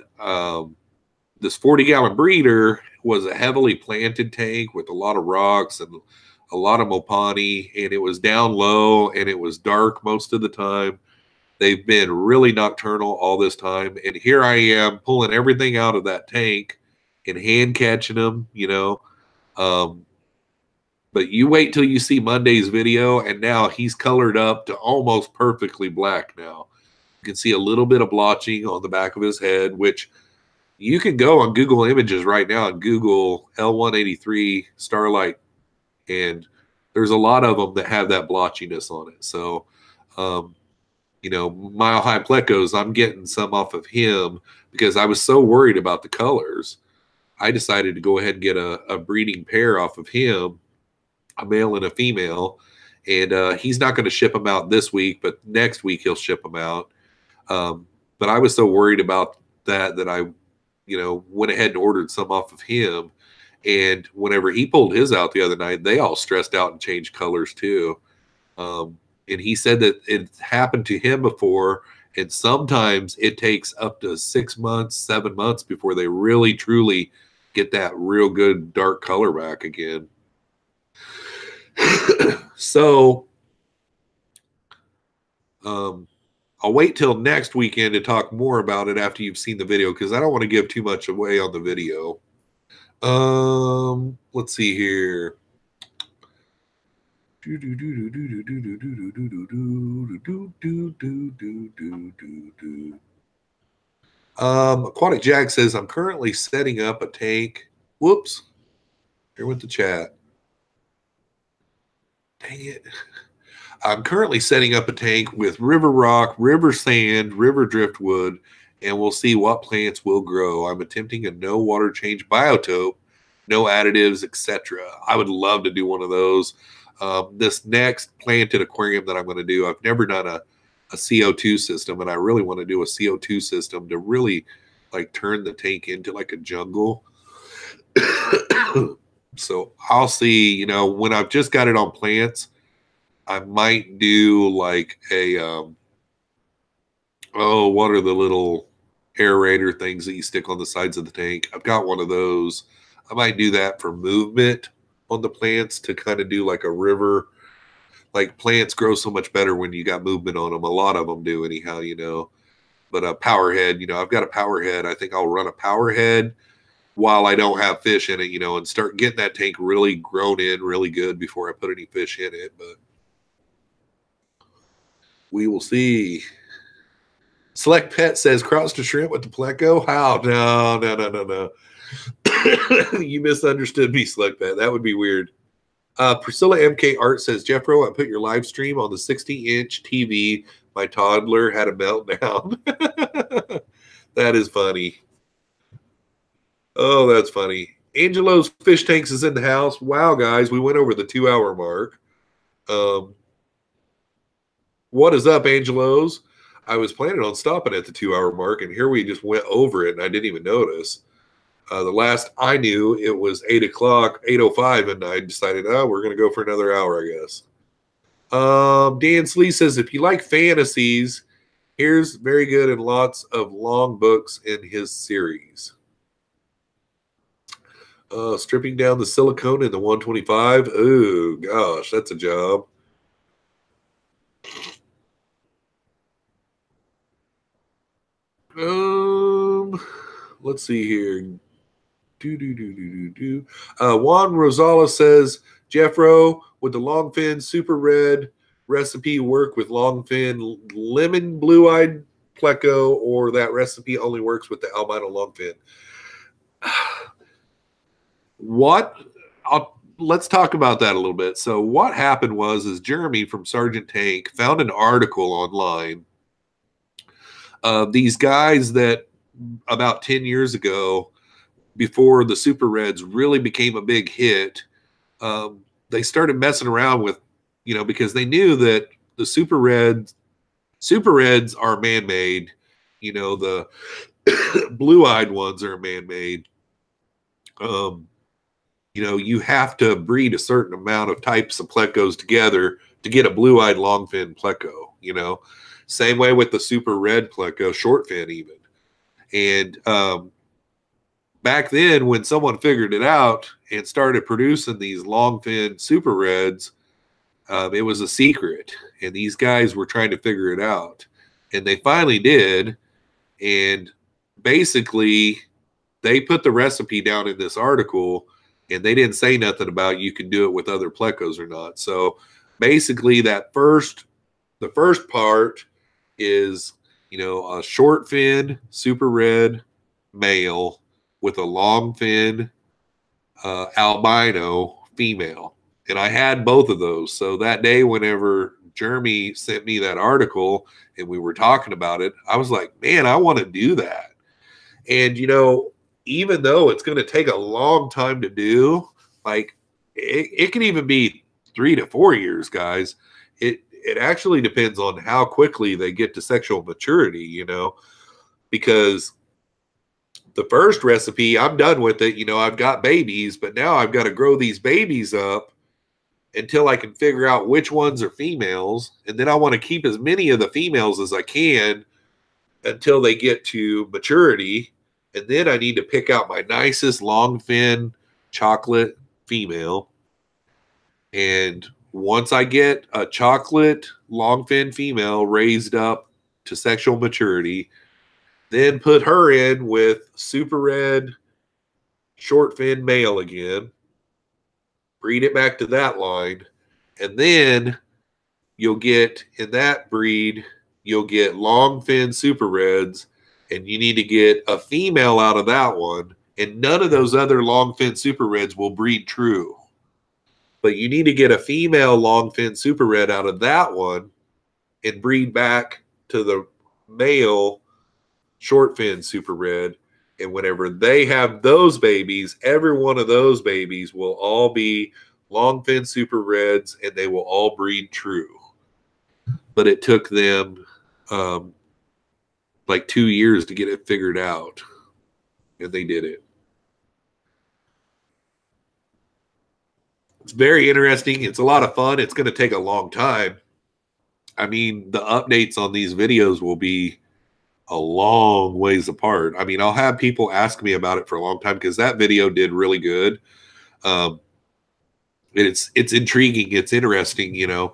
this 40-gallon breeder was a heavily planted tank with a lot of rocks and a lot of mopani, and it was down low and it was dark most of the time. They've been really nocturnal all this time, and here I am pulling everything out of that tank and hand catching them, but you wait till you see Monday's video, and now he's colored up to almost perfectly black now. You can see a little bit of blotching on the back of his head, which you can go on Google Images right now and Google L183 Starlight, and there's a lot of them that have that blotchiness on it. So, Mile High Plecos, I'm getting some off of him because I was so worried about the colors. I decided to go ahead and get a breeding pair off of him, a male and a female, and he's not going to ship them out this week, but next week he'll ship them out. But I was so worried about that I went ahead and ordered some off of him. And whenever he pulled his out the other night, they all stressed out and changed colors too. And he said that it happened to him before, and sometimes it takes up to 6 months, 7 months before they really truly get that real good dark color back again. So I'll wait till next weekend to talk more about it after you've seen the video, because I don't want to give too much away on the video. Let's see here. Aquatic Jack says, I'm currently setting up a tank. Whoops. Here went the chat. Dang it. I'm currently setting up a tank with river rock, river sand, river driftwood, and we'll see what plants will grow. I'm attempting a no water change biotope, no additives, etc. I would love to do one of those. This next planted aquarium that I'm going to do, I've never done a CO2 system, and I really want to do a CO2 system to really like turn the tank into like a jungle. So I'll see, when I've just got it on plants, I might do like a, what are the little aerator things that you stick on the sides of the tank? I've got one of those. I might do that for movement on the plants to kind of do like a river. Like plants grow so much better when you got movement on them. A lot of them do anyhow, But a power head, I've got a power head. I think I'll run a power head while I don't have fish in it, and start getting that tank really grown in really good before I put any fish in it. But we will see. Select Pet says, cross to shrimp with the pleco? How? No. You misunderstood me, Select Pet. That would be weird. Priscilla MK Art says, Jeffro, I put your live stream on the 60-inch TV. My toddler had a meltdown. That is funny. Oh, that's funny. Angelo's Fish Tanks is in the house. Wow, guys, we went over the 2-hour mark. What is up, Angelo's? I was planning on stopping at the 2-hour mark, and here we just went over it, and I didn't even notice. The last I knew, it was 8 o'clock, 8:05, and I decided, we're going to go for another hour, I guess. Dan Slee says, if you like fantasies, here's very good and lots of long books in his series. Stripping down the silicone in the 125. Oh, gosh, that's a job. Let's see here. Juan Rosales says, Jeffro, would the longfin super red recipe work with longfin lemon blue-eyed pleco, or that recipe only works with the albino longfin? Let's talk about that a little bit. So what happened was Jeremy from Sergeant Tank found an article online of these guys that about 10 years ago, before the Super Reds really became a big hit, they started messing around with, because they knew that the Super Reds are man-made. The blue-eyed ones are man-made. You have to breed a certain amount of types of plecos together to get a blue-eyed longfin pleco, Same way with the super red pleco, shortfin even. And back then, when someone figured it out and started producing these longfin super reds, it was a secret. And these guys were trying to figure it out. And they finally did. And basically, they put the recipe down in this article, and they didn't say nothing about you can do it with other plecos or not. So basically, the first part is, a short fin super red male with a long fin albino female. And I had both of those. So that day, whenever Jeremy sent me that article and we were talking about it, I was like, man, I want to do that. And, even though it's going to take a long time to do, like it can even be 3 to 4 years, guys. It actually depends on how quickly they get to sexual maturity, because the first recipe, I'm done with it. I've got babies, but now I've got to grow these babies up until I can figure out which ones are females. And then I want to keep as many of the females as I can until they get to maturity. And then I need to pick out my nicest longfin chocolate female. And once I get a chocolate longfin female raised up to sexual maturity, then put her in with super red short fin male again, breed it back to that line, and then you'll get, in that breed, you'll get long fin super reds, and you need to get a female out of that one, and none of those other long fin super reds will breed true. But you need to get a female long fin super red out of that one and breed back to the male short fin super red. And whenever they have those babies, every one of those babies will all be long fin super reds, and they will all breed true. But it took them like 2 years to get it figured out, and they did it. It's very interesting. It's a lot of fun. It's going to take a long time. I mean, the updates on these videos will be a long ways apart. I mean, I'll have people ask me about it for a long time because that video did really good. It's intriguing. It's interesting, and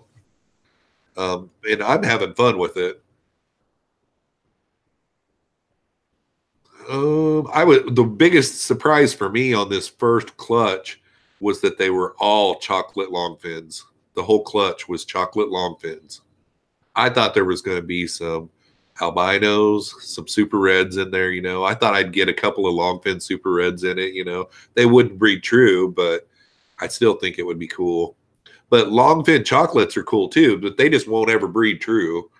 I'm having fun with it. The biggest surprise for me on this first clutch was that they were all chocolate longfins. The whole clutch was chocolate longfins. I thought there was going to be some albinos, some super reds in there. I thought I'd get a couple of longfin super reds in it. They wouldn't breed true, but I still think it would be cool. But longfin chocolates are cool too, but they just won't ever breed true.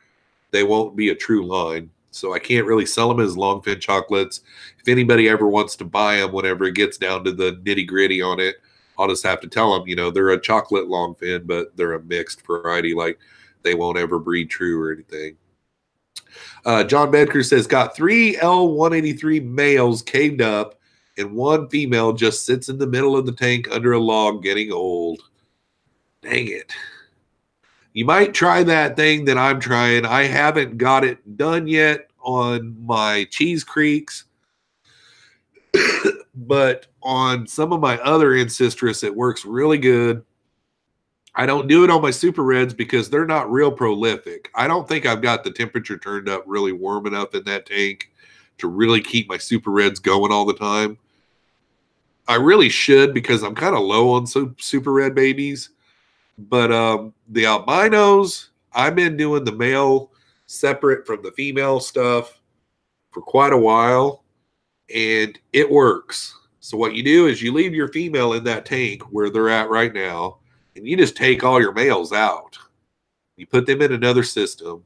They won't be a true line. So I can't really sell them as longfin chocolates. If anybody ever wants to buy them, whenever it gets down to the nitty gritty on it, I'll just have to tell them, they're a chocolate longfin, but they're a mixed variety. Like they won't ever breed true or anything. John Bedker says, got 3 L183 males caved up, and 1 female just sits in the middle of the tank under a log getting old. Dang it. You might try that thing that I'm trying. I haven't got it done yet on my cheese creeks, but on some of my other Ancistrus, it works really good. I don't do it on my super reds because they're not real prolific. I don't think I've got the temperature turned up really warm enough in that tank to really keep my super reds going all the time. I really should because I'm kind of low on super red babies. But the albinos, I've been doing the male separate from the female stuff for quite a while, and it works. So what you do is you leave your female in that tank where they're at right now, and you just take all your males out. You put them in another system,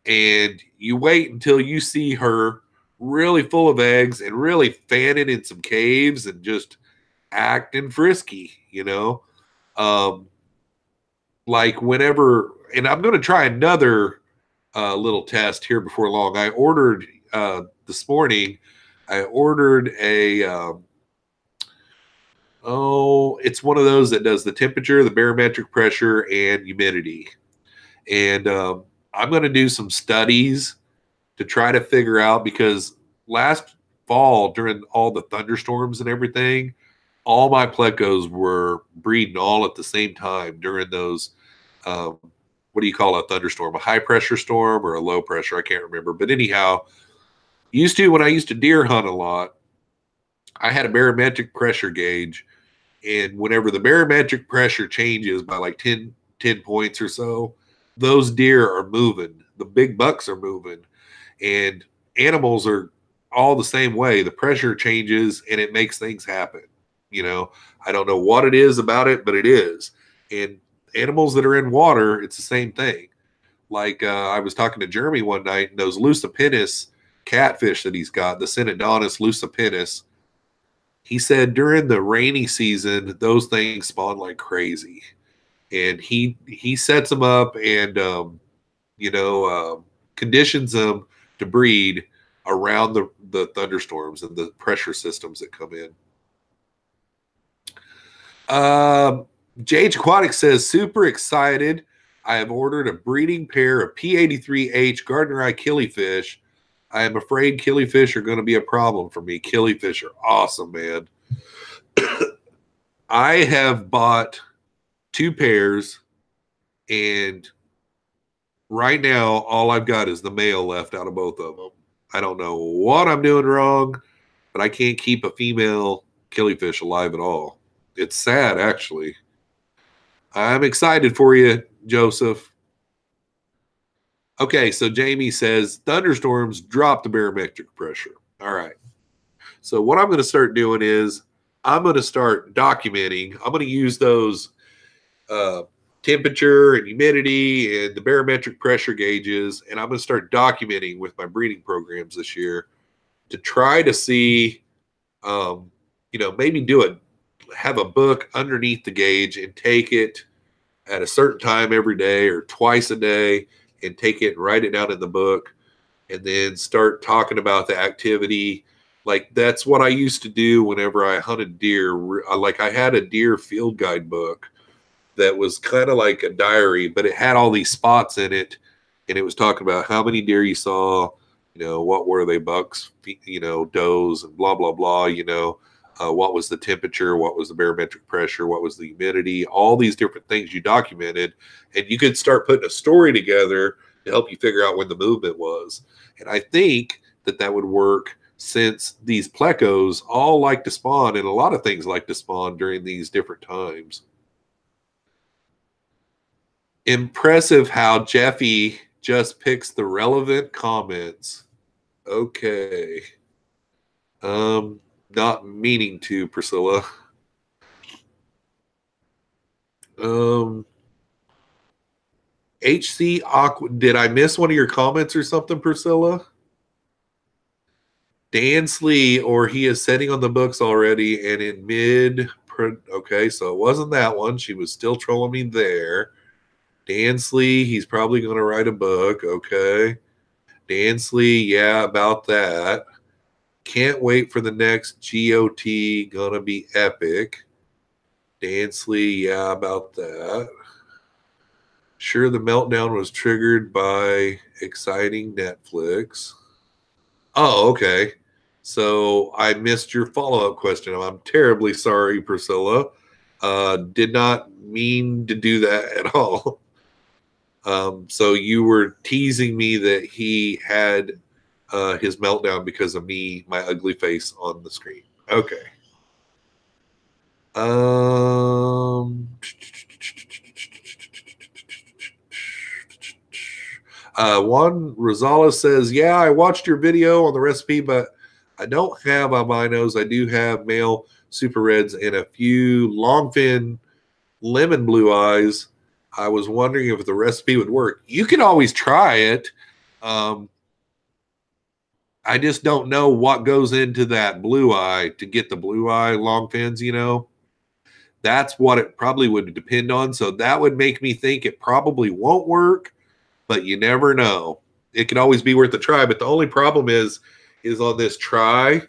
and you wait until you see her really full of eggs and really fanning in some caves and just acting frisky, you know? Um, like whenever, and I'm going to try another little test here before long. I ordered this morning, I ordered a, it's one of those that does the temperature, the barometric pressure, and humidity. And I'm going to do some studies to try to figure out, because last fall during all the thunderstorms and everything, all my plecos were breeding all at the same time during those. What do you call a thunderstorm? A high pressure storm or a low pressure? I can't remember. But anyhow, when I used to deer hunt a lot, I had a barometric pressure gauge. And whenever the barometric pressure changes by like 10 points or so, those deer are moving. The big bucks are moving. And animals are all the same way. The pressure changes and it makes things happen. You know, I don't know what it is about it, but it is. And animals that are in water, it's the same thing. Like I was talking to Jeremy one night, and those lucipennis catfish that he's got, the Synodontis lucipennis, he said during the rainy season, those things spawn like crazy. And he sets them up and, conditions them to breed around the thunderstorms and the pressure systems that come in. JH Aquatic says, super excited. I have ordered a breeding pair of P83H Gardner Eye killifish. I am afraid killifish are going to be a problem for me. Killifish are awesome, man. I have bought 2 pairs, and right now all I've got is the male left out of both of them. I don't know what I'm doing wrong, but I can't keep a female killifish alive at all. It's sad, actually. I'm excited for you, Joseph. Okay, so Jamie says thunderstorms drop the barometric pressure. All right. So what I'm going to start doing is I'm going to start documenting. I'm going to use those temperature and humidity and the barometric pressure gauges, and I'm going to start documenting with my breeding programs this year to try to see, maybe have a book underneath the gauge and take it at a certain time every day or twice a day and take it and write it down in the book, and then start talking about the activity. Like that's what I used to do whenever I hunted deer. Like I had a deer field guide book that was kind of like a diary, but it had all these spots in it, and it was talking about how many deer you saw, what were they, bucks, does, and blah, blah, blah, what was the temperature, what was the barometric pressure, what was the humidity, all these different things you documented, and you could start putting a story together to help you figure out when the movement was. And I think that would work, since these plecos all like to spawn, and a lot of things like to spawn during these different times. Impressive how Jeffy just picks the relevant comments. Okay. Not meaning to, Priscilla. HC Aqua, did I miss one of your comments or something, Priscilla? Dan Slee, or he is setting on the books already and in mid. Okay, so it wasn't that one. She was still trolling me there. Dan Slee, he's probably going to write a book. Okay. Dan Slee, yeah, about that. Can't wait for the next GOT. Gonna be epic. Dan Slee, yeah, about that. Sure, the meltdown was triggered by exciting Netflix. Oh, okay. So I missed your follow-up question. I'm terribly sorry, Priscilla. Did not mean to do that at all. So you were teasing me that he had his meltdown because of me, my ugly face on the screen. Okay. Um, Juan Rosales says, yeah, I watched your video on the recipe, but I don't have albinos. I do have male super reds and a few longfin lemon blue eyes. I was wondering if the recipe would work. You can always try it. Um, I just don't know what goes into that blue eye to get the blue eye long fins, you know. That's what it probably would depend on. So that would make me think it probably won't work, but you never know. It could always be worth a try. But the only problem is on this try,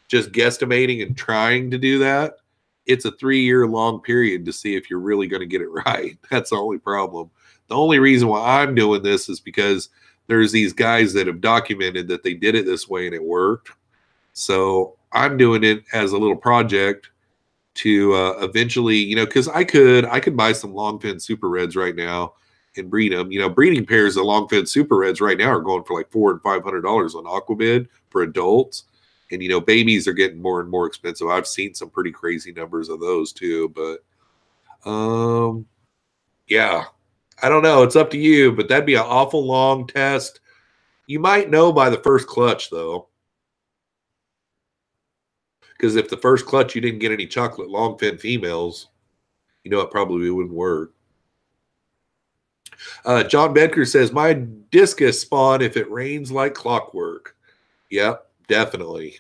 just guesstimating and trying to do that. It's a 3-year long period to see if you're really going to get it right. That's the only problem. The only reason why I'm doing this is because there's these guys that have documented that they did it this way and it worked. So I'm doing it as a little project to eventually, you know, because I could buy some longfin super reds right now and breed them. You know, breeding pairs of longfin super reds right now are going for like $400 and $500 on Aquabid for adults, and you know, babies are getting more and more expensive. I've seen some pretty crazy numbers of those too, but yeah, I don't know. It's up to you, but that'd be an awful long test. You might know by the first clutch though. Because if the first clutch you didn't get any chocolate longfin females, you know it probably wouldn't work. John Bedker says, my discus spawn if it rains like clockwork. Yep, definitely.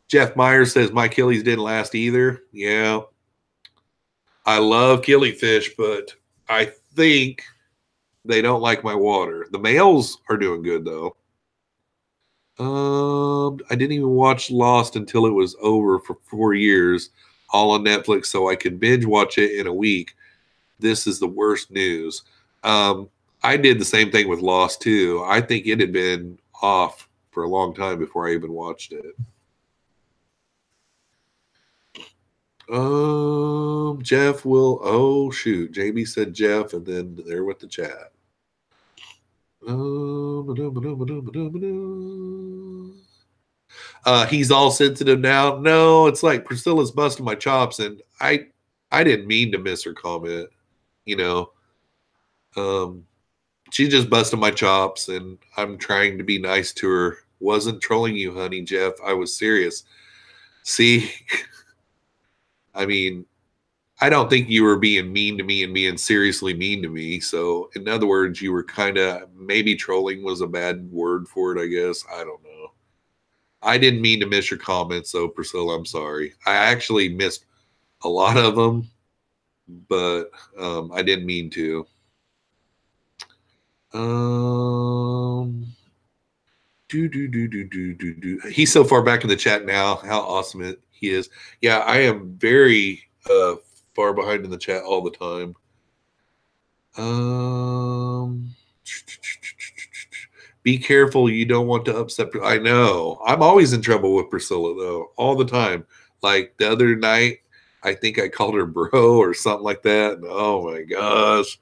Jeff Myers says, my killies didn't last either. Yeah. I love killifish, but I think they don't like my water. The males are doing good, though. I didn't even watch Lost until it was over for 4 years, all on Netflix, so I could binge watch it in a week. This is the worst news. I did the same thing with Lost too. I think it had been off for a long time before I even watched it. Jeff will. Oh shoot, JB said Jeff, and then there with the chat. He's all sensitive now. No, it's like Priscilla's busting my chops, and I didn't mean to miss her comment. You know, she just busted my chops, and I'm trying to be nice to her. Wasn't trolling you, honey, Jeff. I was serious. See, I mean, I don't think you were being mean to me and being seriously mean to me. So, in other words, you were kind of maybe trolling was a bad word for it, I guess. I don't know. I didn't mean to miss your comments, though, Priscilla. I'm sorry. I actually missed a lot of them, but I didn't mean to. He's so far back in the chat now. How awesome he is. Yeah, I am very far behind in the chat all the time. Be careful. You don't want to upset. I know. I'm always in trouble with Priscilla, though, all the time. Like the other night, I think I called her bro or something like that. And, oh, my gosh.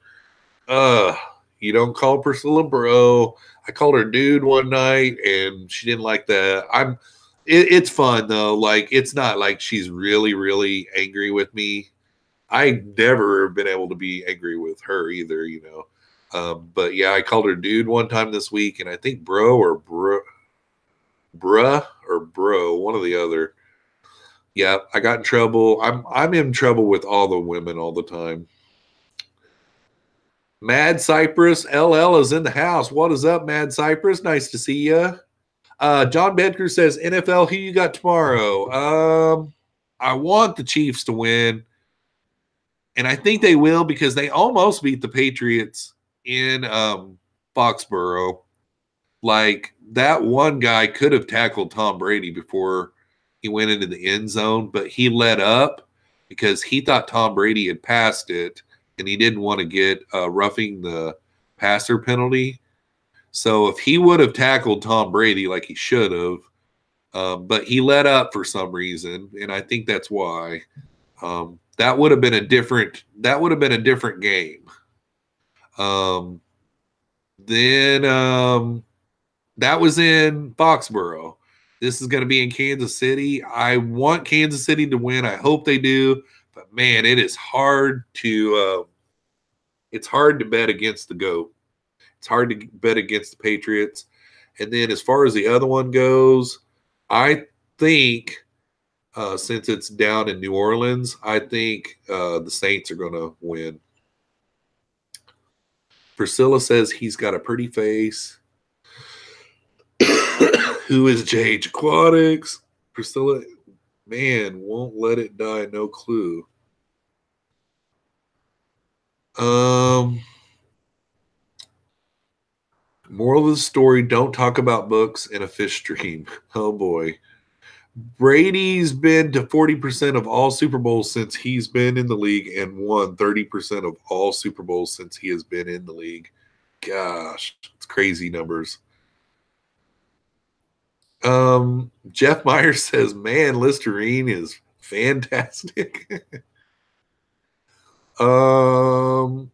You don't call Priscilla bro. I called her dude one night, and she didn't like that. It's fun, though. Like, it's not like she's really, really angry with me. I never have been able to be angry with her either, you know. But yeah, I called her dude one time this week, and I think bro or bruh or bro, one or the other. Yeah, I got in trouble. I'm in trouble with all the women all the time. Mad Cypress LL is in the house. What is up, Mad Cypress? Nice to see you. John Bedker says, NFL, who you got tomorrow? I want the Chiefs to win. And I think they will because they almost beat the Patriots in Foxborough. Like that one guy could have tackled Tom Brady before he went into the end zone, but he let up because he thought Tom Brady had passed it and he didn't want to get roughing the passer penalty. So if he would have tackled Tom Brady like he should have, but he let up for some reason, and I think that's why. That would have been a different game. Then that was in Foxborough. This is going to be in Kansas City. I want Kansas City to win. I hope they do. But, man, it is hard to it's hard to bet against the GOAT. It's hard to bet against the Patriots. And then as far as the other one goes, I think since it's down in New Orleans, I think the Saints are going to win. Priscilla says he's got a pretty face. Who is JH Aquatics? Priscilla, man, won't let it die. No clue. Moral of the story, don't talk about books in a fish stream. Oh, boy. Brady's been to 40% of all Super Bowls since he's been in the league and won 30% of all Super Bowls since he has been in the league. Gosh, it's crazy numbers. Jeff Myers says, man, Listerine is fantastic. I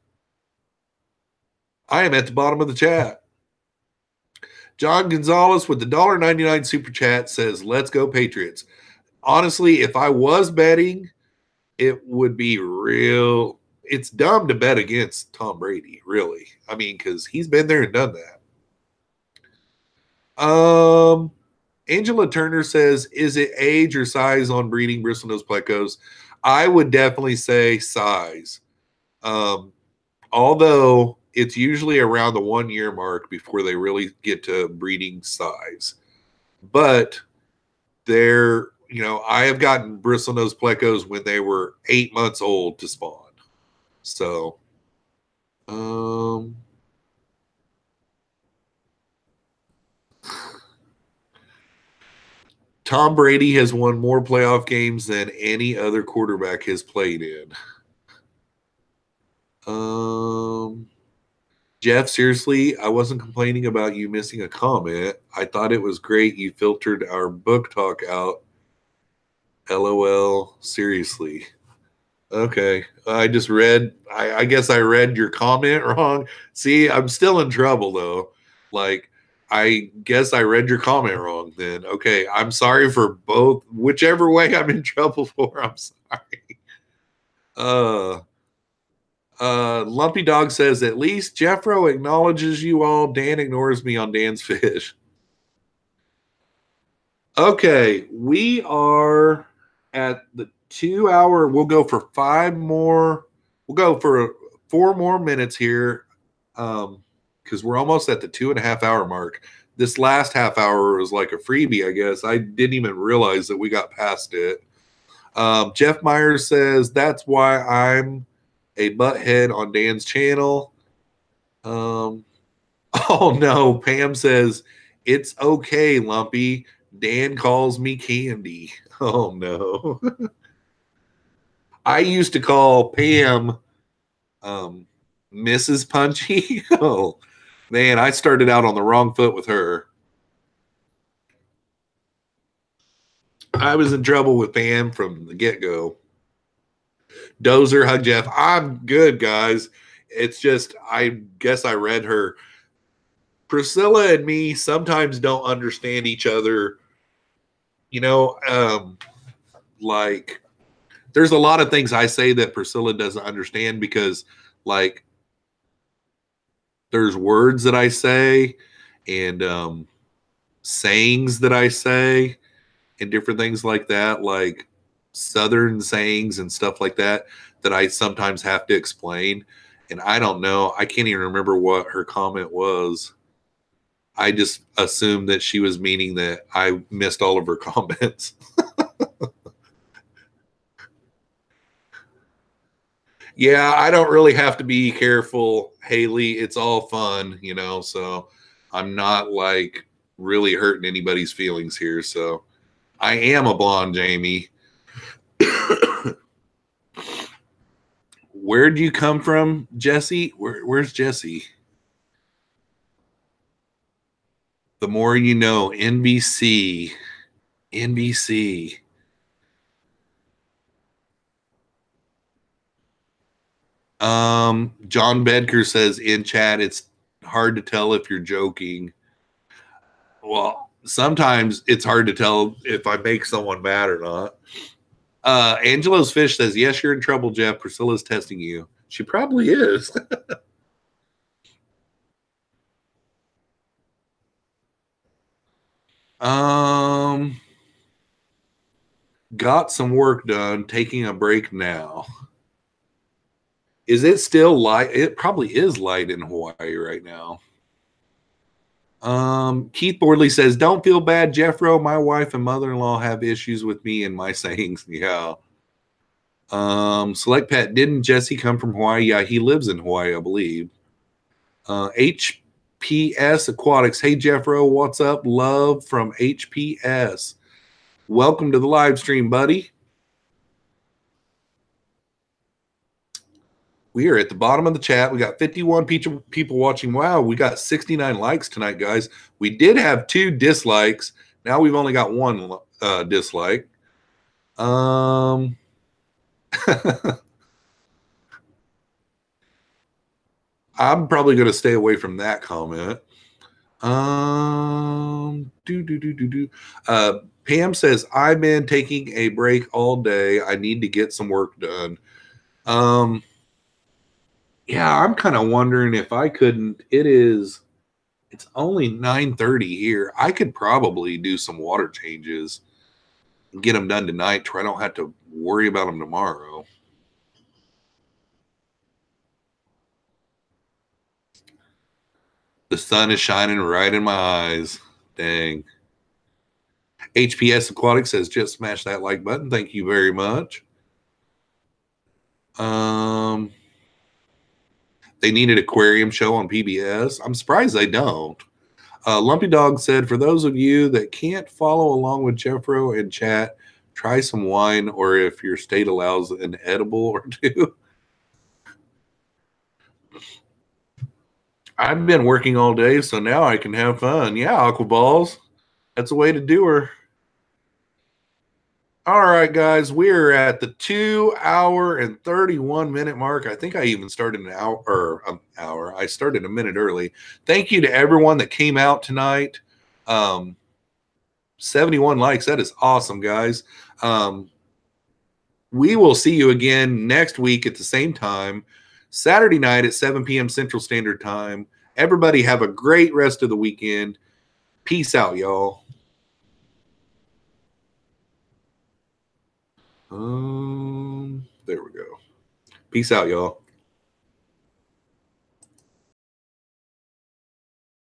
am at the bottom of the chat. John Gonzalez with the $1.99 super chat says, let's go Patriots. Honestly, if I was betting, it would be real. It's dumb to bet against Tom Brady, really. I mean, because he's been there and done that. Angela Turner says, is it age or size on breeding bristlenose plecos? I would definitely say size. Although it's usually around the 1 year mark before they really get to breeding size. But they're, I have gotten bristlenose plecos when they were 8 months old to spawn. So, Tom Brady has won more playoff games than any other quarterback has played in. Jeff, seriously, I wasn't complaining about you missing a comment. I thought it was great you filtered our book talk out. LOL, seriously. Okay, I just read, I guess I read your comment wrong. See, I'm still in trouble, though. Like, I guess I read your comment wrong then. Okay, I'm sorry for both. Whichever way I'm in trouble for, I'm sorry. Lumpy Dog says, at least Jeffro acknowledges you all. Dan ignores me on Dan's Fish. Okay, we are at the 2 hour. We'll go for 5 more. We'll go for 4 more minutes here because we're almost at the 2.5 hour mark. This last half hour was like a freebie, I guess. I didn't even realize that we got past it. Jeff Myers says, that's why I'm a butthead on Dan's channel. Oh, no. Pam says, it's okay, Lumpy. Dan calls me Candy. Oh, no. I used to call Pam Mrs. Punchy. Oh, man, I started out on the wrong foot with her. I was in trouble with Pam from the get-go. Dozer, hug Jeff. I'm good, guys. It's just, I guess I read her. Priscilla and me sometimes don't understand each other. Like, there's a lot of things I say that Priscilla doesn't understand because, like, there's words that I say and sayings that I say and different things like that, like Southern sayings and stuff like that, that I sometimes have to explain. And I don't know. I can't even remember what her comment was. I just assumed that she was meaning that I missed all of her comments. Yeah, I don't really have to be careful, Haley. It's all fun, so I'm not like really hurting anybody's feelings here. So I am a blonde, Jamie. Where do you come from, Jesse? Where's Jesse? The more you know, NBC. NBC. John Bedker says in chat, it's hard to tell if you're joking. Well, sometimes it's hard to tell if I make someone mad or not. Angelo's Fish says, yes, you're in trouble, Jeff. Priscilla's testing you. She probably is. Got some work done, taking a break now. Is it still light? It probably is light in Hawaii right now. Keith Bordley says, don't feel bad, Jeffro. My wife and mother-in-law have issues with me and my sayings. Yeah. Select Pet, didn't Jesse come from Hawaii? Yeah, he lives in Hawaii, I believe. HPS Aquatics. Hey, Jeffro, what's up? Love from HPS. Welcome to the live stream, buddy. We are at the bottom of the chat. We got 51 people watching. Wow, we got 69 likes tonight, guys. We did have 2 dislikes. Now we've only got 1 dislike. I'm probably going to stay away from that comment. Pam says, I've been taking a break all day. I need to get some work done. Yeah, I'm kind of wondering if I couldn't. It's only 9:30 here. I could probably do some water changes and get them done tonight where I don't have to worry about them tomorrow. The sun is shining right in my eyes. Dang. HPS Aquatic says, just smash that like button. Thank you very much. They need an aquarium show on PBS. I'm surprised they don't. Lumpy Dog said, for those of you that can't follow along with Jeffro in chat, try some wine, or if your state allows, an edible or 2. I've been working all day, so now I can have fun. Yeah, Aquaballs. That's a way to do her. All right, guys, we're at the 2 hour and 31 minute mark. I think I even started an hour. I started a minute early. Thank you to everyone that came out tonight. 71 likes. That is awesome, guys. We will see you again next week at the same time, Saturday night at 7 p.m. Central Standard Time. Everybody have a great rest of the weekend. Peace out, y'all. There we go. Peace out, y'all.